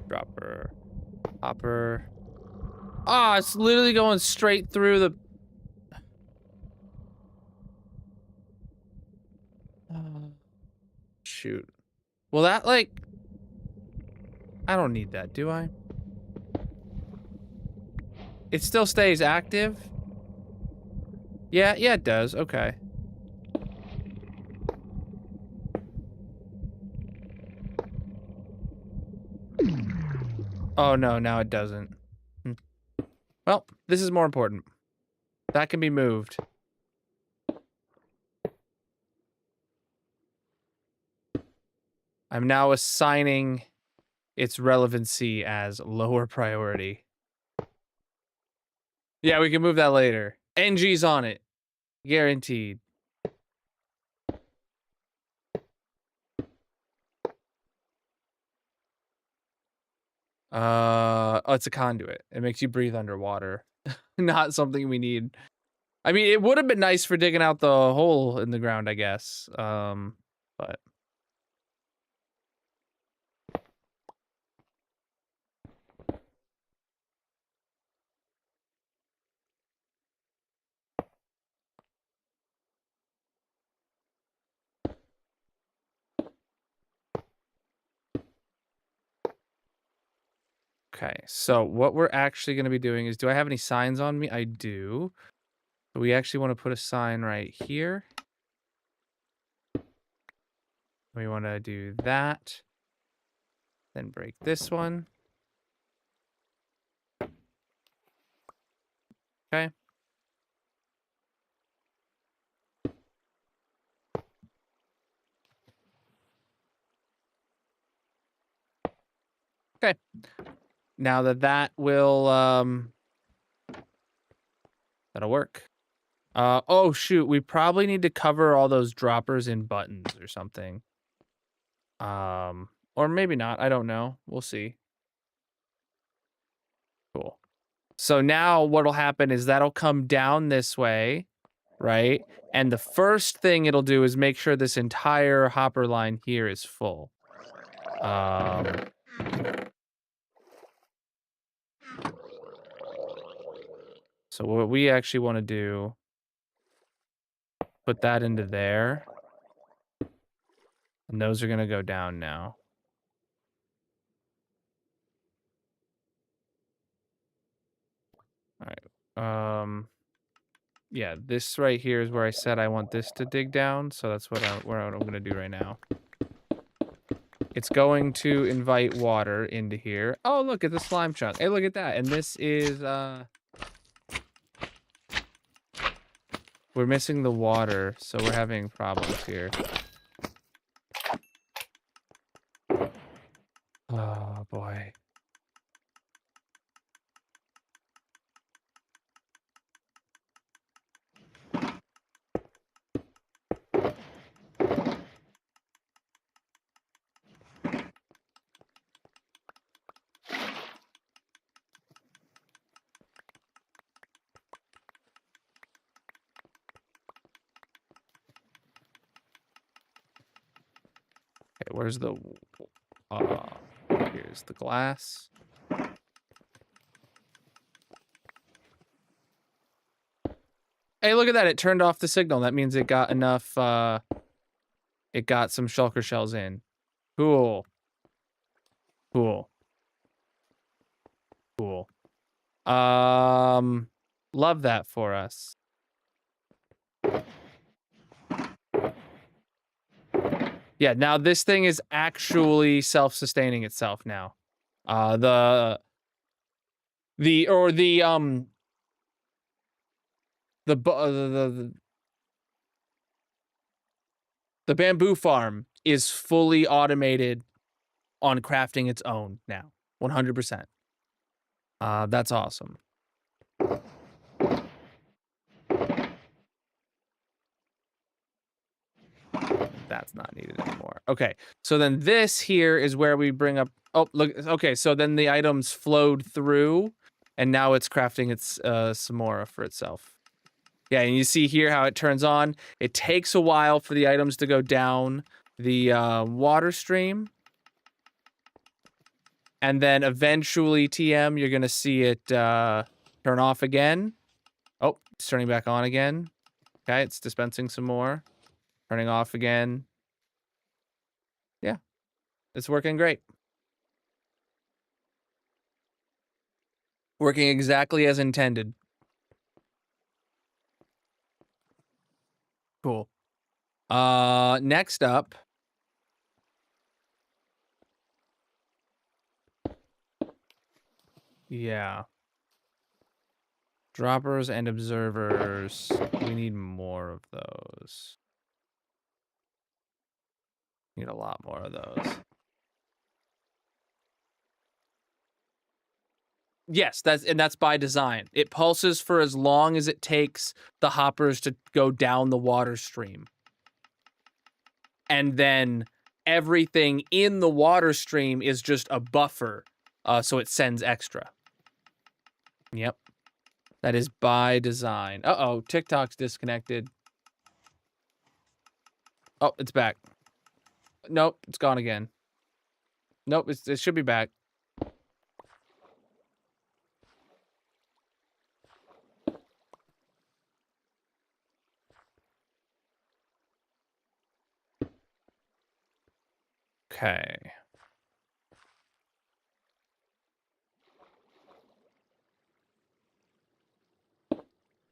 Speaker 3: dropper. Hopper. Ah, it's literally going straight through the... Shoot. Well, that, like... I don't need that, do I? It still stays active? Yeah, it does. Okay. Oh, no, now it doesn't. Well, this is more important. That can be moved. I'm now assigning its relevancy as lower priority. Yeah, we can move that later. NG's on it. Guaranteed. Oh, it's a conduit. It makes you breathe underwater. Not something we need. I mean, it would have been nice for digging out the hole in the ground, I guess. But... Okay, so what we're actually going to be doing is, do I have any signs on me? I do. We actually want to put a sign right here. We want to do that. Then break this one. Okay. Okay. Now that will, that'll work. Oh shoot, we probably need to cover all those droppers in buttons or something. Or maybe not, I don't know. We'll see. Cool. So now what'll happen is that'll come down this way, right? And the first thing it'll do is make sure this entire hopper line here is full. So what we actually want to do, put that into there. And those are going to go down now. All right. Yeah, this right here is where I said I want this to dig down, so that's what I'm going to do right now. It's going to invite water into here. Oh, look at the slime chunk. Hey, look at that. And this is we're missing the water, so we're having problems here. Oh boy. where's the... here's the glass. Hey, look at that. It turned off the signal. That means it got enough, it got some shulker shells in. Cool. Cool. Cool. Love that for us. Yeah, now this thing is actually self-sustaining itself now. The bamboo farm is fully automated on crafting its own now. 100%. That's awesome. That's not needed anymore. Okay, so then this here is where we bring up... Oh, look. Okay, so then the items flowed through, and now it's crafting its Samora for itself. Yeah, and you see here how it turns on. It takes a while for the items to go down the water stream. And then eventually, TM, you're going to see it turn off again. Oh, it's turning back on again. Okay, it's dispensing some more. Turning off again. Yeah, it's working great. Working exactly as intended. Cool. Next up. Yeah. Droppers and observers. We need more of those. Need a lot more of those. Yes, that's by design. It pulses for as long as it takes the hoppers to go down the water stream. And then everything in the water stream is just a buffer, so it sends extra. Yep. That is by design. Uh-oh, TikTok's disconnected. Oh, it's back. Nope, it's gone again. Nope, it should be back. Okay.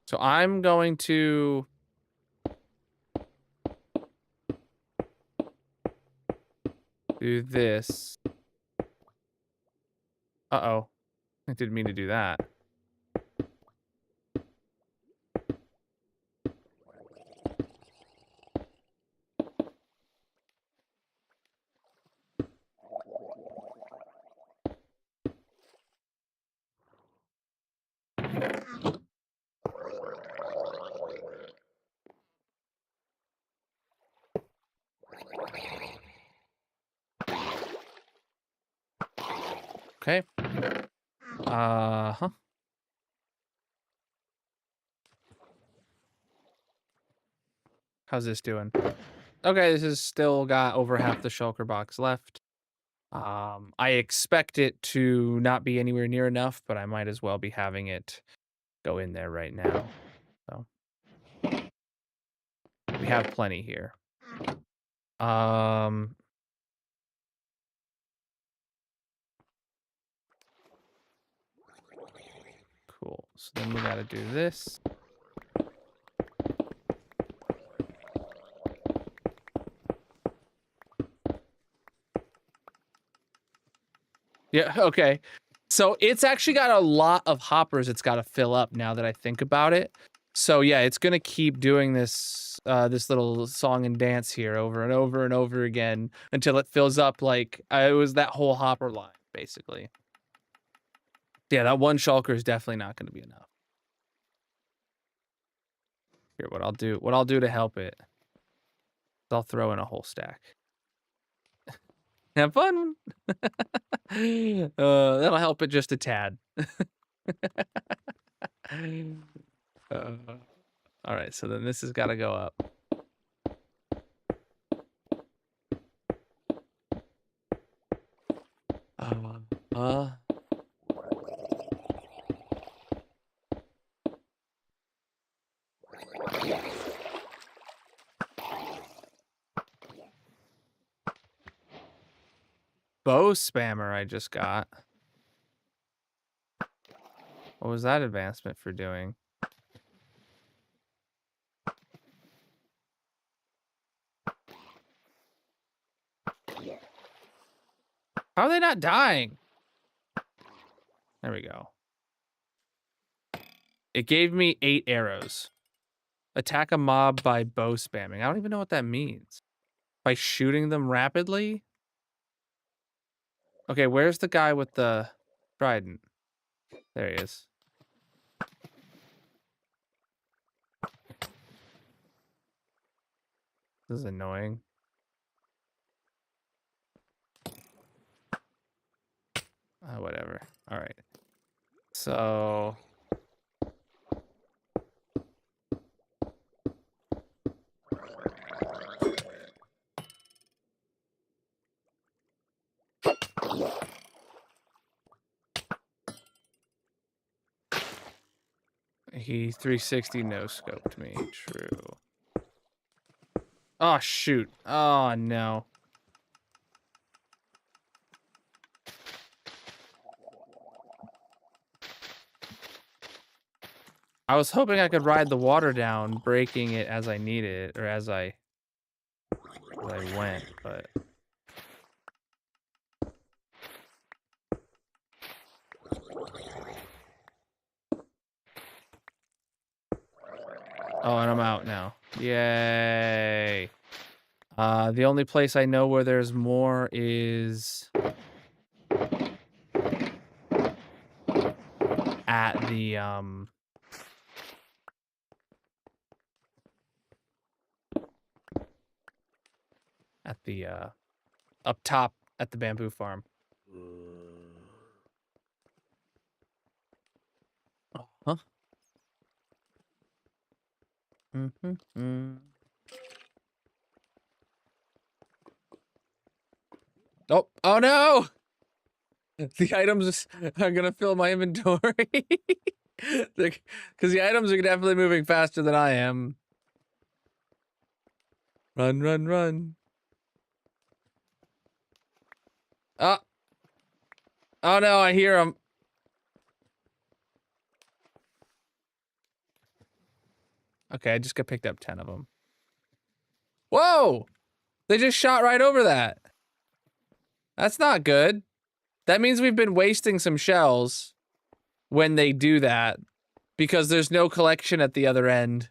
Speaker 3: So I'm going to... do this. Uh-oh. I didn't mean to do that. Okay. Uh-huh. How's this doing? Okay, this has still got over half the shulker box left. I expect it to not be anywhere near enough, but I might as well be having it go in there right now. So we have plenty here. Cool. So then we gotta do this. Yeah, okay. So it's actually got a lot of hoppers it's got to fill up now that I think about it. So yeah, it's going to keep doing this this little song and dance here over and over and over again until it fills up like it was that whole hopper line, basically. Yeah, that one shulker is definitely not going to be enough. Here, what I'll do to help it, I'll throw in a whole stack. Have fun. That'll help it just a tad. All right, so then this has got to go up. Uh, bow spammer I just got. What was that advancement for doing? How are they not dying? There we go. It gave me 8 arrows. Attack a mob by bow spamming. I don't even know what that means. By shooting them rapidly? Okay, where's the guy with the trident? There he is. This is annoying. Whatever. All right. So... He 360 no-scoped me. True. Oh, shoot. Oh, no. I was hoping I could ride the water down, breaking it as I needed, or as I went, but... Oh, and I'm out now. Yay. The only place I know where there's more is... at the, up top at the bamboo farm. Huh? Oh no! The items are gonna fill my inventory. Because the items are definitely moving faster than I am. Run, run, run. Oh. Oh no, I hear them. Okay, I just got picked up 10 of them. Whoa! They just shot right over that. That's not good. That means we've been wasting some shells when they do that because there's no collection at the other end.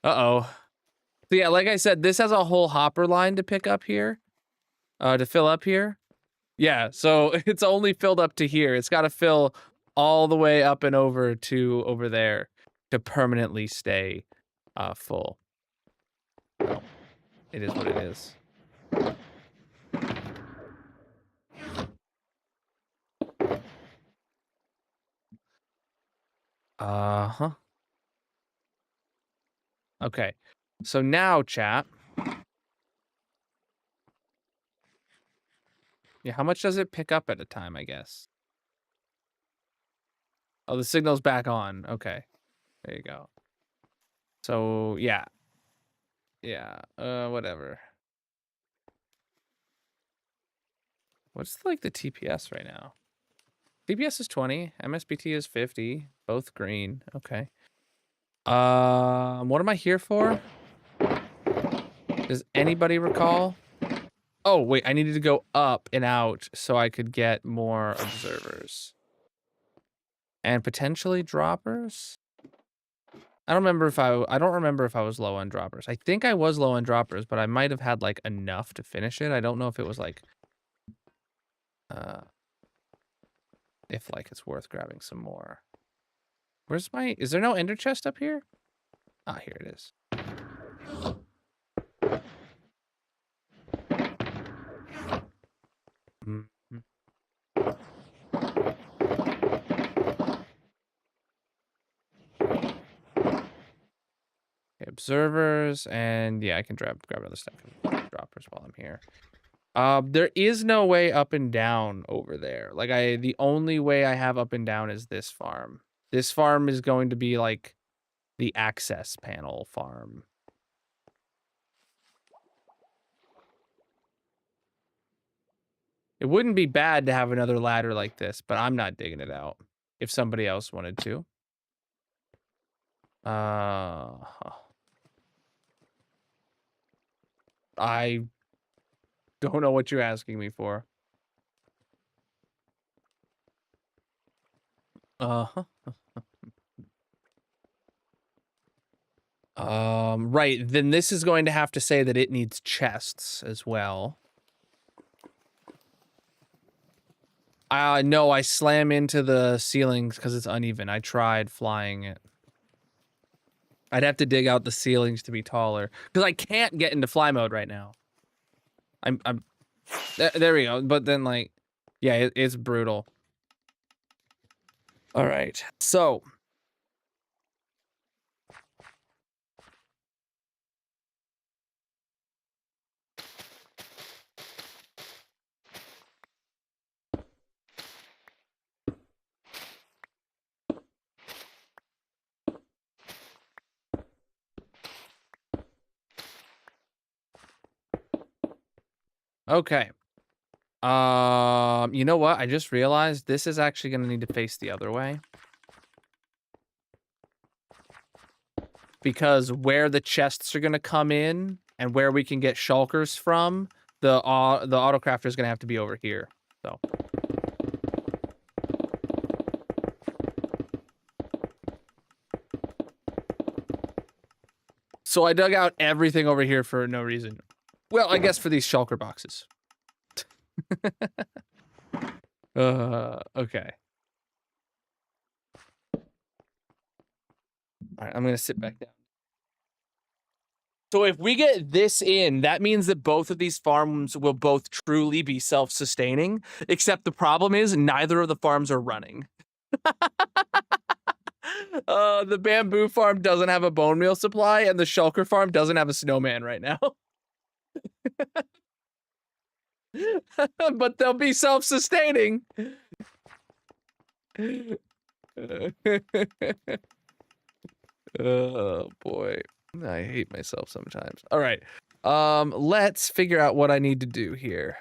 Speaker 3: Uh-oh. So yeah, like I said, this has a whole hopper line to pick up here, to fill up here. Yeah, so it's only filled up to here. It's got to fill all the way up and over to over there to permanently stay full. Well, it is what it is. Uh-huh. Okay. So now, chat. Yeah, how much does it pick up at a time, I guess? Oh, the signal's back on. Okay. There you go. So, yeah. Yeah, whatever. What's like the TPS right now? TPS is 20, MSBT is 50, both green. Okay. What am I here for? Does anybody recall? Oh, wait, I needed to go up and out so I could get more observers. And potentially droppers? I don't remember if I was low on droppers. I think I was low on droppers, but I might have had like enough to finish it. I don't know if it was like if like it's worth grabbing some more. Where's my is there no ender chest up here? Ah, here it is. Okay, observers, and yeah, I can grab other stuff from droppers while I'm here. There is no way up and down over there. Like the only way I have up and down is this farm. This farm is going to be like the access panel farm. It wouldn't be bad to have another ladder like this, but I'm not digging it out. If somebody else wanted to. I don't know what you're asking me for. Uh-huh. Right. Then this is going to have to say that it needs chests as well. No, I slam into the ceilings because it's uneven. I tried flying it. I'd have to dig out the ceilings to be taller because I can't get into fly mode right now. There we go. But then like, yeah, it's brutal. All right. So. Okay. You know what? I just realized this is actually going to need to face the other way. Because where the chests are going to come in and where we can get shulkers from, the autocrafter is going to have to be over here. So I dug out everything over here for no reason. Well, I guess for these shulker boxes. Okay. All right, I'm going to sit back down. So if we get this in, that means that both of these farms will both truly be self-sustaining, except the problem is neither of the farms are running. The bamboo farm doesn't have a bone meal supply, and the shulker farm doesn't have a snowman right now. But they'll be self-sustaining. Oh boy, I hate myself sometimes. All right, let's figure out what I need to do here.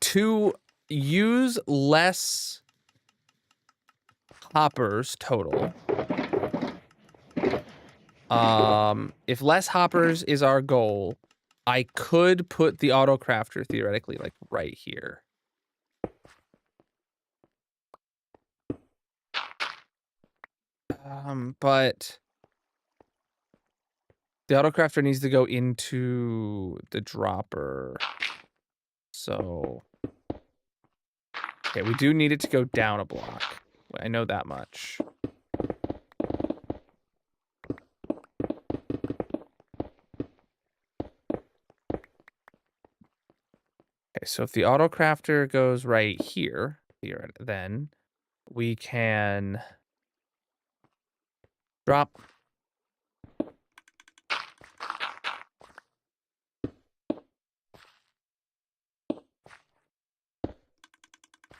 Speaker 3: To use less hoppers total. If less hoppers is our goal, I could put the auto crafter theoretically like right here. But the auto crafter needs to go into the dropper. So, okay, we do need it to go down a block. I know that much. Okay, so if the auto crafter goes right here, then we can drop.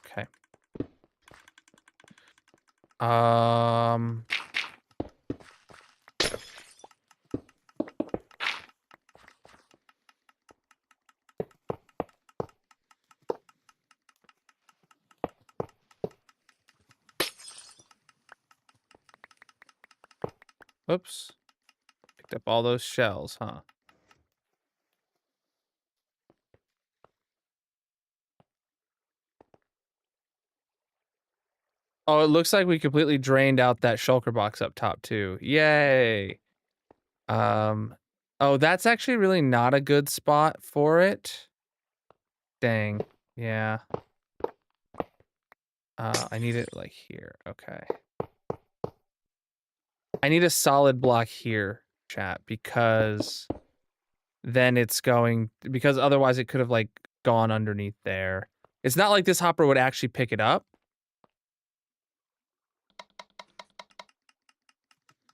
Speaker 3: Okay. Whoops. Picked up all those shells, huh? Oh, it looks like we completely drained out that shulker box up top too. Yay. Oh, that's actually really not a good spot for it. Dang. Yeah. I need it like here. Okay. I need a solid block here, chat, because then it's going, because otherwise it could have like gone underneath there. It's not like this hopper would actually pick it up.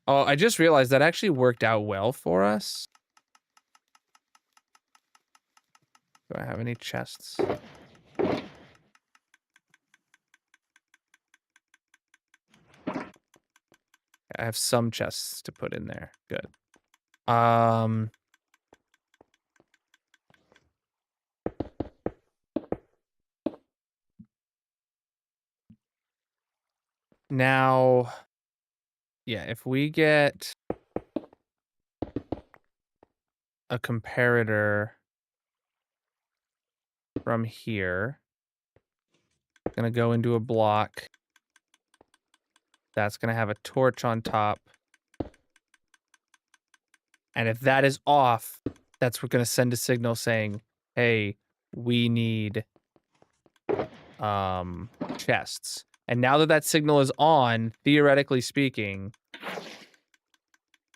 Speaker 3: Oh, I just realized that actually worked out well for us. Do I have any chests? I have some chests to put in there. Good. Now, yeah, if we get a comparator from here, gonna go into a block. That's gonna have a torch on top. And if that is off, that's gonna send a signal saying, hey, we need chests. And now that that signal is on, theoretically speaking,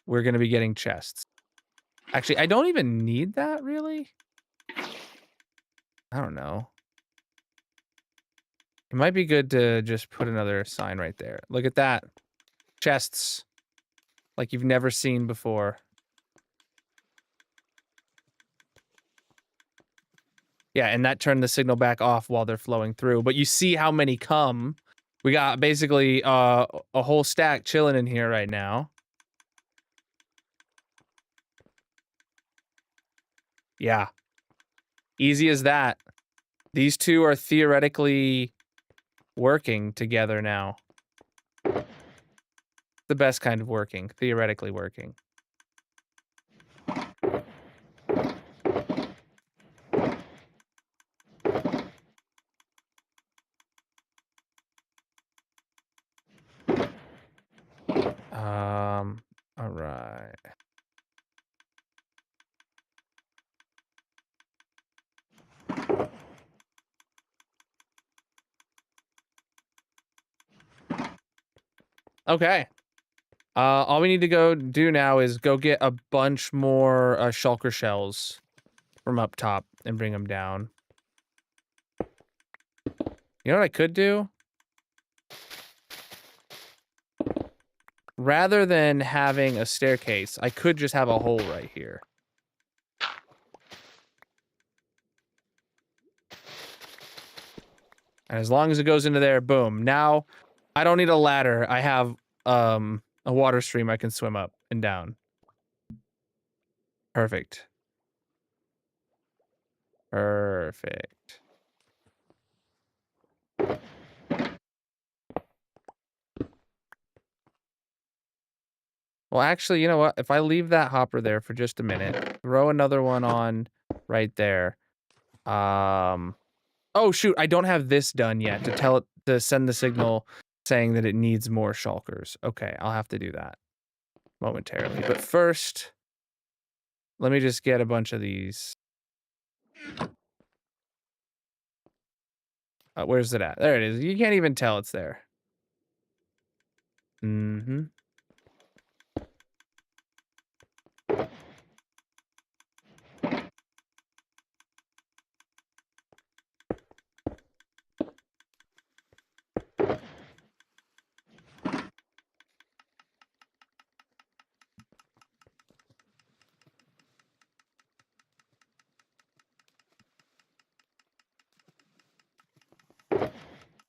Speaker 3: we're gonna be getting chests. Actually, I don't even need that, really. I don't know. It might be good to just put another sign right there. Look at that. Chests. Like you've never seen before. Yeah, and that turned the signal back off while they're flowing through. But you see how many come. We got basically a whole stack chilling in here right now. Yeah. Easy as that. These two are theoretically working together now. The best kind of working. Theoretically working. All right. Okay. All we need to go do now is go get a bunch more shulker shells from up top and bring them down. You know what I could do? Rather than having a staircase, I could just have a hole right here. And as long as it goes into there, boom. Now, I don't need a ladder. I have a water stream I can swim up and down. Perfect. Perfect. Well, actually, you know what? If I leave that hopper there for just a minute, throw another one on right there. Oh shoot, I don't have this done yet to tell it to send the signal saying that it needs more shulkers. Okay, I'll have to do that momentarily. But first, let me just get a bunch of these. Where's it at? There it is. You can't even tell it's there. Mm-hmm.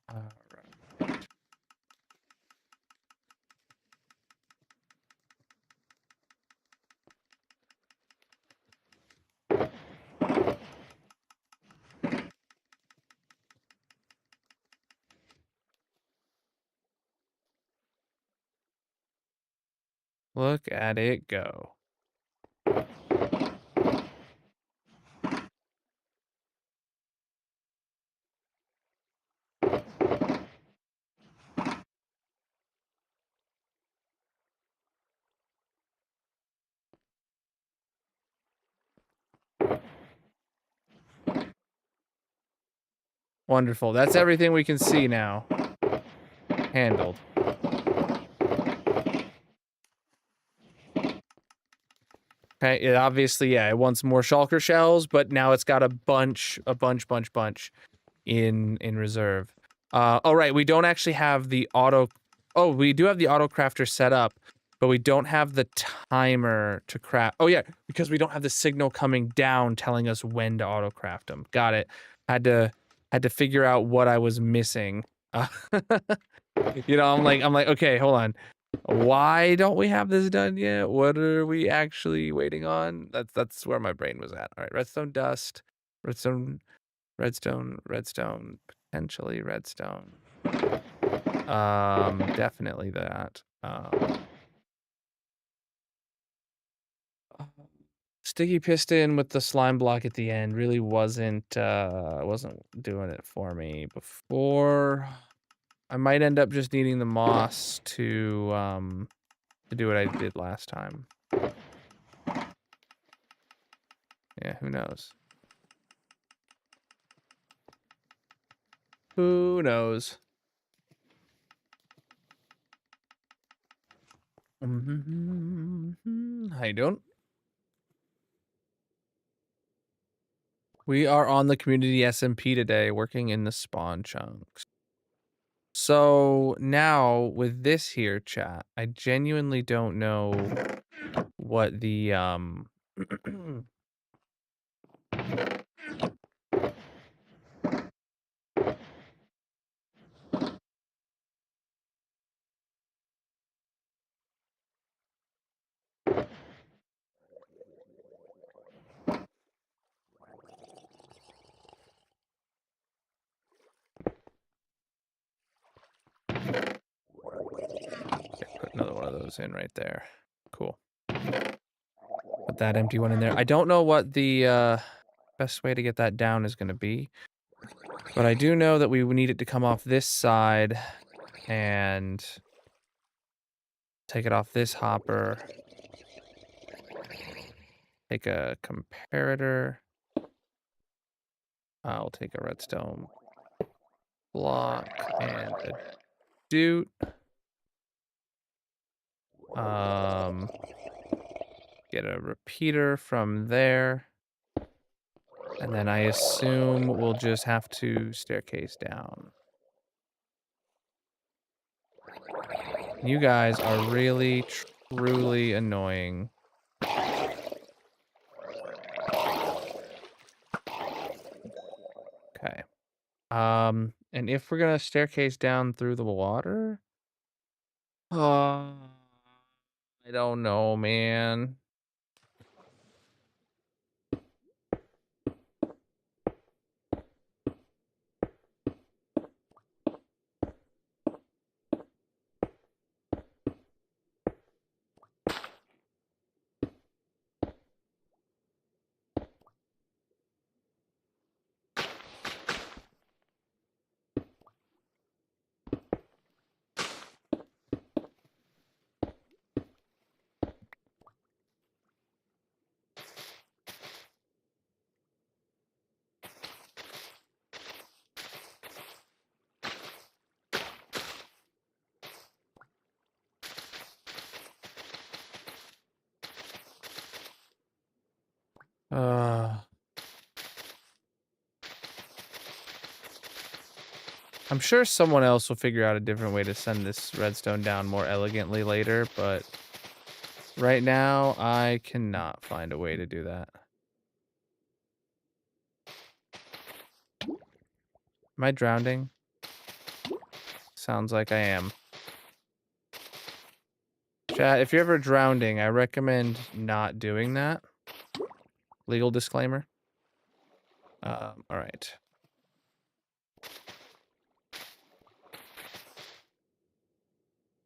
Speaker 3: All right. Look at it go. Wonderful. That's everything we can see now. Handled. Okay, it obviously, yeah, it wants more shulker shells, but now it's got a bunch in reserve. Oh, right, we don't actually have the auto... Oh, we do have the auto crafter set up, but we don't have the timer to craft. Oh yeah, because we don't have the signal coming down telling us when to auto craft them. Got it. Had to figure out what I was missing. You know, I'm like, okay, hold on. Why don't we have this done yet? What are we actually waiting on? That's where my brain was at. All right, redstone dust, redstone, potentially redstone. Definitely that. Sticky piston with the slime block at the end really wasn't doing it for me before. I might end up just needing the moss to do what I did last time. Yeah, who knows? Who knows? How you doing? We are on the community SMP today, working in the spawn chunks. So now with this here chat, I genuinely don't know what the put another one of those in right there. Cool. Put that empty one in there. I don't know what the best way to get that down is going to be, but I do know that we need it to come off this side and take it off this hopper. Take a comparator. I'll take a redstone block and a doot. Get a repeater from there. And then I assume we'll just have to staircase down. You guys are really, truly annoying. Okay. And if we're gonna staircase down through the water, I don't know, man. I'm sure someone else will figure out a different way to send this redstone down more elegantly later, but right now I cannot find a way to do that. Am I drowning? Sounds like I am. Chat, if you're ever drowning, I recommend not doing that. Legal disclaimer. All right.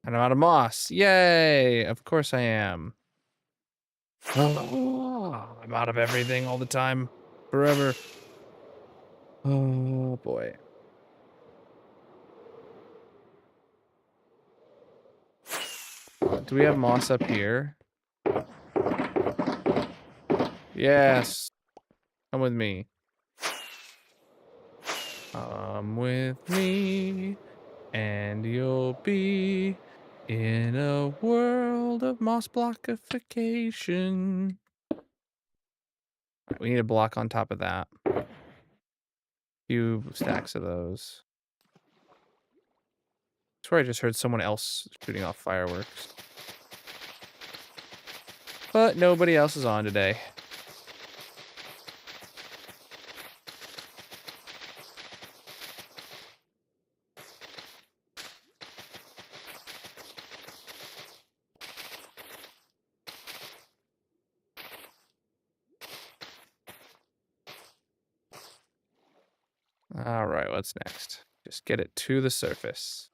Speaker 3: And I'm out of moss. Yay! Of course I am. Oh, I'm out of everything all the time. Forever. Oh, boy. Do we have moss up here? Yes. Come with me. Come with me, and you'll be in a world of moss blockification. Right, we need a block on top of that. A few stacks of those. I swear I just heard someone else shooting off fireworks. But nobody else is on today. All right, what's next? Just get it to the surface.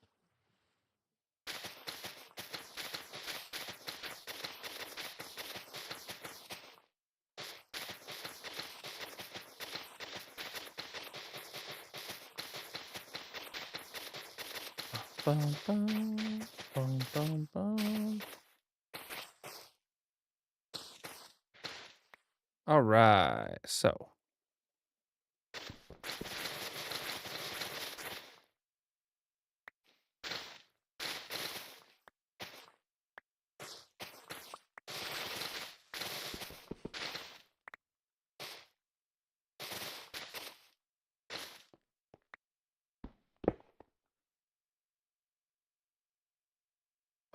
Speaker 3: Bum, bum, bum, bum, bum. All right, so.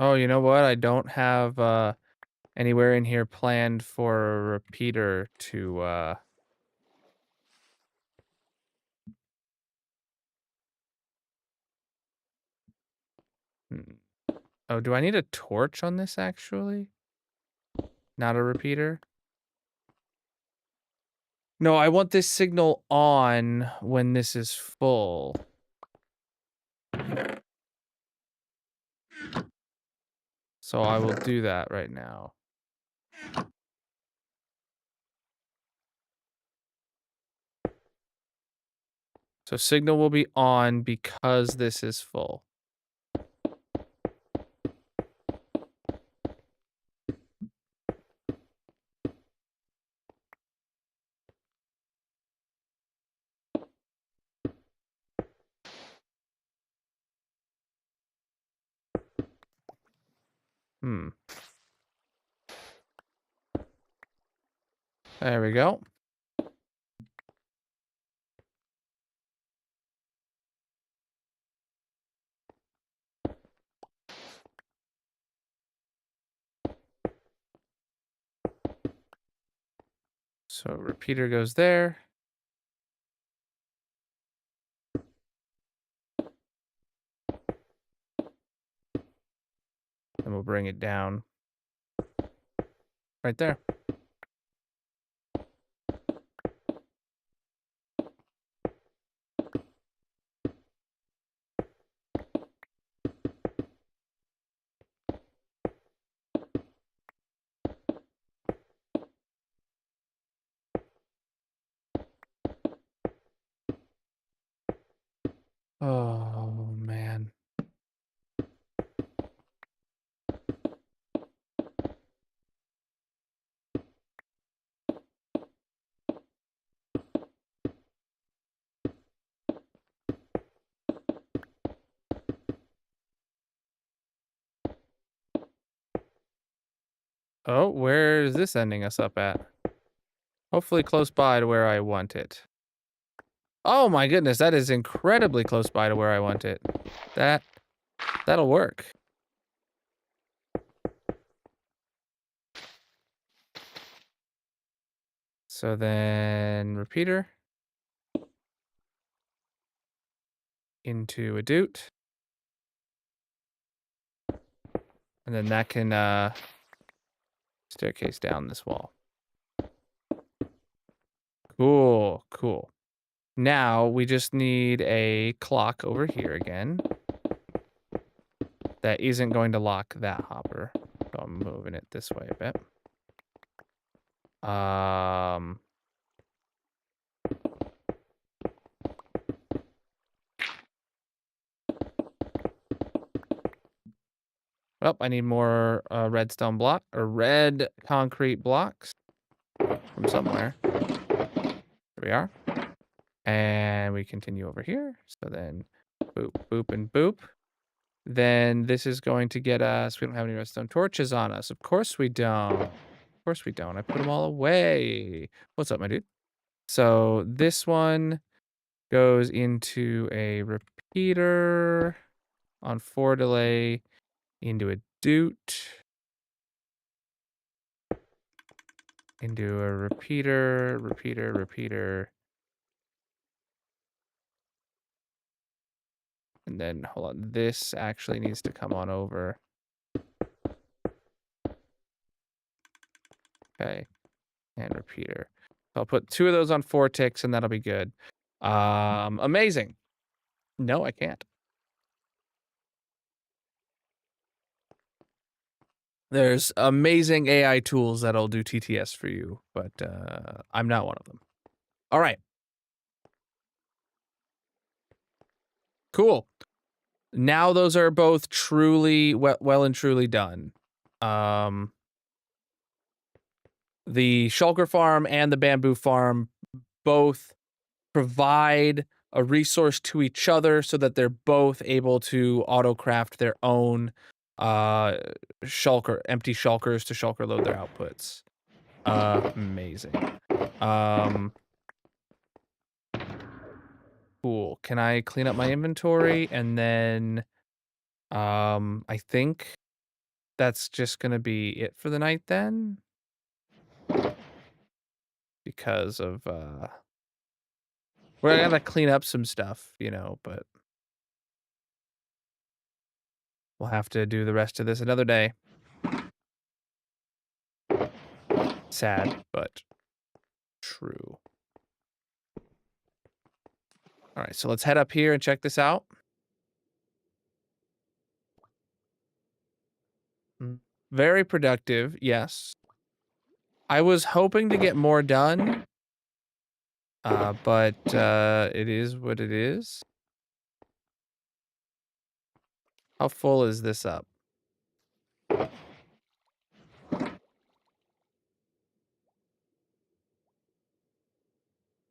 Speaker 3: Oh, you know what? I don't have anywhere in here planned for a repeater to hmm. Oh, do I need a torch on this actually? Not a repeater? No, I want this signal on when this is full. So I will do that right now. So signal will be on because this is full. There we go. So repeater goes there. And we'll bring it down right there. Oh, man. Oh, where is this ending us up at? Hopefully close by to where I want it. Oh my goodness, that is incredibly close by to where I want it. That'll work. So then repeater into a doot. And then that can staircase down this wall. Cool, cool. Now we just need a clock over here again. That isn't going to lock that hopper. So I'm moving it this way a bit. Well, I need more redstone block or red concrete blocks from somewhere. There we are. And we continue over here. So then boop, boop, and boop. Then this is going to get us, we don't have any redstone torches on us. Of course we don't. Of course we don't. I put them all away. What's up, my dude? So this one goes into a repeater on 4 delay into a doot. can do a repeater. And then, hold on, this actually needs to come on over. Okay, and repeater. I'll put 2 of those on 4 ticks and that'll be good. Amazing. No, I can't. There's amazing AI tools that'll do TTS for you, but I'm not one of them. All right. Cool. Now those are both truly well and truly done. The shulker farm and the bamboo farm both provide a resource to each other so that they're both able to auto-craft their own empty shulkers to shulker load their outputs. Amazing. Cool. Can I clean up my inventory? And then I think that's just gonna be it for the night then. Because of we're gonna clean up some stuff, you know, but we'll have to do the rest of this another day. Sad, but true. All right, so let's head up here and check this out. Very productive, yes. I was hoping to get more done, but it is what it is. How full is this up?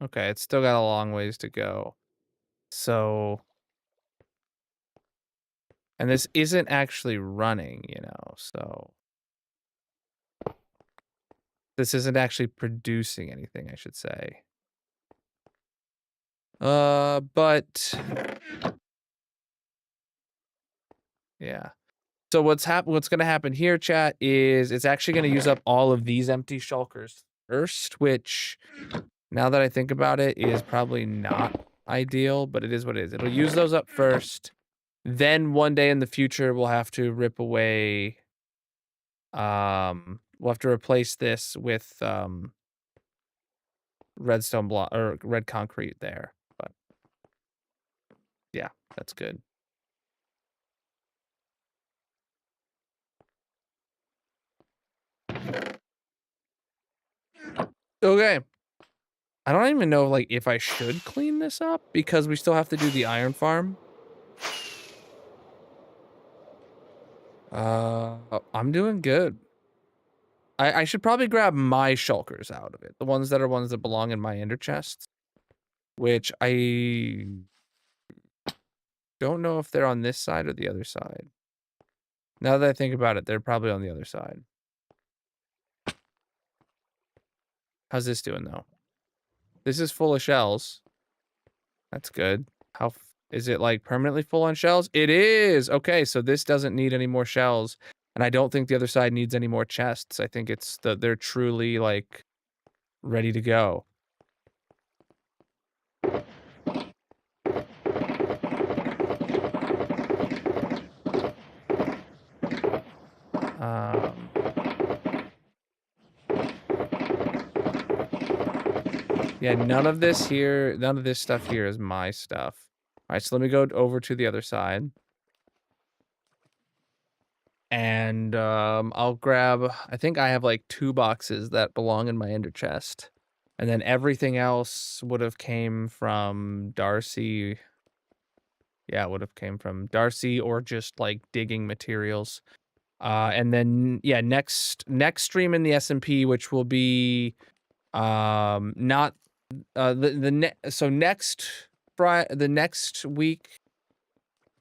Speaker 3: Okay, it's still got a long ways to go. So, and this isn't actually running, you know, so this isn't actually producing anything, I should say. But yeah. So what's going to happen here, chat, is it's actually going to use up all of these empty shulkers first, which now that I think about it is probably not ideal, but it is what it is. It'll use those up first. Then one day in the future, we'll have to rip away. We'll have to replace this with redstone block or red concrete there. But yeah, that's good. Okay. I don't even know like if I should clean this up because we still have to do the iron farm. I'm doing good. I should probably grab my shulkers out of it. The ones that belong in my ender chests. Which I don't know if they're on this side or the other side. Now that I think about it, they're probably on the other side. How's this doing though? This is full of shells. That's good. How is it like permanently full on shells? It is. Okay, so this doesn't need any more shells. And I don't think the other side needs any more chests. I think it's they're truly like ready to go. Yeah, none of this stuff here is my stuff. All right, so let me go over to the other side. And I'll grab, I think I have like 2 boxes that belong in my ender chest. And then everything else would have came from Darcy. Yeah, it would have came from Darcy or just like digging materials. And then yeah, next stream in the SMP, which will be not so the next week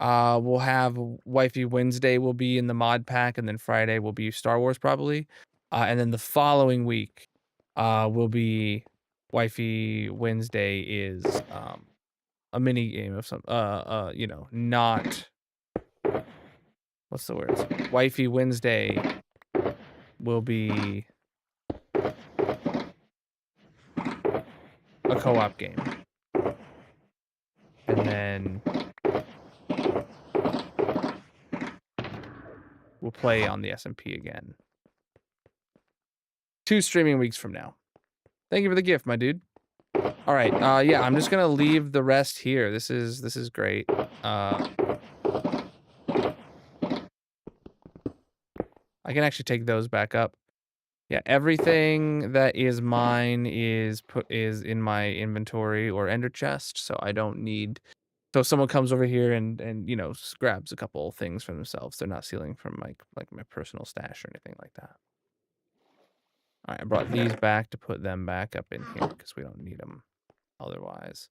Speaker 3: we'll have Wifey Wednesday will be in the mod pack, and then Friday will be Star Wars probably. And then the following week will be Wifey Wednesday is a mini game of some you know, not what's the word? Wifey Wednesday will be a co-op game. And then we'll play on the SMP again. 2 streaming weeks from now. Thank you for the gift, my dude. All right. Yeah, I'm just gonna leave the rest here. This is great. I can actually take those back up. Yeah, everything that is mine is in my inventory or ender chest, so I don't need. So if someone comes over here and you know grabs a couple things for themselves, they're not stealing from like my personal stash or anything like that. All right, I brought these back to put them back up in here because we don't need them otherwise.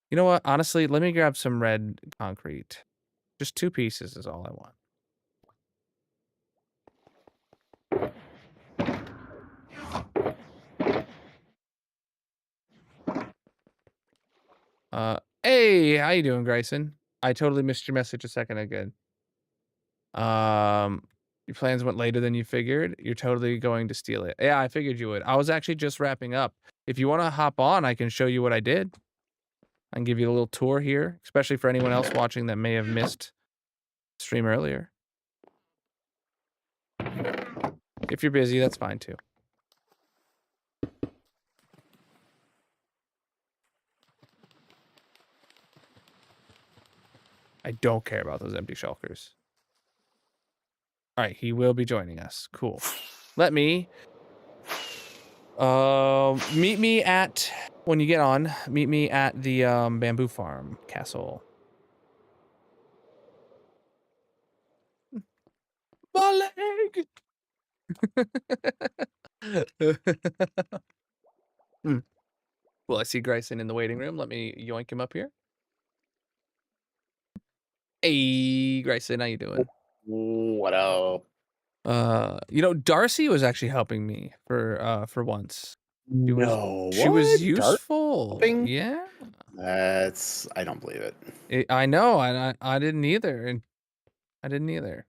Speaker 3: You know what? Honestly, let me grab some red concrete. Just 2 pieces is all I want. Hey, how you doing, Grayson? I totally missed your message a second ago. Your plans went later than you figured. You're totally going to steal it. Yeah, I figured you would. I was actually just wrapping up. If you want to hop on, I can show you what I did. I can give you a little tour here, especially for anyone else watching that may have missed the stream earlier. If you're busy, that's fine too. I don't care about those empty shulkers. All right, he will be joining us. Cool. Let me meet me at when you get on. Meet me at the bamboo farm castle. My leg. Well, I see Grayson in the waiting room. Let me yoink him up here. Hey, Grayson, how you doing?
Speaker 4: What up?
Speaker 3: You know, Darcy was actually helping me for once. She was
Speaker 4: What?
Speaker 3: useful.
Speaker 4: Helping?
Speaker 3: Yeah.
Speaker 4: I don't believe it.
Speaker 3: I know. I didn't either, and I didn't either.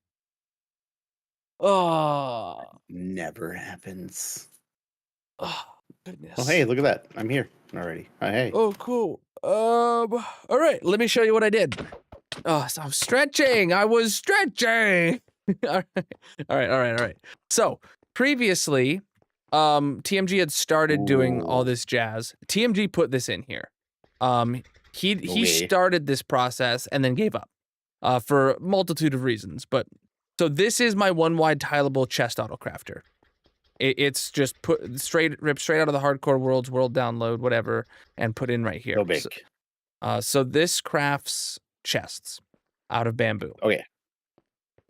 Speaker 3: Oh,
Speaker 4: Never happens.
Speaker 3: oh goodness.
Speaker 4: Oh, hey, look at that. I'm here already. Oh, hey.
Speaker 3: Oh, cool. All right. Let me show you what I did. Oh, so I'm stretching. I was stretching. All right. So previously, TMG had started doing all this jazz. TMG put this in here. He
Speaker 4: Okay.
Speaker 3: started this process and then gave up, for a multitude of reasons. But so this is my 1 wide tileable chest autocrafter. It's just ripped straight out of the Hardcore Worlds world download, whatever, and put in right here.
Speaker 4: Go big.
Speaker 3: So this crafts chests out of bamboo.
Speaker 4: Okay.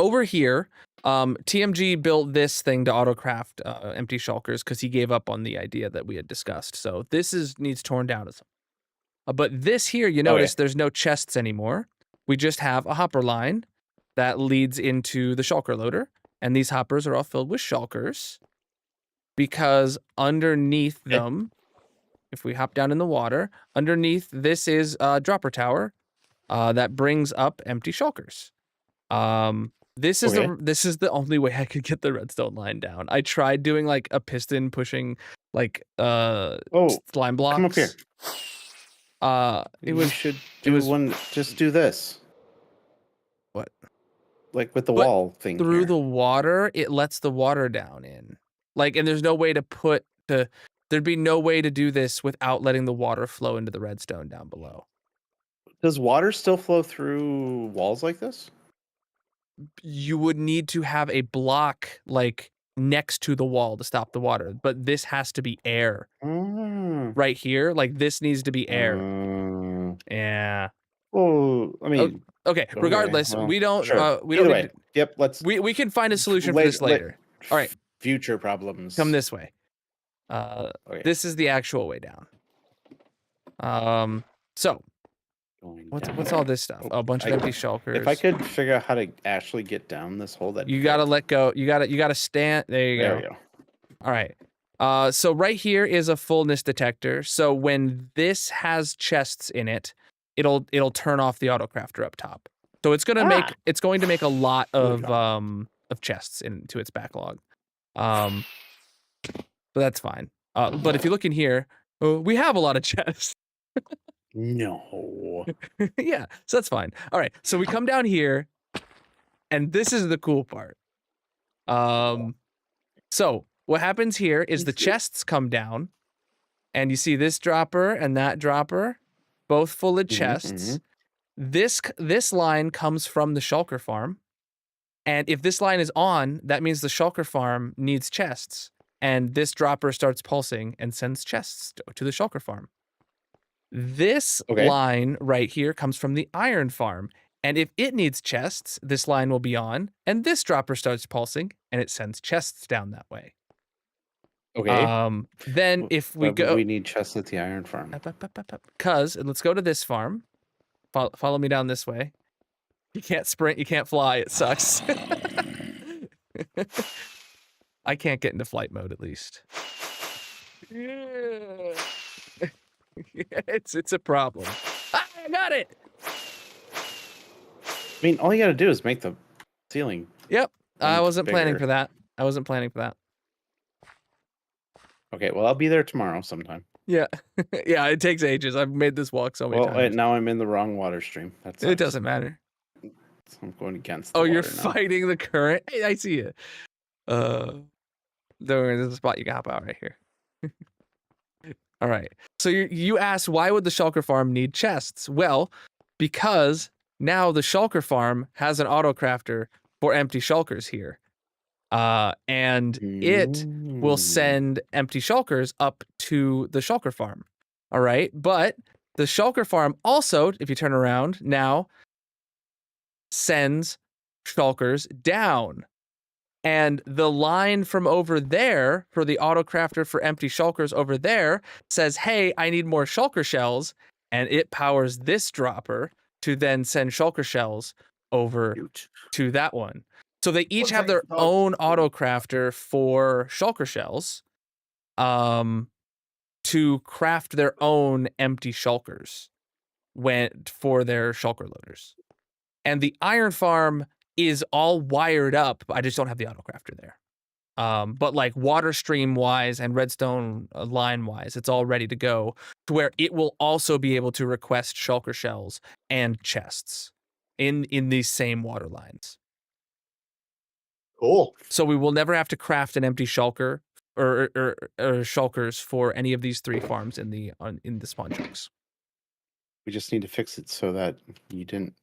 Speaker 3: Over here, TMG built this thing to autocraft empty shulkers because he gave up on the idea that we had discussed. So this needs torn down as but this here, you notice there's no chests anymore. We just have a hopper line that leads into the shulker loader, and these hoppers are all filled with shulkers because underneath them, if we hop down in the water, underneath this is a dropper tower that brings up empty shulkers. This is the only way I could get the redstone line down. I tried doing like a piston pushing like slime blocks.
Speaker 4: Come up here.
Speaker 3: You
Speaker 4: should do one. Just do this.
Speaker 3: What?
Speaker 4: Like with the wall thing.
Speaker 3: Through the water, it lets the water down in. Like, and there's no way there'd be no way to do this without letting the water flow into the redstone down below.
Speaker 4: Does water still flow through walls like this?
Speaker 3: You would need to have a block like next to the wall to stop the water, but this has to be air. Right here, like this needs to be air. Yeah.
Speaker 4: Well, I mean,
Speaker 3: okay. Regardless,
Speaker 4: well,
Speaker 3: we don't.
Speaker 4: sure.
Speaker 3: We don't.
Speaker 4: Way. Yep. Let's.
Speaker 3: We can find a solution for this later. All right.
Speaker 4: Future problems.
Speaker 3: Come this way. This is the actual way down. So. What's all this stuff? Oh, a bunch of empty shulkers.
Speaker 4: If I could figure out how to actually get down this hole, that
Speaker 3: you gotta let go. You gotta stand. There you go.
Speaker 4: We go.
Speaker 3: All right. So right here is a fullness detector. So when this has chests in it, it'll turn off the autocrafter up top. So it's gonna make a lot of chests into its backlog. But that's fine. But if you look in here, Oh, we have a lot of chests.
Speaker 4: No.
Speaker 3: Yeah, so that's fine. All right, so we come down here, and this is the cool part. So what happens here is the chests come down, and you see this dropper and that dropper, both full of chests. This line comes from the shulker farm, and if this line is on, that means the shulker farm needs chests, and this dropper starts pulsing and sends chests to the shulker farm. This line right here comes from the iron farm. And if it needs chests, this line will be on, and this dropper starts pulsing, and it sends chests down that way.
Speaker 4: Okay.
Speaker 3: Then if we go...
Speaker 4: we need chests at the iron farm.
Speaker 3: Because, let's go to this farm. Follow me down this way. You can't sprint, you can't fly, it sucks. I can't get into flight mode, at least. Yeah. It's a problem. Ah, I got it.
Speaker 4: I mean, all you gotta do is make the ceiling.
Speaker 3: Yep. I wasn't planning for that.
Speaker 4: Okay, well, I'll be there tomorrow sometime.
Speaker 3: Yeah. Yeah, it takes ages. I've made this walk so many times.
Speaker 4: Well, now I'm in the wrong water stream.
Speaker 3: It doesn't matter.
Speaker 4: I'm going against the
Speaker 3: water you're
Speaker 4: now.
Speaker 3: Fighting the current? Hey, I see you. There's a spot you can hop out right here. All right. So you asked, why would the shulker farm need chests? Well, because now the shulker farm has an autocrafter for empty shulkers here. And it will send empty shulkers up to the shulker farm. All right. But the shulker farm also, if you turn around now, sends shulkers down. And the line from over there for the autocrafter for empty shulkers over there says, hey, I need more shulker shells. And it powers this dropper to then send shulker shells over to that one. So they each have their own autocrafter for shulker shells to craft their own empty shulkers for their shulker loaders. And the iron farm is all wired up. I just don't have the autocrafter there. But like water stream wise and redstone line wise, it's all ready to go to where it will also be able to request shulker shells and chests in these same water lines.
Speaker 4: Cool.
Speaker 3: So we will never have to craft an empty shulker or shulkers for any of these three farms in the spawn chunks.
Speaker 4: We just need to fix it so that we don't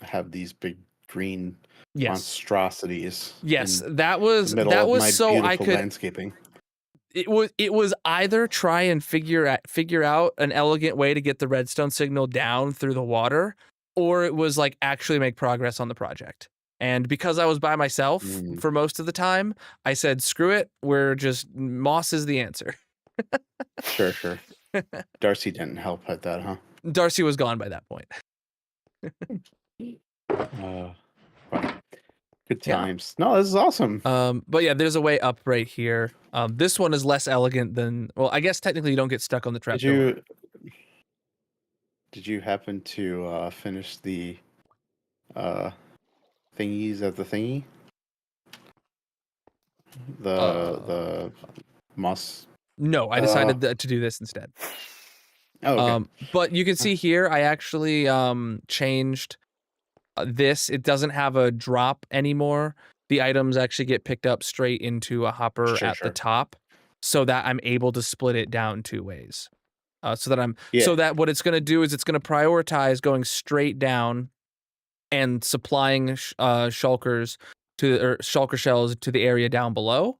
Speaker 4: have these big green monstrosities.
Speaker 3: Yes, that was so I could
Speaker 4: landscaping.
Speaker 3: It was either try and figure out an elegant way to get the redstone signal down through the water, or it was like actually make progress on the project. And because I was by myself for most of the time, I said, screw it. Moss is the answer.
Speaker 4: Sure. Darcy didn't help at that, huh?
Speaker 3: Darcy was gone by that point.
Speaker 4: Good times. Yeah. No, this is awesome.
Speaker 3: But yeah, there's a way up right here. This one is less elegant than, well, I guess technically you don't get stuck on the trap door.
Speaker 4: Did you happen to finish the thingies at the thingy? The moss.
Speaker 3: No, I decided to do this instead.
Speaker 4: Oh, okay.
Speaker 3: But you can see here, I actually changed this. It doesn't have a drop anymore. The items actually get picked up straight into a hopper at the top, so that I'm able to split it down two ways. So that what it's going to do is it's going to prioritize going straight down and supplying shulker shells to the area down below.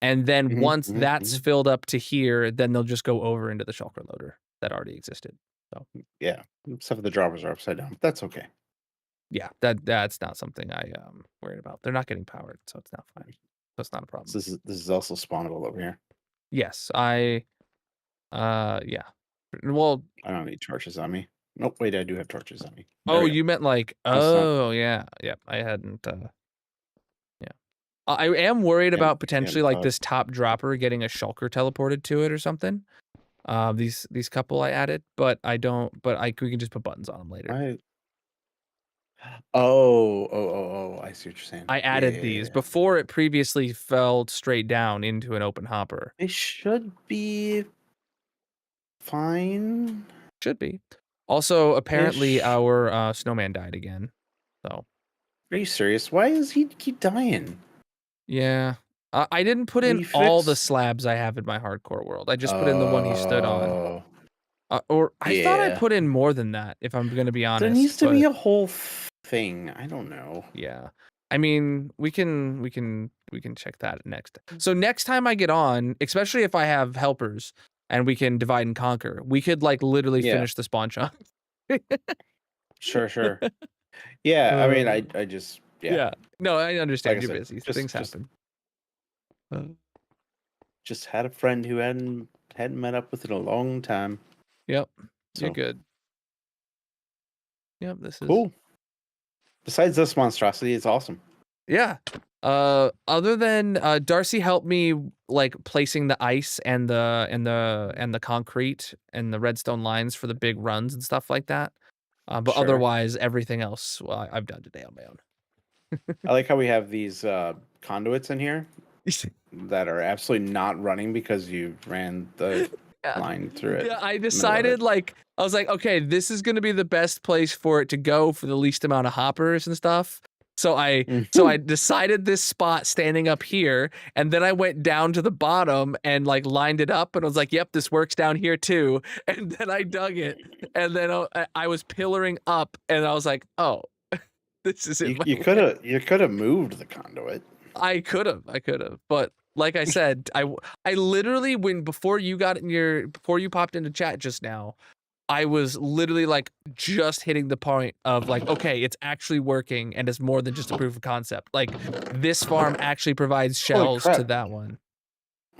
Speaker 3: And then once that's filled up to here, then they'll just go over into the shulker loader that already existed. So
Speaker 4: yeah, some of the droppers are upside down, but that's okay.
Speaker 3: Yeah, that's not something I worried about. They're not getting powered, so it's not fine. So it's not a problem.
Speaker 4: So this is also spawnable over here.
Speaker 3: Yes, yeah. Well,
Speaker 4: I don't need torches on me. Nope, wait, I do have torches on me.
Speaker 3: Oh, you meant like, yeah. I hadn't, yeah. I am worried about potentially like this top dropper getting a shulker teleported to it or something. These couple I added, but we can just put buttons on them later.
Speaker 4: Oh, I see what you're saying.
Speaker 3: I added these before it previously fell straight down into an open hopper.
Speaker 4: They should be fine.
Speaker 3: Should be. Also, apparently
Speaker 4: Ish.
Speaker 3: our snowman died again. So.
Speaker 4: Are you serious? Why does he keep dying?
Speaker 3: Yeah. I didn't put in
Speaker 4: We
Speaker 3: all the
Speaker 4: fixed.
Speaker 3: slabs I have in my hardcore world. I just put in the one he stood on. Or I thought I
Speaker 4: Yeah.
Speaker 3: put in more than that, if I'm going to be honest.
Speaker 4: There needs to
Speaker 3: but,
Speaker 4: be a whole thing. I don't know.
Speaker 3: Yeah. I mean, we can check that next. So next time I get on, especially if I have helpers and we can divide and conquer, we could like literally finish the spawn chunk.
Speaker 4: Sure. Yeah, I mean, I just
Speaker 3: Yeah. No, I understand
Speaker 4: Like I
Speaker 3: you're
Speaker 4: said,
Speaker 3: busy. Things happen.
Speaker 4: Just had a friend who hadn't met up with in a long time.
Speaker 3: Yep.
Speaker 4: So.
Speaker 3: You're good. Yep, this is
Speaker 4: cool. Besides this monstrosity, it's awesome.
Speaker 3: Yeah. Other than Darcy helped me like placing the ice and the concrete and the redstone lines for the big runs and stuff like that. But
Speaker 4: Sure.
Speaker 3: otherwise, everything else I've done today on my own.
Speaker 4: I like how we have these conduits in here that are absolutely not running because you ran the line through it.
Speaker 3: Yeah, I decided I was like, okay, this is gonna be the best place for it to go for the least amount of hoppers and stuff. So I decided this spot standing up here, and then I went down to the bottom and like lined it up, and I was like, "Yep, this works down here too." And then I dug it, and then I was pillaring up, and I was like, "Oh, this is it."
Speaker 4: You could have moved the conduit.
Speaker 3: I could have, but like I said, I literally before you popped into chat just now, I was literally like just hitting the point of like, okay, it's actually working and it's more than just a proof of concept. Like this farm actually provides shells to that one.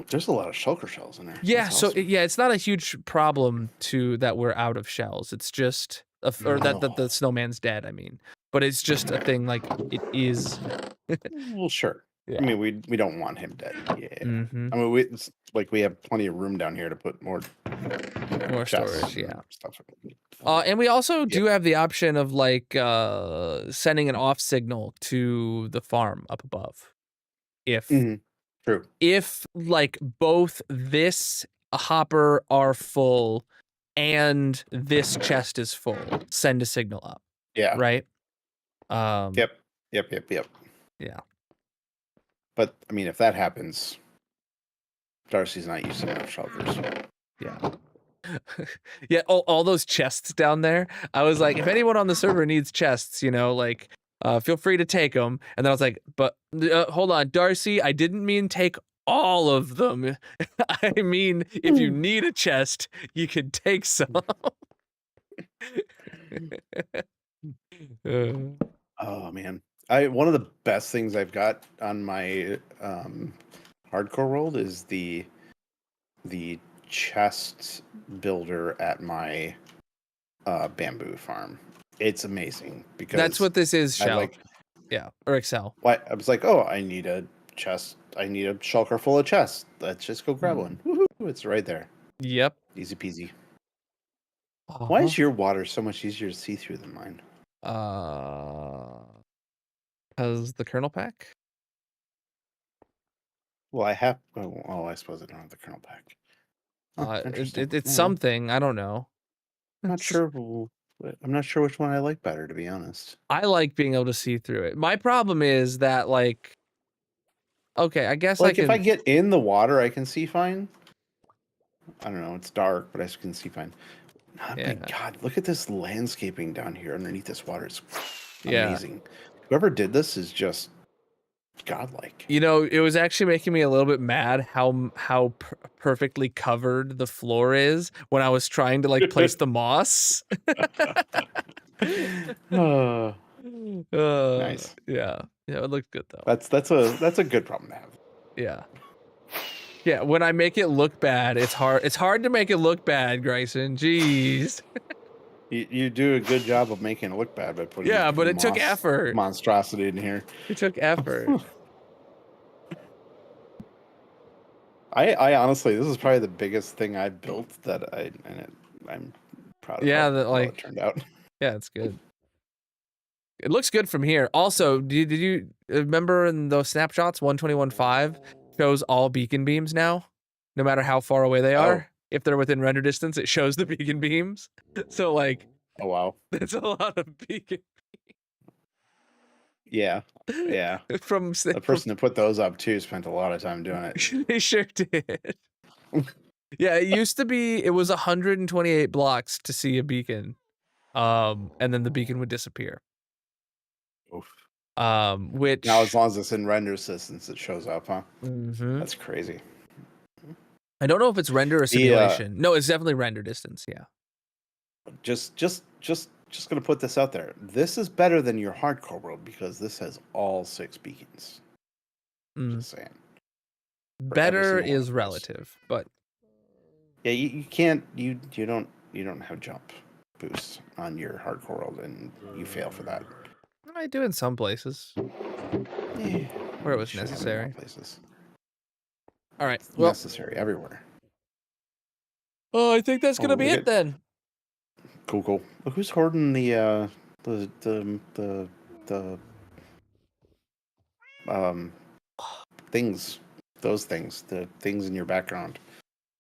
Speaker 4: There's a lot of shulker shells in there.
Speaker 3: Yeah, so it's not a huge problem that we're out of shells. It's just that the snowman's dead, I mean. But it's just a thing like it is.
Speaker 4: Well, sure. Yeah. I mean, we don't want him dead. Yeah.
Speaker 3: Mm-hmm.
Speaker 4: I mean, we have plenty of room down here to put more
Speaker 3: storage. Yeah.
Speaker 4: Stuff.
Speaker 3: And we also do have the option of like sending an off signal to the farm up above.
Speaker 4: True.
Speaker 3: If like both this hopper are full and this chest is full, send a signal up.
Speaker 4: Yeah.
Speaker 3: Right.
Speaker 4: Yep.
Speaker 3: Yeah.
Speaker 4: But I mean, if that happens, Darcy's not using enough shulkers.
Speaker 3: Yeah. Yeah, all those chests down there. I was like, if anyone on the server needs chests, like, feel free to take them. And then I was like, but hold on, Darcy, I didn't mean take all of them. I mean, if you need a chest, you can take some.
Speaker 4: Oh man, one of the best things I've got on my hardcore world is the chest builder at my bamboo farm. It's amazing because
Speaker 3: that's what this is, Shell. Or Excel.
Speaker 4: I was like, oh, I need a chest. I need a shulker full of chests. Let's just go grab one. Woohoo, it's right there.
Speaker 3: Yep.
Speaker 4: Easy peasy. Why is your water so much easier to see through than mine?
Speaker 3: Because the Colonal pack?
Speaker 4: Well, I have. Oh, I suppose I don't have the Colonel pack.
Speaker 3: It's something. I don't know.
Speaker 4: I'm not sure. I'm not sure which one I like better, to be honest.
Speaker 3: I like being able to see through it. My problem is that, like, okay, I guess
Speaker 4: if I get in the water, I can see fine. I don't know. It's dark, but I can see fine. Oh, my God, look at this landscaping down here underneath this water. It's amazing. Whoever did this is just godlike.
Speaker 3: It was actually making me a little bit mad how perfectly covered the floor is when I was trying to like place the moss.
Speaker 4: Nice.
Speaker 3: Yeah, it looked good though.
Speaker 4: That's a good problem to have.
Speaker 3: Yeah, when I make it look bad, it's hard to make it look bad, Grayson. Jeez.
Speaker 4: You do a good job of making it look bad by putting
Speaker 3: but it took effort.
Speaker 4: Monstrosity in here.
Speaker 3: It took effort.
Speaker 4: I honestly, this is probably the biggest thing I've built I'm proud of how it turned out.
Speaker 3: Yeah, it's good. It looks good from here. Also, did you remember in those snapshots 121.5 shows all beacon beams now, no matter how far away they are? if they're within render distance, it shows the beacon beams. So like,
Speaker 4: Oh wow.
Speaker 3: that's a lot of beacon.
Speaker 4: Yeah. Yeah.
Speaker 3: From
Speaker 4: The person that put those up too spent a lot of time doing it.
Speaker 3: they sure did. Yeah, it used to be. It was 128 blocks to see a beacon, and then the beacon would disappear.
Speaker 4: Oof.
Speaker 3: Which
Speaker 4: Now, as long as it's in render distance, it shows up, huh?
Speaker 3: Mhm.
Speaker 4: That's crazy.
Speaker 3: I don't know if it's render or simulation. No, it's definitely render distance. Yeah.
Speaker 4: Just gonna put this out there. This is better than your hardcore world because this has all 6 beacons. Just saying.
Speaker 3: Better
Speaker 4: single one
Speaker 3: is
Speaker 4: of those.
Speaker 3: relative, but
Speaker 4: Yeah, you can't you don't have jump boost on your hardcore world, and you fail for that.
Speaker 3: I do in some places
Speaker 4: Yeah,
Speaker 3: where it was
Speaker 4: should have it in all
Speaker 3: necessary.
Speaker 4: places.
Speaker 3: All right.
Speaker 4: It's
Speaker 3: Well,
Speaker 4: necessary everywhere.
Speaker 3: oh, I think that's gonna
Speaker 4: Oh,
Speaker 3: be
Speaker 4: look
Speaker 3: it
Speaker 4: at-
Speaker 3: then.
Speaker 4: Cool. Look who's hoarding the things. Those things. The things in your background.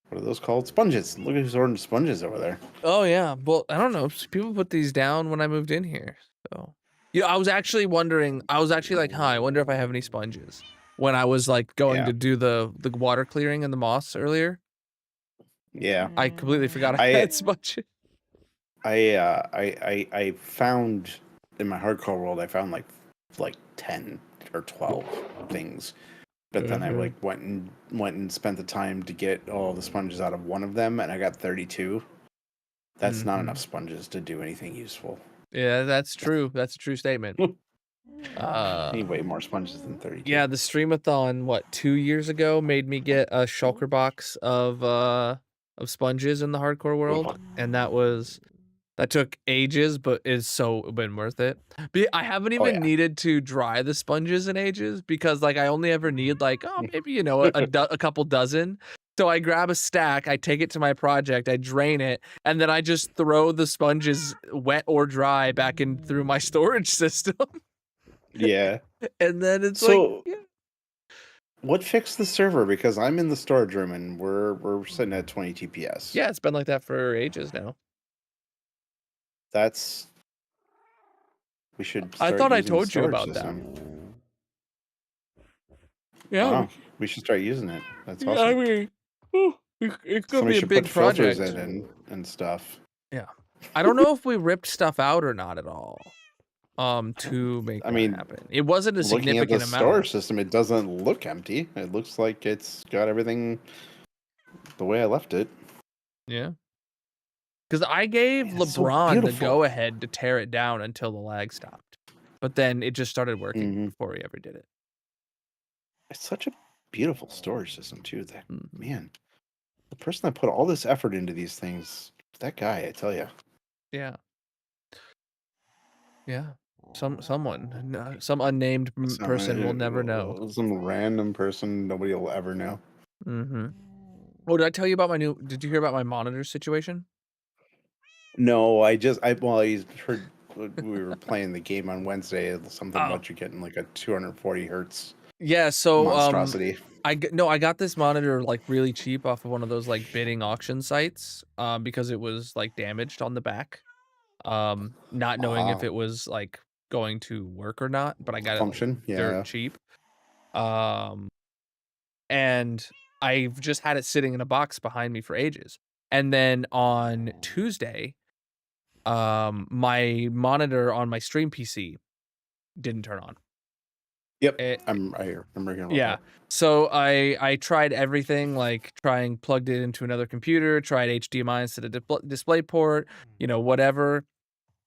Speaker 4: What are those called? Sponges. Look who's hoarding sponges over there.
Speaker 3: Oh yeah. Well, I don't know. People put these down when I moved in here. So, I was actually wondering. I was actually like, "Huh, I wonder if I have any sponges." When I was like going to do the water clearing in the moss earlier,
Speaker 4: Yeah.
Speaker 3: I completely forgot I had sponges.
Speaker 4: I found in my hardcore world, I found like 10 or 12 things, but then I like went and spent the time to get all the sponges out of one of them, and I got 32. That's not enough sponges to do anything useful.
Speaker 3: Yeah, that's true. That's a true statement.
Speaker 4: I need way more sponges than 32.
Speaker 3: Yeah, the streamathon 2 years ago made me get a shulker box of sponges in the hardcore world, and that took ages, but it's so been worth it. But I haven't even needed to dry the sponges in ages because like I only ever need like maybe a couple dozen. So I grab a stack, I take it to my project, I drain it, and then I just throw the sponges wet or dry back in through my storage system.
Speaker 4: Yeah.
Speaker 3: And then it's
Speaker 4: So, what fixed the server? Because I'm in the storage room and we're sitting at 20 TPS.
Speaker 3: Yeah, it's been like that for ages now.
Speaker 4: We should.
Speaker 3: I thought I told you about that. Yeah,
Speaker 4: wow. We should start using it. That's awesome.
Speaker 3: I mean, it's gonna
Speaker 4: Somebody
Speaker 3: be a
Speaker 4: should
Speaker 3: big
Speaker 4: put filters
Speaker 3: project
Speaker 4: in and stuff.
Speaker 3: Yeah, I don't know if we ripped stuff out or not at all. To make that happen, it wasn't a
Speaker 4: Looking at the
Speaker 3: significant amount.
Speaker 4: storage system, it doesn't look empty. It looks like it's got everything the way I left it.
Speaker 3: Yeah, because I gave LeBron the go ahead to tear it down until the lag stopped, but then it just started working before he ever did it.
Speaker 4: It's such a beautiful storage system too. That man, the person that put all this effort into these things, that guy, I tell you.
Speaker 3: Yeah. Some unnamed person will never know.
Speaker 4: Some random person nobody will ever know.
Speaker 3: Oh, did I tell you about did you hear about my monitor situation?
Speaker 4: No, I heard we were playing the game on Wednesday. Something about you getting like a 240 hertz.
Speaker 3: Yeah, so
Speaker 4: monstrosity.
Speaker 3: I got this monitor like really cheap off of one of those like bidding auction sites because it was like damaged on the back. Not knowing if it was like going to work or not, but I got it like, dirt cheap. And I've just had it sitting in a box behind me for ages. And then on Tuesday, my monitor on my stream PC didn't turn on.
Speaker 4: Yep, I remember hearing about that.
Speaker 3: So I tried everything, like plugged it into another computer, tried HDMI instead of display port, whatever.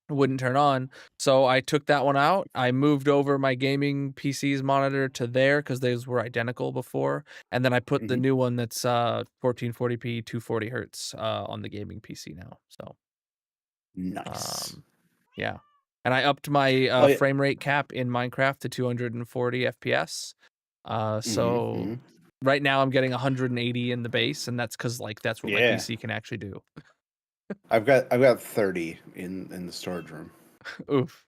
Speaker 3: Wouldn't turn on. So I took that one out. I moved over my gaming PC's monitor to there because those were identical before. And then I put the new one that's 1440p, 240 hertz on the gaming PC now. So
Speaker 4: nice.
Speaker 3: Yeah. And I upped my frame rate cap in Minecraft to 240 FPS. So right now I'm getting 180 in the base, and that's because that's what my PC can actually do.
Speaker 4: I've got 30 in the storage room.
Speaker 3: Oof.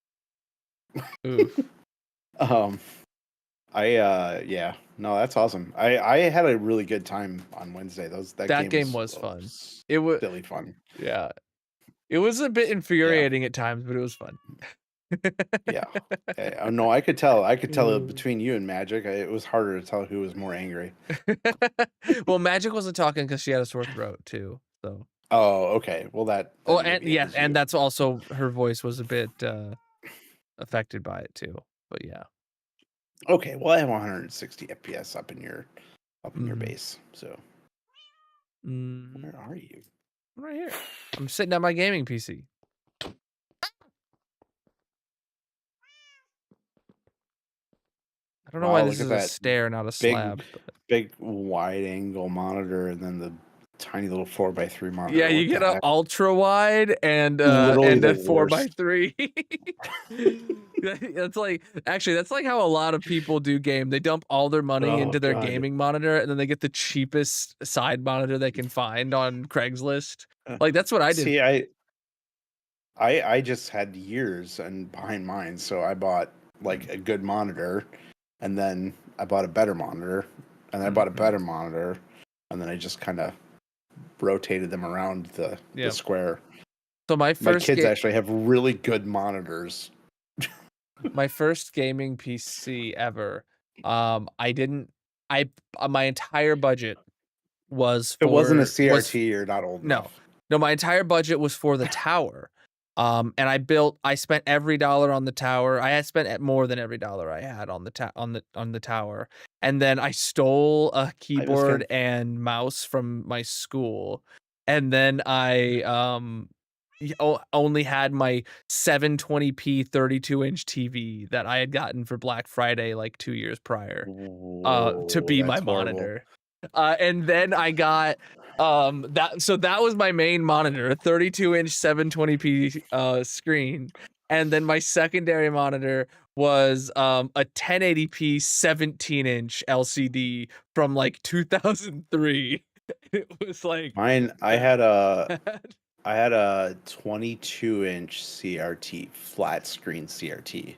Speaker 4: Yeah, No, that's awesome. I had a really good time on Wednesday. That
Speaker 3: game was fun. It was
Speaker 4: really fun.
Speaker 3: Yeah. It was a bit infuriating at times, but it was fun.
Speaker 4: Yeah. No, I could tell. I could tell between you and Magic. It was harder to tell who was more angry.
Speaker 3: Well, Magic wasn't talking because she had a sore throat troat, so.
Speaker 4: Oh, okay. Well, that.
Speaker 3: Oh, and yeah, and that's also her voice was a bit affected by it too. But yeah.
Speaker 4: Okay. Well, I have 160 FPS up in your base. So. Where are you?
Speaker 3: I'm right here. I'm sitting at my gaming PC. I don't know why this is a stair, not a slab.
Speaker 4: Big wide angle monitor, and then the tiny little 4x3 monitor.
Speaker 3: Yeah, you get an ultra wide and a 4x3. That's like how a lot of people do game. They dump all their money into their gaming monitor, and then they get the cheapest side monitor they can find on Craigslist. Like that's what I did.
Speaker 4: See, I just had years and behind mine, so I bought like a good monitor, and then I bought a better monitor, and then I bought a better monitor, and then I just kind of rotated them around the square.
Speaker 3: So my
Speaker 4: kids actually have really good monitors.
Speaker 3: My first gaming PC ever. My entire budget was for,
Speaker 4: it wasn't a CRT, you're not old enough.
Speaker 3: No, my entire budget was for the tower. And I spent every dollar on the tower. I had spent more than every dollar I had on the tower. And then I stole a keyboard and mouse from my school. And then I only had my 720p 32-inch TV that I had gotten for Black Friday like 2 years prior to be my monitor. And then I got that was my main monitor, a 32-inch 720p screen. And then my secondary monitor was a 1080p 17-inch LCD from like 2003. It was like
Speaker 4: mine. I had a 22-inch CRT, flat screen CRT.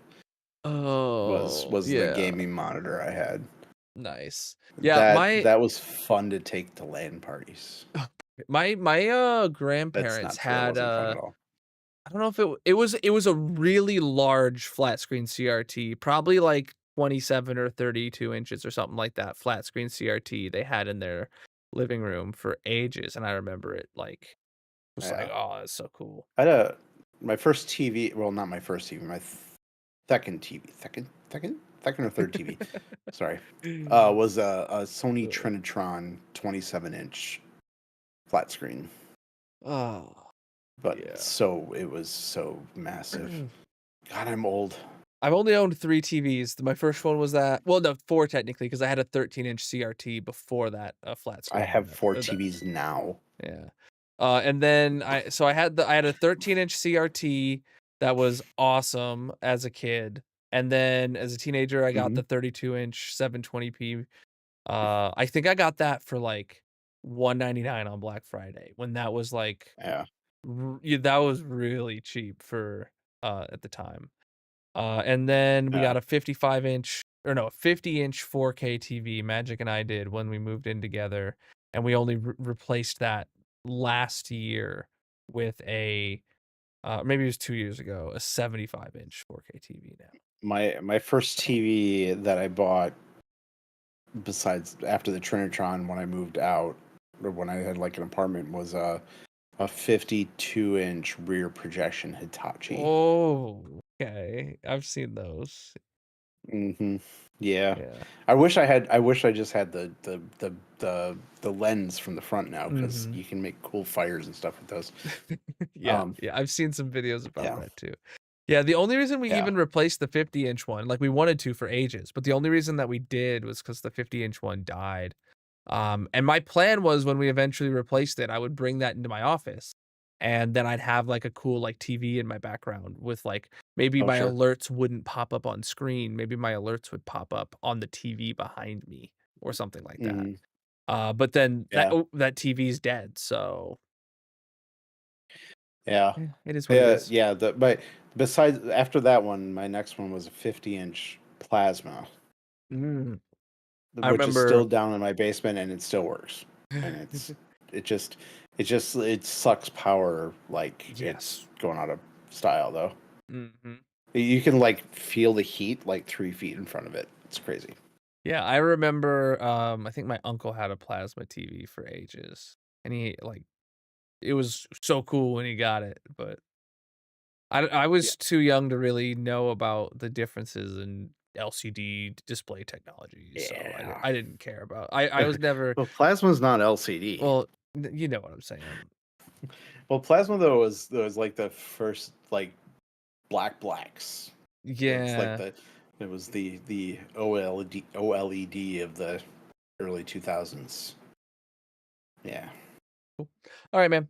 Speaker 4: Was the gaming monitor I had.
Speaker 3: Nice. Yeah,
Speaker 4: that was fun to take to LAN parties.
Speaker 3: My grandparents had I don't know if it was a really large flat screen CRT, probably like 27 or 32 inches or something like that, flat screen CRT they had in their living room for ages, and I remember it like was like, oh, that's so cool.
Speaker 4: I had my first TV, well, not my first TV, my second TV, second or third TV, sorry, was a Sony Trinitron 27-inch flat screen.
Speaker 3: Oh,
Speaker 4: but it was so massive. God, I'm old.
Speaker 3: I've only owned 3 TVs. My first one was that. Well, no, 4 technically, because I had a 13-inch CRT before that flat screen.
Speaker 4: I have 4 TVs now.
Speaker 3: Yeah. And then I had a 13-inch CRT that was awesome as a kid, and then as a teenager I got the 32-inch 720p. I think I got that for like $199 on Black Friday when that was like that was really cheap for at the time. And then we got a 50-inch 4K TV. Magic and I did when we moved in together, and we only replaced that last year with a maybe it was 2 years ago, a 75-inch 4K TV now.
Speaker 4: My first TV that I bought, besides after the Trinitron when I moved out, or when I had like an apartment, was a 52-inch rear projection Hitachi.
Speaker 3: Oh, okay. I've seen those.
Speaker 4: Yeah. I wish I just had the lens from the front now, because you can make cool fires and stuff with those.
Speaker 3: Yeah, I've seen some videos about that too. Yeah, the only reason we even replaced the 50-inch one, like we wanted to for ages, but the only reason that we did was because the 50-inch one died. And my plan was when we eventually replaced it, I would bring that into my office, and then I'd have like a cool like TV in my background with like maybe my alerts wouldn't pop up on screen, maybe my alerts would pop up on the TV behind me or something like that. But then that TV's dead, so it is what it is.
Speaker 4: Yeah, but besides, after that one, my next one was a 50-inch plasma.
Speaker 3: I
Speaker 4: which is
Speaker 3: remember.
Speaker 4: still down in my basement, and it still works. And it sucks power like it's going out of style though.
Speaker 3: Mm-hmm.
Speaker 4: You can like feel the heat like 3 feet in front of it. It's crazy.
Speaker 3: Yeah, I remember. I think my uncle had a plasma TV for ages, and it was so cool when he got it, but I was too young to really know about the differences in LCD display technology, so
Speaker 4: Yeah.
Speaker 3: I didn't care about. I was never.
Speaker 4: Well, plasma's not LCD.
Speaker 3: Well, you know what I'm saying.
Speaker 4: Well, plasma though was like the first like blacks. It's like
Speaker 3: Yeah.
Speaker 4: it was the OLED of the early 2000s. Yeah.
Speaker 3: Cool. All right, man.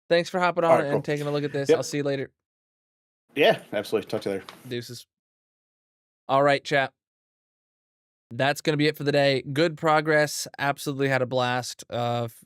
Speaker 3: Thanks for hopping on
Speaker 4: All right,
Speaker 3: and
Speaker 4: cool.
Speaker 3: taking a look at this.
Speaker 4: Yep.
Speaker 3: I'll see you later.
Speaker 4: Yeah, absolutely. Talk to you later.
Speaker 3: Deuces. All right, chat. That's going to be it for the day. Good progress. Absolutely had a blast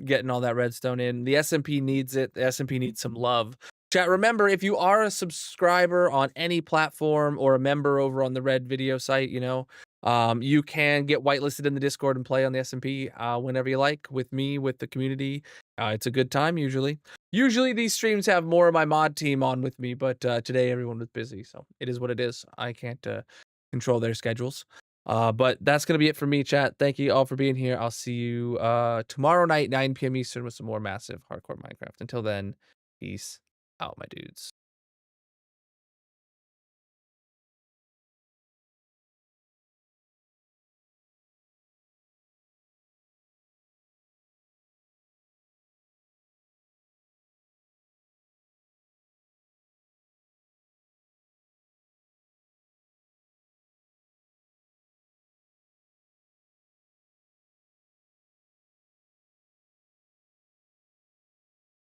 Speaker 3: getting all that redstone in. The SMP needs it. The SMP needs some love. Chat, remember, if you are a subscriber on any platform or a member over on the Red Video site, you can get whitelisted in the Discord and play on the SMP whenever you like with me, with the community. It's a good time usually. Usually these streams have more of my mod team on with me, but today everyone was busy, so it is what it is. I can't control their schedules. But that's going to be it for me, chat. Thank you all for being here. I'll see you tomorrow night, 9 p.m. Eastern with some more massive hardcore Minecraft. Until then, peace out, my dudes.